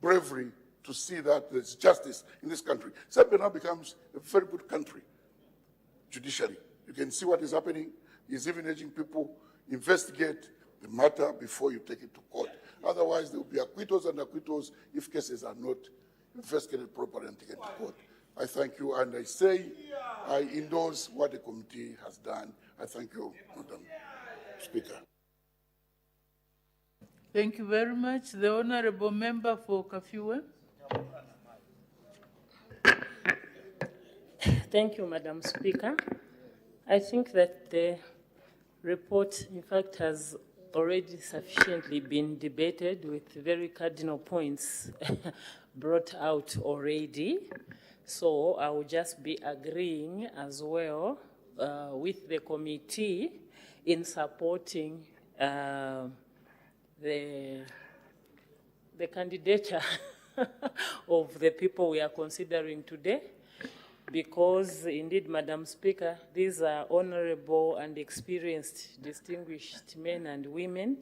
bravery to see that there's justice in this country. Zambia now becomes a very good country, judicially. You can see what is happening. He's even urging people, investigate the matter before you take it to court. Otherwise, there will be acquittals and acquittals if cases are not investigated properly and taken to court. I thank you, and I say I endorse what the committee has done. I thank you, Madam Speaker. Thank you very much. The Honourable Member for Kafue. Thank you, Madam Speaker. I think that the report, in fact, has already sufficiently been debated with very cardinal points brought out already. So I will just be agreeing as well with the committee in supporting the candidature of the people we are considering today, because indeed, Madam Speaker, these are honorable and experienced, distinguished men and women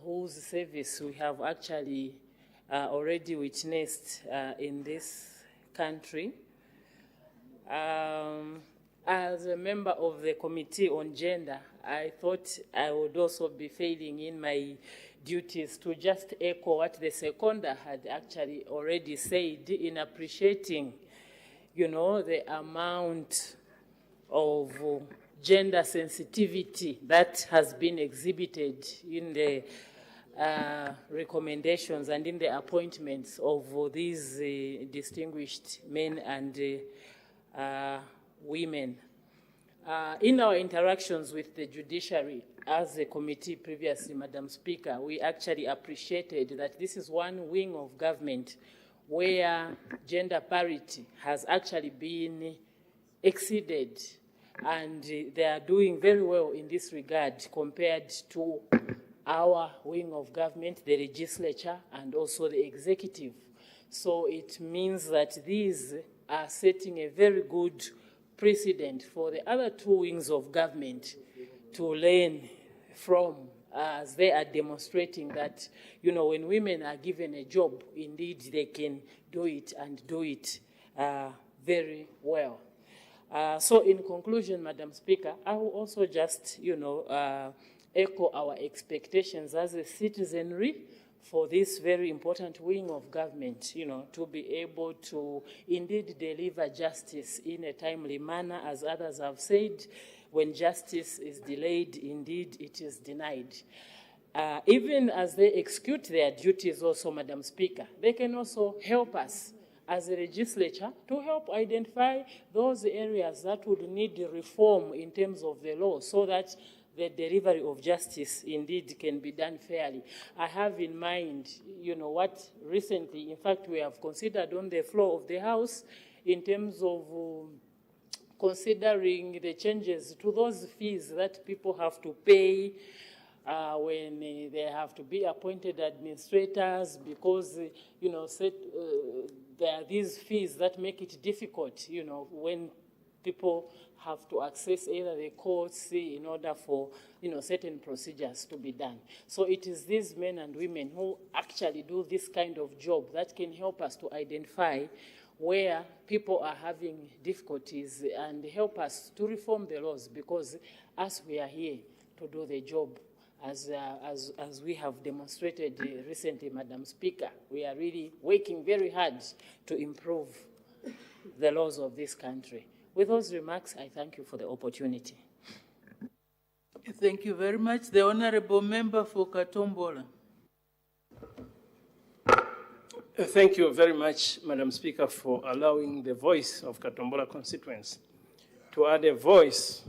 whose service we have actually already witnessed in this country. As a member of the Committee on Gender, I thought I would also be failing in my duties to just echo what the seconder had actually already said in appreciating, you know, the amount of gender sensitivity that has been exhibited in the recommendations and in the appointments of these distinguished men and women. In our interactions with the judiciary as a committee previously, Madam Speaker, we actually appreciated that this is one wing of government where gender parity has actually been exceeded, and they are doing very well in this regard compared to our wing of government, the legislature, and also the executive. So it means that these are setting a very good precedent for the other two wings of government to learn from, as they are demonstrating that, you know, when women are given a job, indeed they can do it and do it very well. So in conclusion, Madam Speaker, I will also just, you know, echo our expectations as a citizenry for this very important wing of government, you know, to be able to indeed deliver justice in a timely manner. As others have said, when justice is delayed, indeed it is denied. Even as they execute their duties also, Madam Speaker, they can also help us as a legislature to help identify those areas that would need reform in terms of the law so that the delivery of justice indeed can be done fairly. I have in mind, you know, what recently, in fact, we have considered on the floor of the House in terms of considering the changes to those fees that people have to pay when they have to be appointed administrators because, there are these fees that make it difficult, when people have to access either the courts in order for, certain procedures to be done. So it is these men and women who actually do this kind of job that can help us to identify where people are having difficulties and help us to reform the laws, because as we are here to do the job, as we have demonstrated recently, Madam Speaker, we are really working very hard to improve the laws of this country. With those remarks, I thank you for the opportunity. Thank you very much. The Honourable Member for Katombola. Thank you very much, Madam Speaker, for allowing the voice of Katombola constituents to add a voice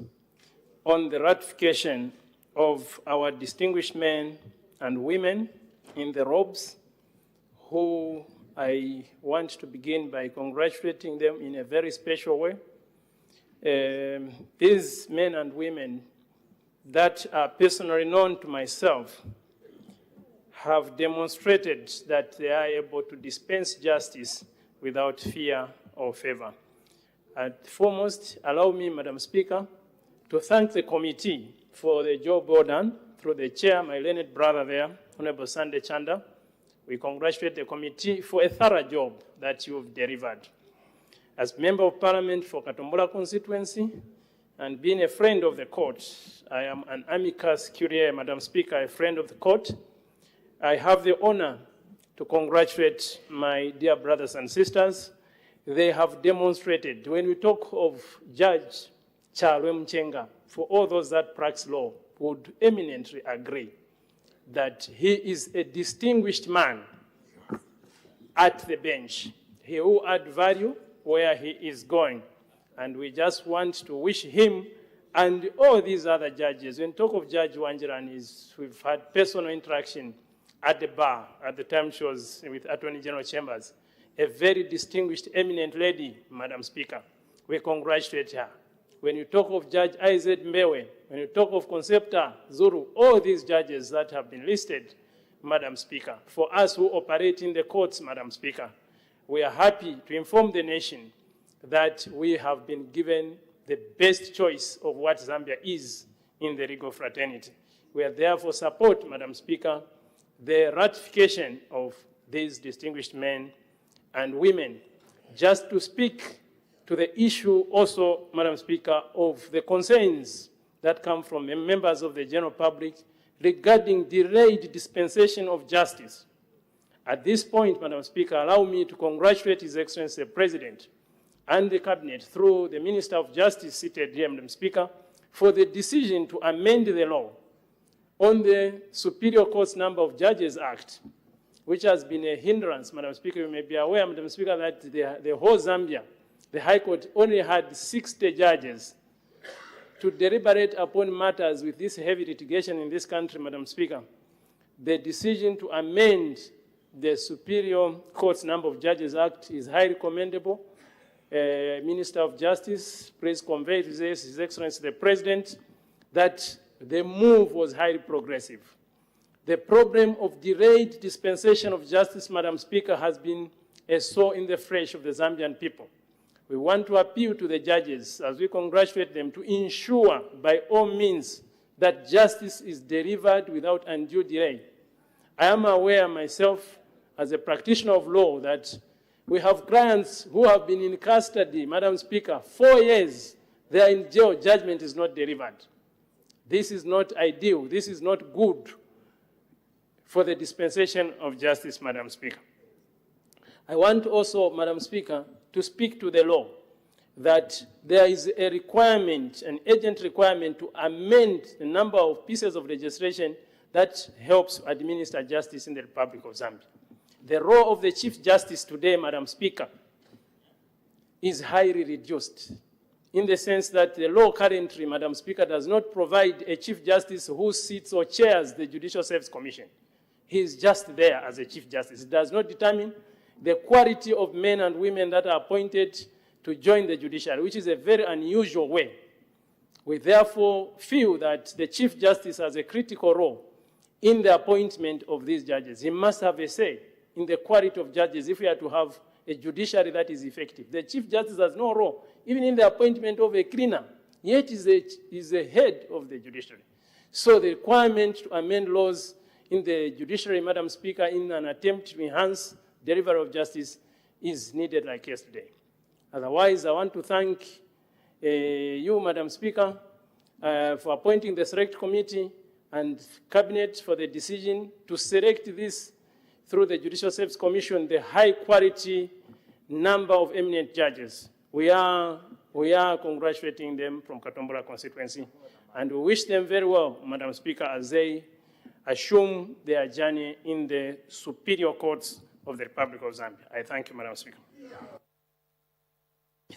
on the ratification of our distinguished men and women in the robes, who I want to begin by congratulating them in a very special way. These men and women that are personally known to myself have demonstrated that they are able to dispense justice without fear or favor. At foremost, allow me, Madam Speaker, to thank the committee for the job well done through the chair, my learned brother there, Honorable Sunday Chanda. We congratulate the committee for a thorough job that you've delivered. As Member of Parliament for Katombola constituency and being a friend of the court, I am an amicus curiae, Madam Speaker, a friend of the court. I have the honor to congratulate my dear brothers and sisters. They have demonstrated, when we talk of Judge Charles Muchenga, for all those that practice law would eminently agree that he is a distinguished man at the bench. He will add value where he is going. And we just want to wish him and all these other judges. When we talk of Judge Wanjiran, we've had personal interaction at the bar at the time she was with Attorney General Chambers. A very distinguished, eminent lady, Madam Speaker. We congratulate her. When you talk of Judge Isaac Mbewe, when you talk of Concepta Zuru, all these judges that have been listed, Madam Speaker, for us who operate in the courts, Madam Speaker, we are happy to inform the nation that we have been given the best choice of what Zambia is in the legal fraternity. We are therefore support, Madam Speaker, the ratification of these distinguished men and women. Just to speak to the issue also, Madam Speaker, of the concerns that come from members of the general public regarding delayed dispensation of justice. At this point, Madam Speaker, allow me to congratulate His Excellency the President and the Cabinet through the Minister of Justice seated here, Madam Speaker, for the decision to amend the law on the Superior Court's Number of Judges Act, which has been a hindrance. Madam Speaker, you may be aware, Madam Speaker, that the whole Zambia, the High Court only had 60 judges to deliberate upon matters with this heavy litigation in this country, Madam Speaker. The decision to amend the Superior Court's Number of Judges Act is highly commendable. Minister of Justice, please convey to His Excellency the President that the move was highly progressive. The problem of delayed dispensation of justice, Madam Speaker, has been a sore in the flesh of the Zambian people. We want to appeal to the judges, as we congratulate them, to ensure by all means that justice is delivered without undue delay. I am aware myself, as a practitioner of law, that we have clients who have been in custody, Madam Speaker, 4 years. They are in jail, judgment is not delivered. This is not ideal. This is not good for the dispensation of justice, Madam Speaker. I want also, Madam Speaker, to speak to the law that there is a requirement, an urgent requirement to amend the number of pieces of legislation that helps administer justice in the Republic of Zambia. The role of the Chief Justice today, Madam Speaker, is highly reduced in the sense that the law currently, Madam Speaker, does not provide a Chief Justice who sits or chairs the Judicial Service Commission. He is just there as a Chief Justice. It does not determine the quality of men and women that are appointed to join the judiciary, which is a very unusual way We therefore feel that the Chief Justice has a critical role in the appointment of these judges. He must have a say in the quality of judges if we are to have a judiciary that is effective. The Chief Justice has no role, even in the appointment of a cleaner, yet is the head of the judiciary. So the requirement to amend laws in the judiciary, Madam Speaker, in an attempt to enhance delivery of justice is needed like yesterday. Otherwise, I want to thank you, Madam Speaker, for appointing the Select Committee and Cabinet for the decision to select this through the Judicial Service Commission, the high-quality number of eminent judges. We are congratulating them from Katombola constituency, and we wish them very well, Madam Speaker, as they assume their journey in the superior courts of the Republic of Zambia. I thank you, Madam Speaker.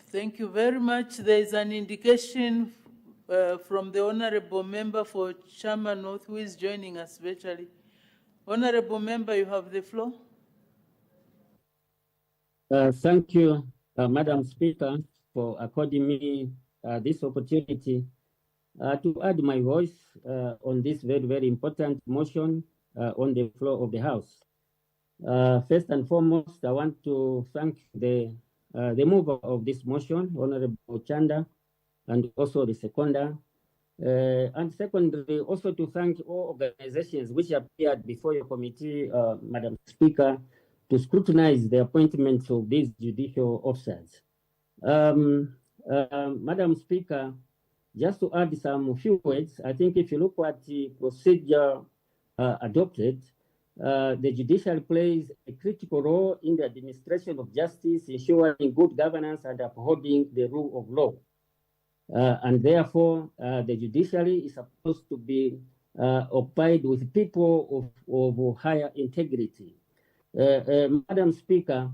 Thank you very much. There is an indication from the Honorable Member for Chama North, who is joining us virtually. Honorable Member, you have the floor. Thank you, Madam Speaker, for according me this opportunity to add my voice on this very, very important motion on the floor of the House. First and foremost, I want to thank the mover of this motion, Honorable Chanda, and also the seconder. And secondly, also to thank all organizations which appeared before your committee, Madam Speaker, to scrutinize the appointments of these judicial officers. Madam Speaker, just to add some few words, I think if you look at the procedure adopted, the judicial plays a critical role in the administration of justice, ensuring good governance and upholding the rule of law. And therefore, the judiciary is supposed to be occupied with people of higher integrity. Madam Speaker,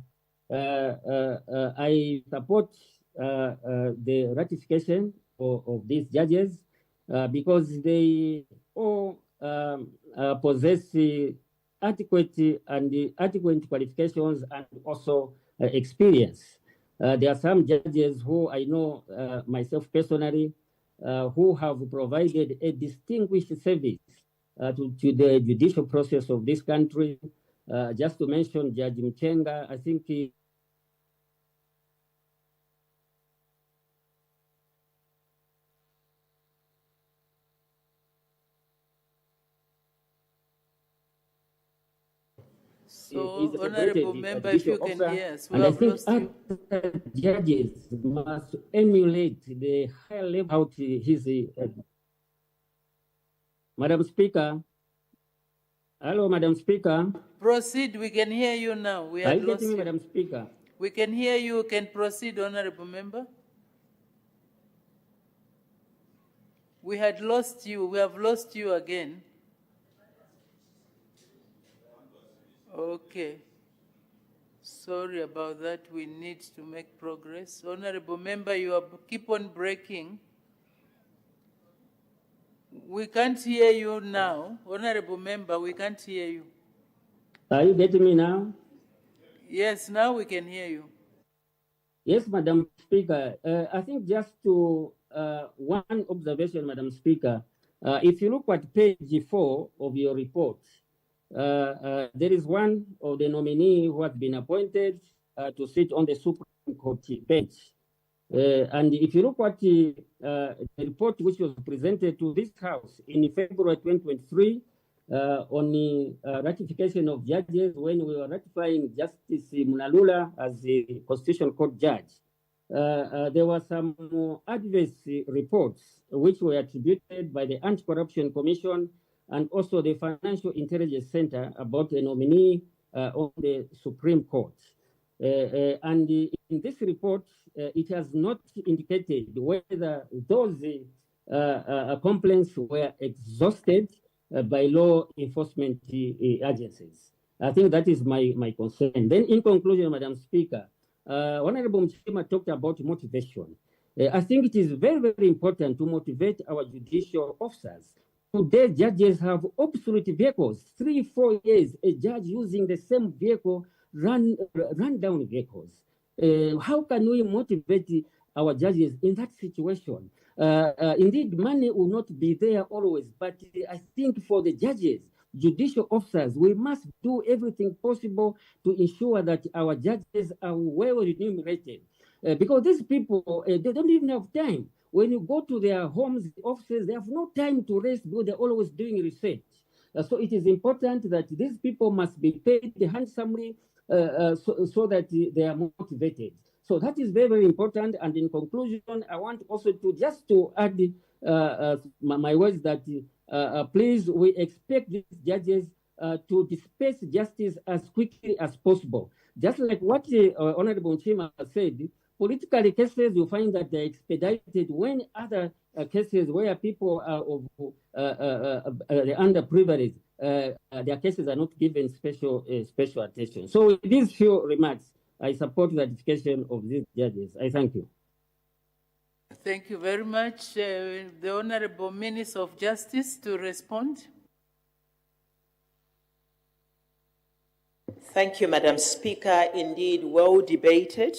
I support the ratification of these judges because they all possess adequate qualifications and also experience. There are some judges who I know myself personally who have provided a distinguished service to the judicial process of this country. Just to mention Judge Mchenga, I think he So, Honorable Member, if you can hear us, we and have I lost think you. other judges must emulate the high level out his. Madam Speaker. Hello, Madam Speaker. Proceed, we can hear you now. We Are had you lost getting me, you. Madam Speaker? We can hear you. Can proceed, Honorable Member. We had lost you. We have lost you again. Okay. Sorry about that. We need to make progress. Honorable Member, you keep on breaking. We can't hear you now. Honorable Member, we can't hear you. Are you getting me now? Yes, now we can hear you. Yes, Madam Speaker. I think just to one observation, Madam Speaker. If you look at page 4 of your report, there is one of the nominee who has been appointed to sit on the Supreme Court bench. And if you look at the report which was presented to this House in February 2023 on the ratification of judges, when we were ratifying Justice Munalula as the Constitutional Court judge, there were some adverse reports which were attributed by the Anti-Corruption Commission and also the Financial Intelligence Center about a nominee on the Supreme Court. And in this report, it has not indicated whether those complaints were exhausted by law enforcement agencies. I think that is my concern. Then in conclusion, Madam Speaker, Honorable Mchima talked about motivation. I think it is very, very important to motivate our judicial officers. Today, judges have obsolete vehicles. 3-4 years, a judge using the same vehicle, run down vehicles. How can we motivate our judges in that situation? Indeed, money will not be there always, but I think for the judges, judicial officers, we must do everything possible to ensure that our judges are well remunerated. Because these people, they don't even have time. When you go to their homes, offices, they have no time to rest because they're always doing research. So it is important that these people must be paid handsomely so that they are motivated. So that is very, very important. And in conclusion, I want also to just to add my words that please, we expect these judges to dispense justice as quickly as possible. Just like what Honorable Chima said, political cases, you find that they're expedited when other cases where people are of underprivileged, their cases are not given special attention. So with these few remarks, I support the ratification of these judges. I thank you. Thank you very much. The Honorable Minister of Justice to respond. Thank you, Madam Speaker. Indeed, well debated.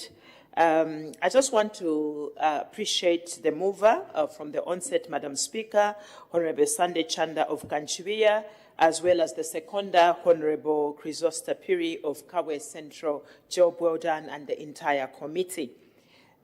I just want to appreciate the mover from the onset, Madam Speaker, Honorable Sunday Chanda of Kanchiwia, as well as the seconder, Honorable Chrysosta Piri of Kawe Central. Job well done, and the entire committee.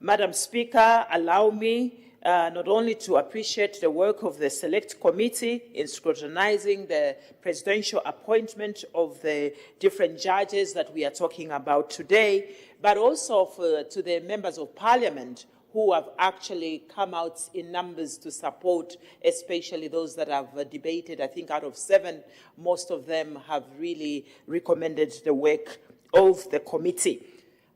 Madam Speaker, allow me not only to appreciate the work of the Select Committee in scrutinizing the presidential appointment of the different judges that we are talking about today, but also to the members of Parliament who have actually come out in numbers to support, especially those that have debated. I think out of 7, most of them have really recommended the work of the committee.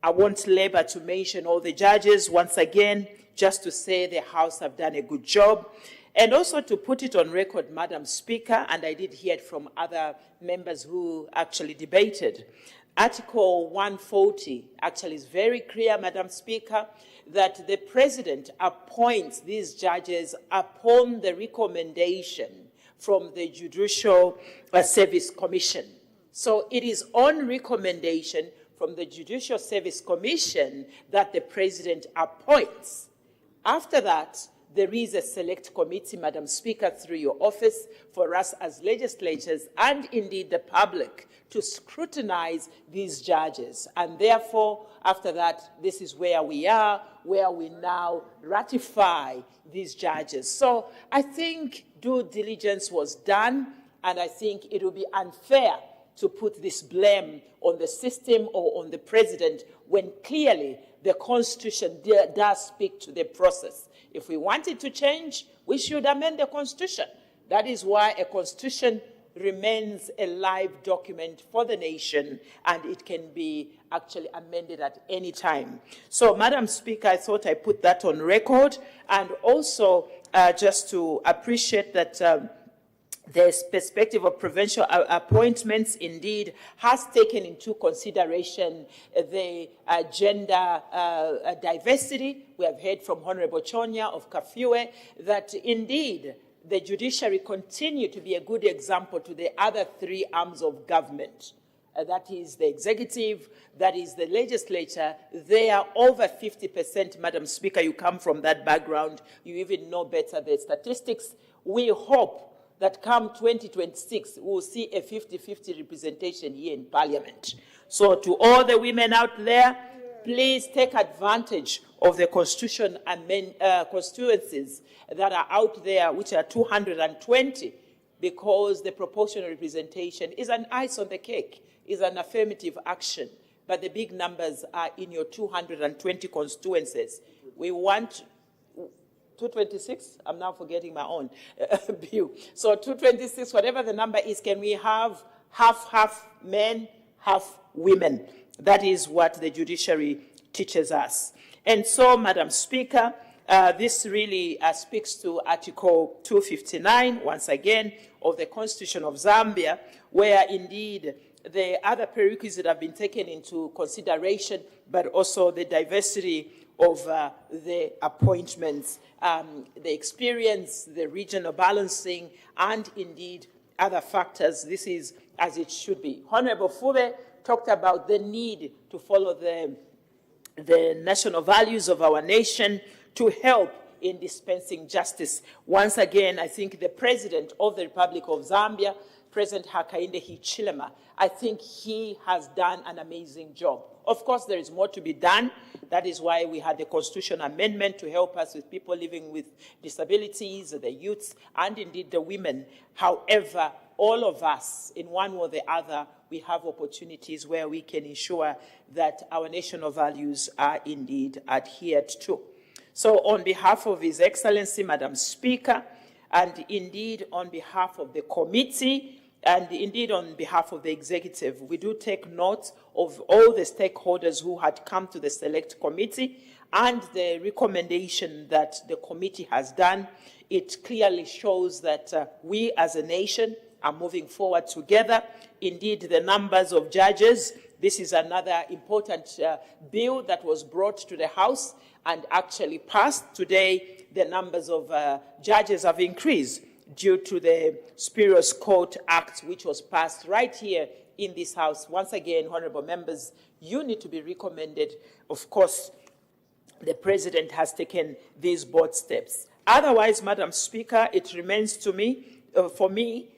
I won't labor to mention all the judges once again, just to say the House have done a good job. And also to put it on record, Madam Speaker, and I did hear it from other members who actually debated, Article 140 actually is very clear, Madam Speaker, that the President appoints these judges upon the recommendation from the Judicial Service Commission. So it is on recommendation from the Judicial Service Commission that the President appoints. After that, there is a select committee, Madam Speaker, through your office, for us as legislators and indeed the public to scrutinize these judges. And therefore, after that, this is where we are, where we now ratify these judges. So I think due diligence was done, and I think it would be unfair to put this blame on the system or on the President when clearly the Constitution does speak to the process. If we wanted to change, we should amend the Constitution. That is why a Constitution remains a live document for the nation, and it can be actually amended at any time. So, Madam Speaker, I thought I put that on record, and also just to appreciate that the perspective of provincial appointments indeed has taken into consideration the gender diversity. We have heard from Honorable Chonya of Kafue that indeed the judiciary continue to be a good example to the other 3 arms of government. That is the executive, that is the legislature. They are over 50%, Madam Speaker. You come from that background. You even know better the statistics. We hope that come 2026, we'll see a 50-50 representation here in Parliament. So to all the women out there, please take advantage of the constitution and constituencies that are out there, which are 220, because the proportional representation is an ice on the cake, is an affirmative action. But the big numbers are in your 220 constituencies. We want 226, I'm now forgetting my own view. So 226, whatever the number is, can we have half men, half women? That is what the judiciary teaches us. And so, Madam Speaker, this really speaks to Article 259, once again, of the Constitution of Zambia, where indeed the other prerequisites have been taken into consideration, but also the diversity of the appointments, the experience, the regional balancing, and indeed other factors. This is as it should be. Honorable Fube talked about the need to follow the national values of our nation to help in dispensing justice. Once again, I think the President of the Republic of Zambia, President Hakainde Hichilema, I think he has done an amazing job. Of course, there is more to be done. That is why we had the Constitution Amendment to help us with people living with disabilities, the youths, and indeed the women. However, all of us, in one or the other, we have opportunities where we can ensure that our national values are indeed adhered to. So on behalf of His Excellency, Madam Speaker, and indeed on behalf of the committee, and indeed on behalf of the executive, we do take note of all the stakeholders who had come to the select committee and the recommendation that the committee has done. It clearly shows that we as a nation are moving forward together. Indeed, the numbers of judges, this is another important bill that was brought to the House and actually passed. Today, the numbers of judges have increased due to the Spurious Court Act, which was passed right here in this House. Once again, honorable members, you need to be recommended. Of course, the President has taken these bold steps. Otherwise, Madam Speaker, it remains to me, for me,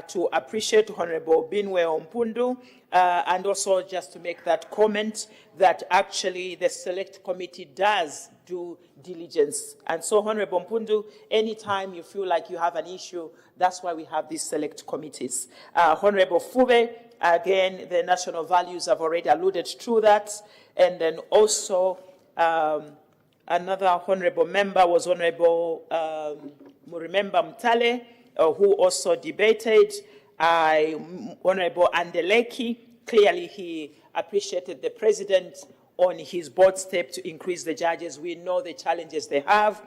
to appreciate Honorable Binwe Ompundu, and also just to make that comment that actually the Select Committee does do diligence. And so, Honorable Mpundu, anytime you feel like you have an issue, that's why we have these select committees. Honorable Fube, again, the national values have already alluded to that. And then also, another honorable member was Honorable Murimemba Mtale, who also debated. Honorable Andeleki, clearly he appreciated the President on his bold step to increase the judges. We know the challenges they have.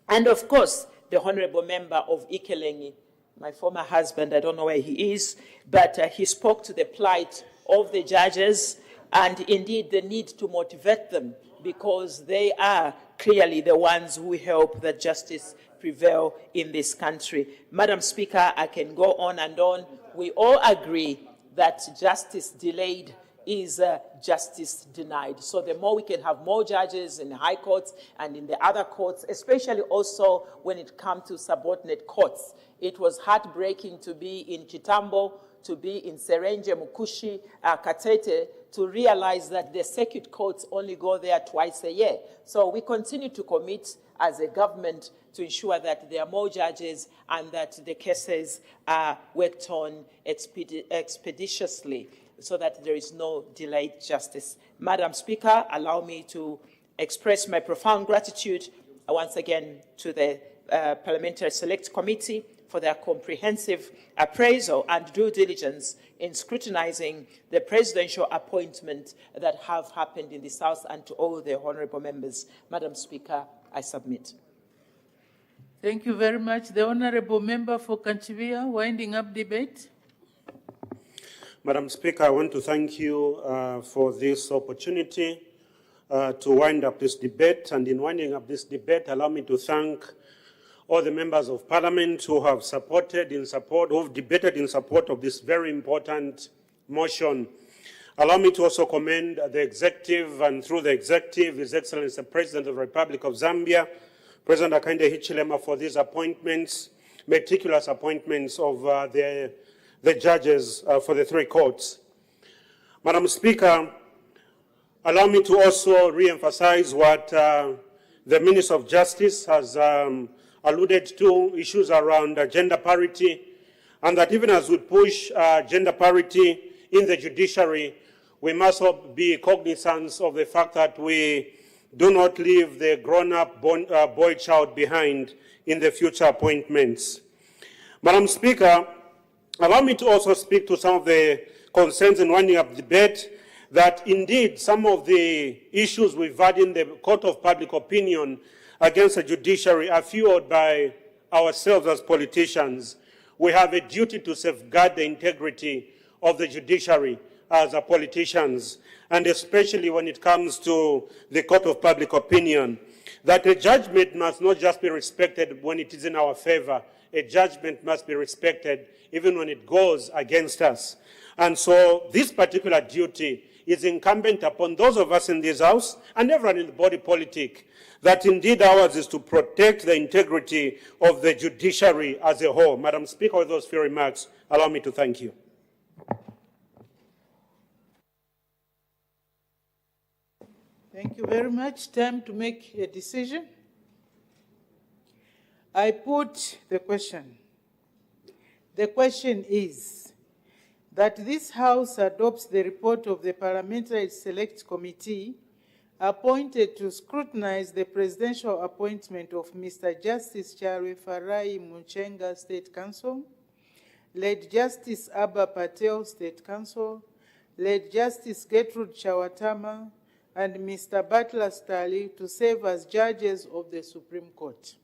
And of course, the honorable member of Ikelengi, my former husband, I don't know where he is, but he spoke to the plight of the judges and indeed the need to motivate them because they are clearly the ones who help that justice prevail in this country. Madam Speaker, I can go on and on. We all agree that justice delayed is justice denied. So the more we can have more judges in the high courts and in the other courts, especially also when it comes to subordinate courts. It was heartbreaking to be in Chitambo, to be in Serenje, Mukushi, Katete, to realize that the circuit courts only go there twice a year. So we continue to commit as a government to ensure that there are more judges and that the cases are worked on expeditiously, so that there is no delayed justice. Madam Speaker, allow me to express my profound gratitude once again to the Parliamentary Select Committee for their comprehensive appraisal and due diligence in scrutinizing the presidential appointment that have happened in this House, and to all the honorable members. Madam Speaker, I submit. Thank you very much. The honorable member for Kanchivia, winding up debate. Madam Speaker, I want to thank you for this opportunity to wind up this debate. And in winding up this debate, allow me to thank all the members of Parliament who have who've debated in support of this very important motion. Allow me to also commend the executive, and through the executive, His Excellency the President of the Republic of Zambia, President Hakainde Hichilema, for these appointments, meticulous appointments of the judges for the three courts. Madam Speaker, allow me to also re-emphasize what the Minister of Justice has alluded to, issues around gender parity, and that even as we push gender parity in the judiciary, we must be cognizant of the fact that we do not leave the grown-up boy child behind in the future appointments. Madam Speaker, allow me to also speak to some of the concerns in winding up debate, that indeed some of the issues we've had in the court of public opinion against the judiciary are fueled by ourselves as politicians. We have a duty to safeguard the integrity of the judiciary as politicians, and especially when it comes to the court of public opinion, that a judgment must not just be respected when it is in our favor. A judgment must be respected even when it goes against us. And so this particular duty it's incumbent upon those of us in this House and everyone in the body politic that indeed ours is to protect the integrity of the judiciary as a whole. Madam Speaker, with those few remarks, allow me to thank you. Thank you very much. Time to make a decision. I put the question. The question is that this House adopts the report of the Parliamentary Select Committee appointed to scrutinize the presidential appointment of Mr. Justice Charwe Farai Muchenga, State Counsel, late Justice Abba Patel, State Counsel, late Justice Gertrude Chawatama, and Mr. Butler Stali to serve as judges of the Supreme Court.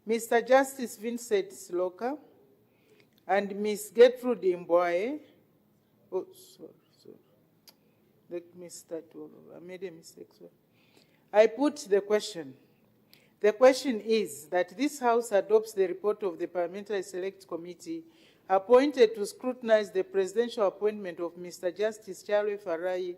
Mr. Justice Vincent Sloka and Ms. Gertrude Mbwaye, let me start over. I made a mistake. Sorry. I put the question. The question is that this House adopts the report of the Parliamentary Select Committee appointed to scrutinize the presidential appointment of Mr. Justice Charwe Farai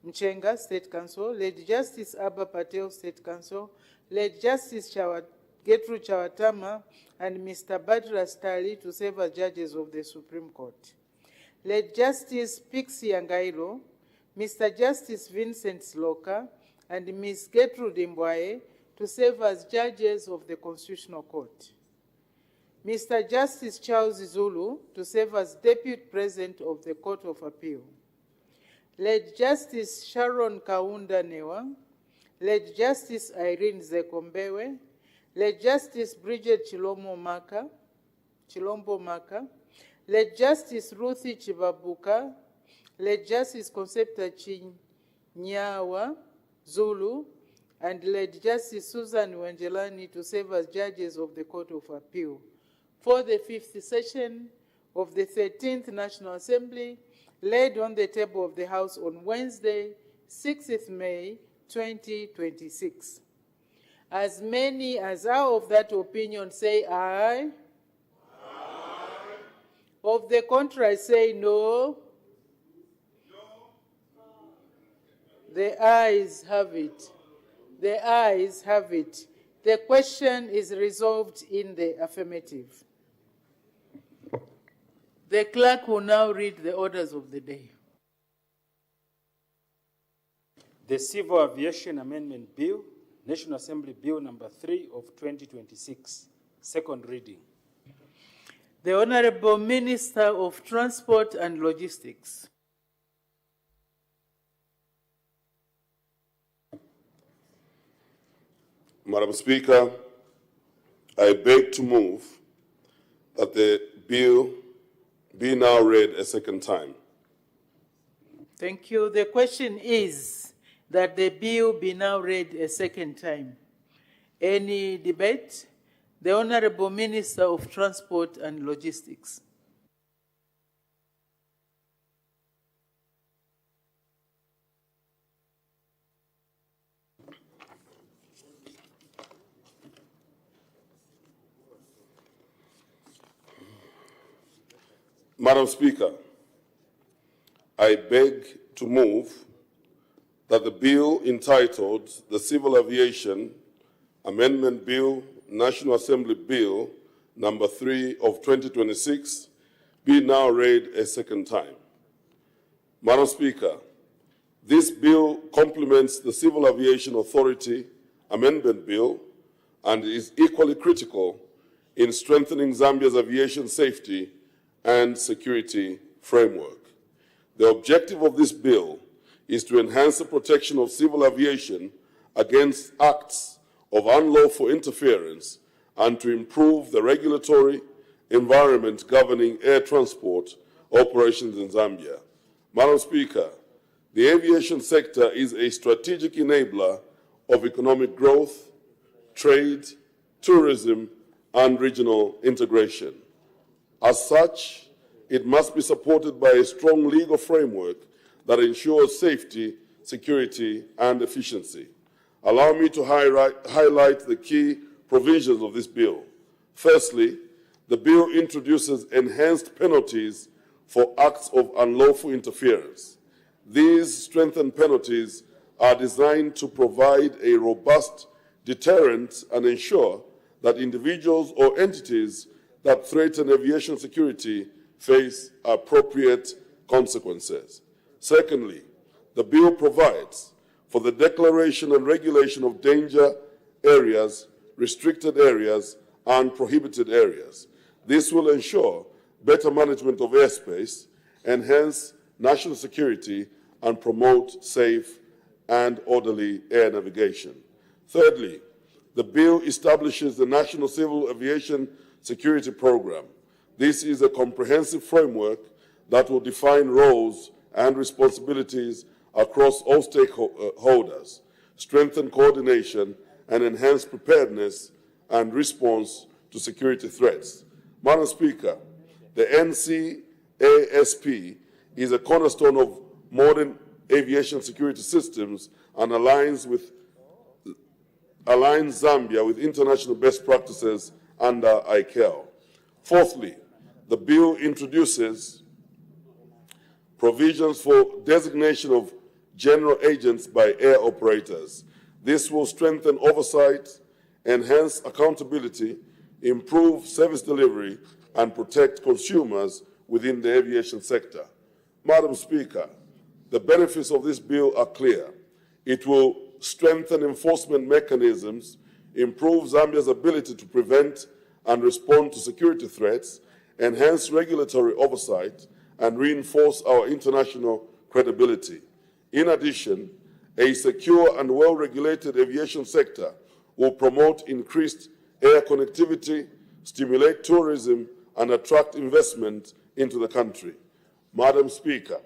Muchenga, State Counsel, late Justice Abba Patel, State Counsel, late Justice Gertrude Chawatama, and Mr. Butler Stali to serve as judges of the Supreme Court. Late Justice Pixie Angailo, Mr. Justice Vincent Sloka, and Ms. Gertrude Mbwaye to serve as judges of the Constitutional Court. Mr. Justice Charles Zulu to serve as Deputy President of the Court of Appeal. Late Justice Sharon Kaunda Newa, late Justice Irene Zekombewe, late Justice Bridget Chilombo Maka, late Justice Ruthie Chibabuka, late Justice Concepta Chinyawa Zulu, and late Justice Susan Wanjelani to serve as judges of the Court of Appeal for the 5th session of the 13th National Assembly, laid on the table of the House on Wednesday, 6th May, 2026. As many as are of that opinion say aye. Aye. Of the contrary say no. The ayes have it. The ayes have it. The question is resolved in the affirmative. The clerk will now read the orders of the day. The Civil Aviation Amendment Bill, National Assembly Bill number 3 of 2026, second reading. The Honorable Minister of Transport and Logistics. Madam Speaker, I beg to move that the bill be now read a second time. Thank you. The question is that the bill be now read a second time. Any debate? The Honorable Minister of Transport and Logistics. Madam Speaker, I beg to move that the bill entitled the Civil Aviation Amendment Bill, National Assembly Bill number 3 of 2026 be now read a second time. Madam Speaker, this bill complements the Civil Aviation Authority Amendment Bill and is equally critical in strengthening Zambia's aviation safety and security framework. The objective of this bill is to enhance the protection of civil aviation against acts of unlawful interference and to improve the regulatory environment governing air transport operations in Zambia. Madam Speaker, the aviation sector is a strategic enabler of economic growth, trade, tourism, and regional integration. As such, it must be supported by a strong legal framework that ensures safety, security, and efficiency. Allow me to highlight the key provisions of this bill. Firstly, the bill introduces enhanced penalties for acts of unlawful interference. These strengthened penalties are designed to provide a robust deterrent and ensure that individuals or entities that threaten aviation security face appropriate consequences. Secondly, the bill provides for the declaration and regulation of danger areas, restricted areas, and prohibited areas. This will ensure better management of airspace, enhance national security, and promote safe and orderly air navigation. Thirdly, the bill establishes the National Civil Aviation Security Program. This is a comprehensive framework that will define roles and responsibilities across all stakeholders, strengthen coordination, and enhance preparedness and response to security threats. Madam Speaker, the NCASP is a cornerstone of modern aviation security systems and aligns Zambia with international best practices under ICAO. Fourthly, the bill introduces provisions for designation of general agents by air operators. This will strengthen oversight, enhance accountability, improve service delivery, and protect consumers within the aviation sector. Madam Speaker, the benefits of this bill are clear. It will strengthen enforcement mechanisms, improve Zambia's ability to prevent and respond to security threats, enhance regulatory oversight, and reinforce our international credibility. In addition, a secure and well-regulated aviation sector will promote increased air connectivity, stimulate tourism, and attract investment into the country. Madam Speaker,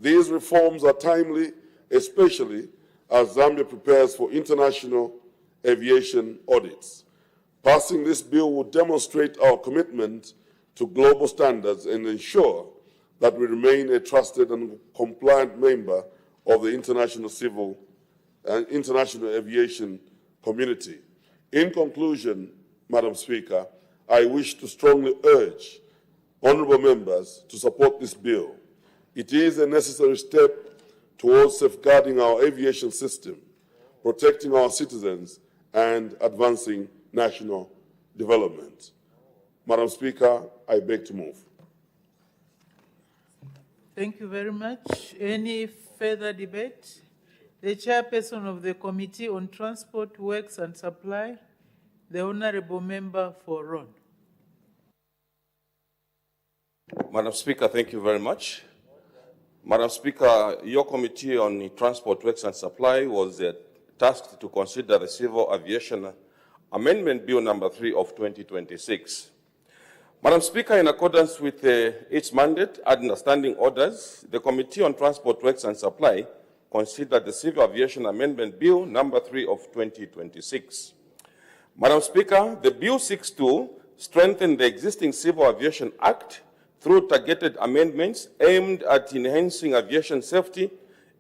these reforms are timely, especially as Zambia prepares for international aviation audits. Passing this bill will demonstrate our commitment to global standards and ensure that we remain a trusted and compliant member of the international aviation community. In conclusion, Madam Speaker, I wish to strongly urge honourable members to support this bill. It is a necessary step towards safeguarding our aviation system, protecting our citizens, and advancing national development. Madam Speaker, I beg to move. Thank you very much. Any further debate? The chairperson of the Committee on Transport, Works and Supply, the Honourable Member for Ron. Madam Speaker, thank you very much. Madam Speaker, your Committee on Transport, Works and Supply was tasked to consider the Civil Aviation Amendment Bill number 3 of 2026. Madam Speaker, in accordance with its mandate and standing orders, the Committee on Transport, Works and Supply considered the Civil Aviation Amendment Bill number 3 of 2026. Madam Speaker, the bill seeks to strengthen the existing Civil Aviation Act through targeted amendments aimed at enhancing aviation safety,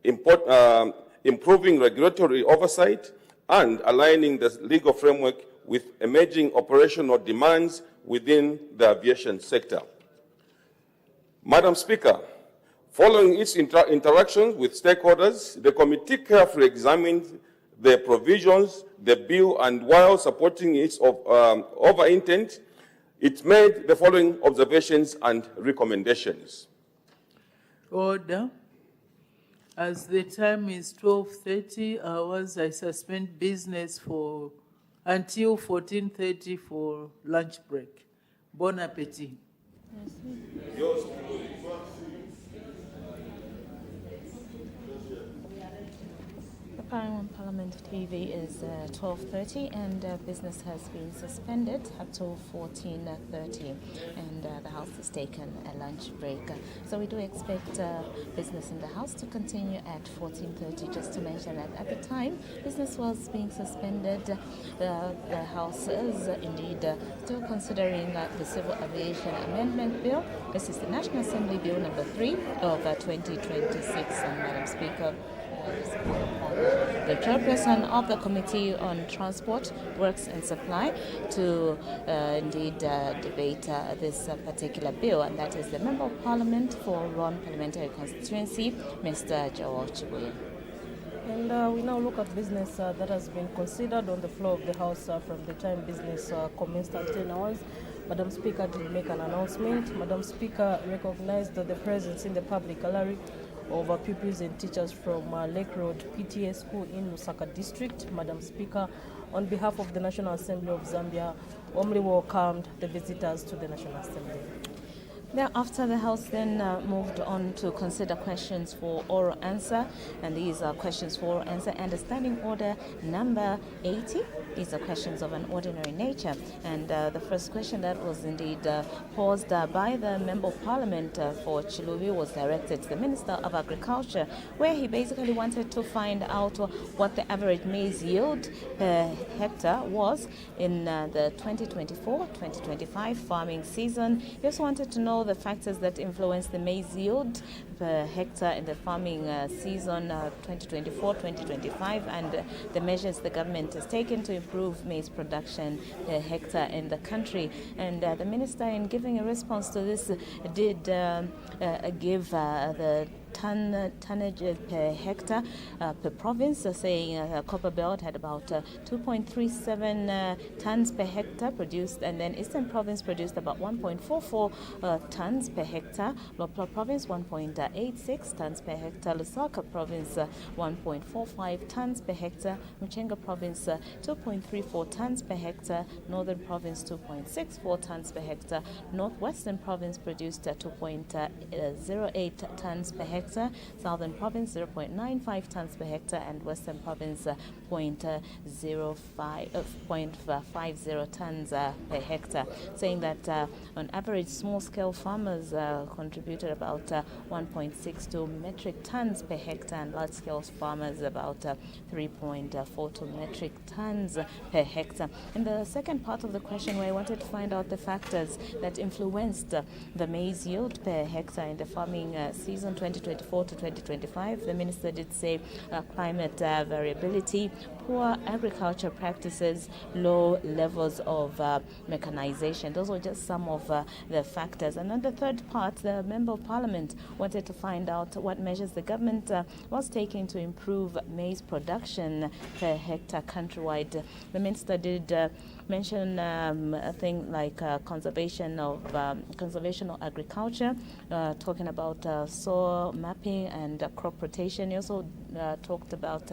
improving regulatory oversight, and aligning the legal framework with emerging operational demands within the aviation sector. Madam Speaker, following its interactions with stakeholders, the committee carefully examined the provisions, the bill, and while supporting its over intent, it made the following observations and recommendations. Order. As the time is 12:30 hours, I suspend business until 14:30 for lunch break. Bon appetit. Parliament TV is 12:30 and business has been suspended up till 14:30 and the House has taken a lunch break. So we do expect business in the House to continue at 14:30. Just to mention that at the time business was being suspended, the House is indeed still considering the Civil Aviation Amendment Bill. This is the National Assembly Bill number 3 of 2026. And Madam Speaker, the chairperson of the Committee on Transport, Works and Supply, to indeed debate this particular bill, and that is the Member of Parliament for Ron Parliamentary Constituency, Mr. Joel Chibuye. And we now look at business that has been considered on the floor of the House from the time business commenced at 10 hours. Madam Speaker did make an announcement. Madam Speaker recognized the presence in the public gallery of pupils and teachers from Lake Road PTA School in Lusaka District. Madam Speaker, on behalf of the National Assembly of Zambia, warmly welcomed the visitors to the National Assembly. Thereafter, the House then moved on to consider questions for oral answer, and these are questions for oral answer and Standing Order number 80. These are questions of an ordinary nature, and the first question that was indeed posed by the Member of Parliament for Chilubi was directed to the Minister of Agriculture, where he basically wanted to find out what the average maize yield per hectare was in the 2024-2025 farming season. He also wanted to know the factors that influence the maize yield per hectare in the farming season 2024-2025 and the measures the government has taken to improve maize production per hectare in the country. And the minister, in giving a response to this, did give the tonnage per hectare per province, saying Copper Belt had about 2.37 tons per hectare produced, and then Eastern Province produced about 1.44 tons per hectare, Lopla Province 1.86 tons per hectare, Lusaka Province 1.45 tons per hectare, Mchenga Province 2.34 tons per hectare, Northern Province 2.64 tons per hectare, Northwestern Province produced 2.08 tons per hectare, Southern Province 0.95 tons per hectare, and Western Province 0.50 tons per hectare, saying that on average small-scale farmers contributed about 1.62 metric tons per hectare, and large-scale farmers about 3.42 metric tons per hectare. In the second part of the question, where I wanted to find out the factors that influenced the maize yield per hectare in the farming season 2024 to 2025, the minister did say climate variability, poor agriculture practices, low levels of mechanization. Those were just some of the factors. And then the third part, the Member of Parliament wanted to find out what measures the government was taking to improve maize production per hectare countrywide. The minister did mention a thing like conservation of agriculture, talking about soil mapping and crop rotation. He also talked about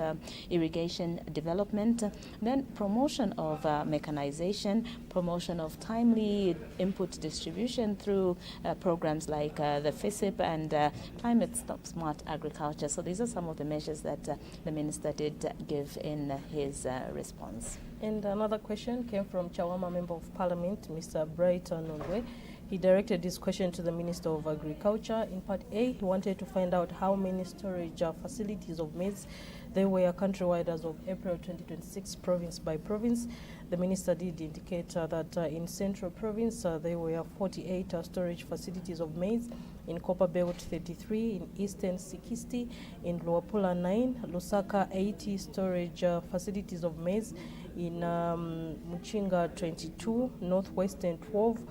irrigation development, then promotion of mechanization, promotion of timely input distribution through programs like the FISIP and Climate Smart Agriculture. So these are some of the measures that the minister did give in his response. And another question came from Chawama Member of Parliament, Mr. Brighton Ongwe. He directed this question to the Minister of Agriculture. In part A, he wanted to find out how many storage facilities of maize there were countrywide as of April 2026, province by province. The minister did indicate that in Central Province there were 48 storage facilities of maize, in Copper Belt 33, in Eastern 60, in Luapula 9, Lusaka 80 storage facilities of maize, in Mchinga 22, Northwestern 12,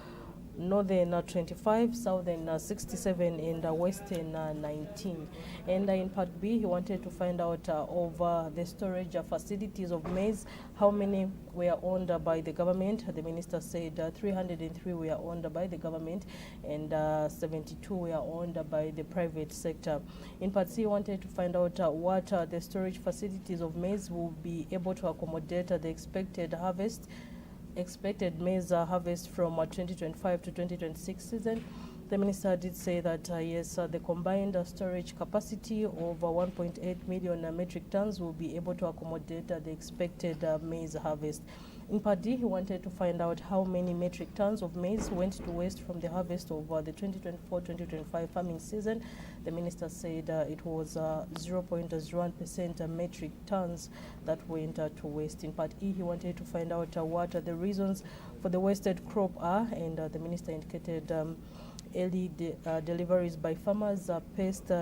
Northern 25, Southern 67, and Western 19. And in part B, he wanted to find out over the storage facilities of maize, how many were owned by the government. The minister said 303 were owned by the government and 72 were owned by the private sector. In part C, he wanted to find out what the storage facilities of maize will be able to accommodate the expected maize harvest from 2025 to 2026 season. The minister did say that, yes, the combined storage capacity of 1.8 million metric tons will be able to accommodate the expected maize harvest. In part D, he wanted to find out how many metric tons of maize went to waste from the harvest of the 2024-2025 farming season. The minister said it was 0.01% metric tons that went to waste. In part E, he wanted to find out what the reasons for the wasted crop are, and the minister indicated early deliveries by farmers, pest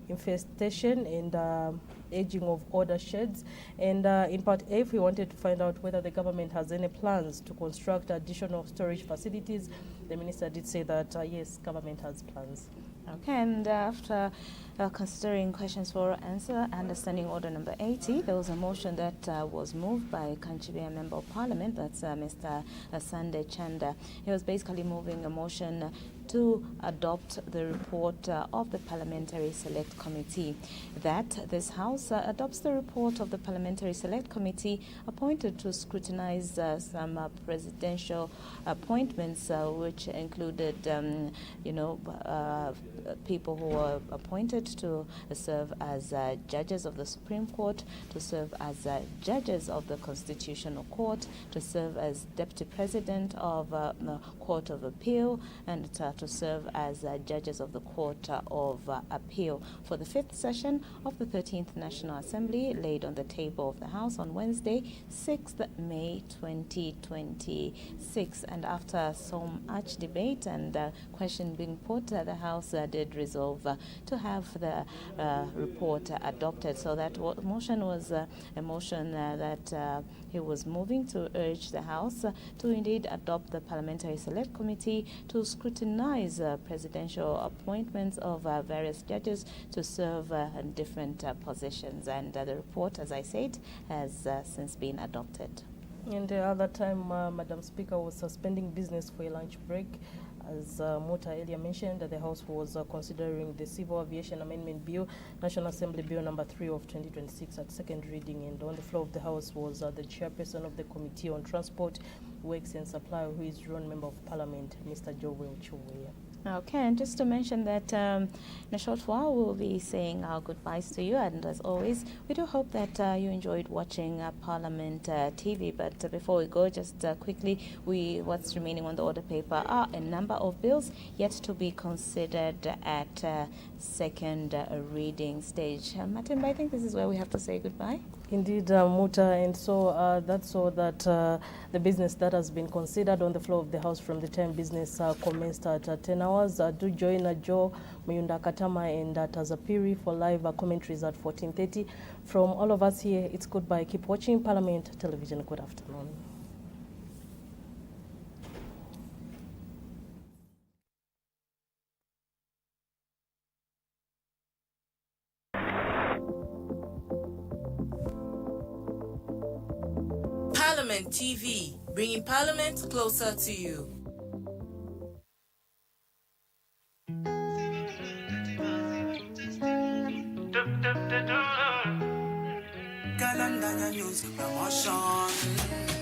infestation, and aging of older sheds. And in part A, we wanted to find out whether the government has any plans to construct additional storage facilities. The minister did say that, yes, government has plans. Okay, and after considering questions for answer, understanding order number 80, there was a motion that was moved by Kanchibia Member of Parliament, that's Mr. Sunday Chanda. He was basically moving a motion to adopt the report of the Parliamentary Select Committee, that this House adopts the report of the Parliamentary Select Committee appointed to scrutinize some presidential appointments, which included, people who were appointed to serve as judges of the Supreme Court, to serve as judges of the Constitutional Court, to serve as Deputy President of the Court of Appeal, and to serve as judges of the Court of Appeal for the 5th session of the 13th National Assembly, laid on the table of the House on Wednesday, 6th May 2026. And after so much debate and question being put, the House did resolve to have the report adopted. So that motion was a motion that he was moving to urge the House to indeed adopt the Parliamentary Select Committee to scrutinize presidential appointments of various judges to serve in different positions. And the report, as I said, has since been adopted. And the other time, Madam Speaker was suspending business for a lunch break. As Muta earlier mentioned, the House was considering the Civil Aviation Amendment Bill, National Assembly Bill number 3 of 2026 at second reading. And on the floor of the House was the chairperson of the Committee on Transport, Works and Supply, who is your own Member of Parliament, Mr. Joel Chuweya. Okay, and just to mention that in a short while we'll be saying our goodbyes to you, and as always, we do hope that you enjoyed watching Parliament TV. But before we go, just quickly, what's remaining on the order paper are a number of bills yet to be considered at second reading stage. Matimba, I think this is where we have to say goodbye. Indeed, Muta, and so that's all that the business that has been considered on the floor of the House from the time business commenced at 10 hours. Do join Joe Muyunda Katama and Tazapiri for live commentaries at 14:30. From all of us here, it's goodbye. Keep watching Parliament Television. Good afternoon. Parliament TV, bringing Parliament closer to you. News promotion.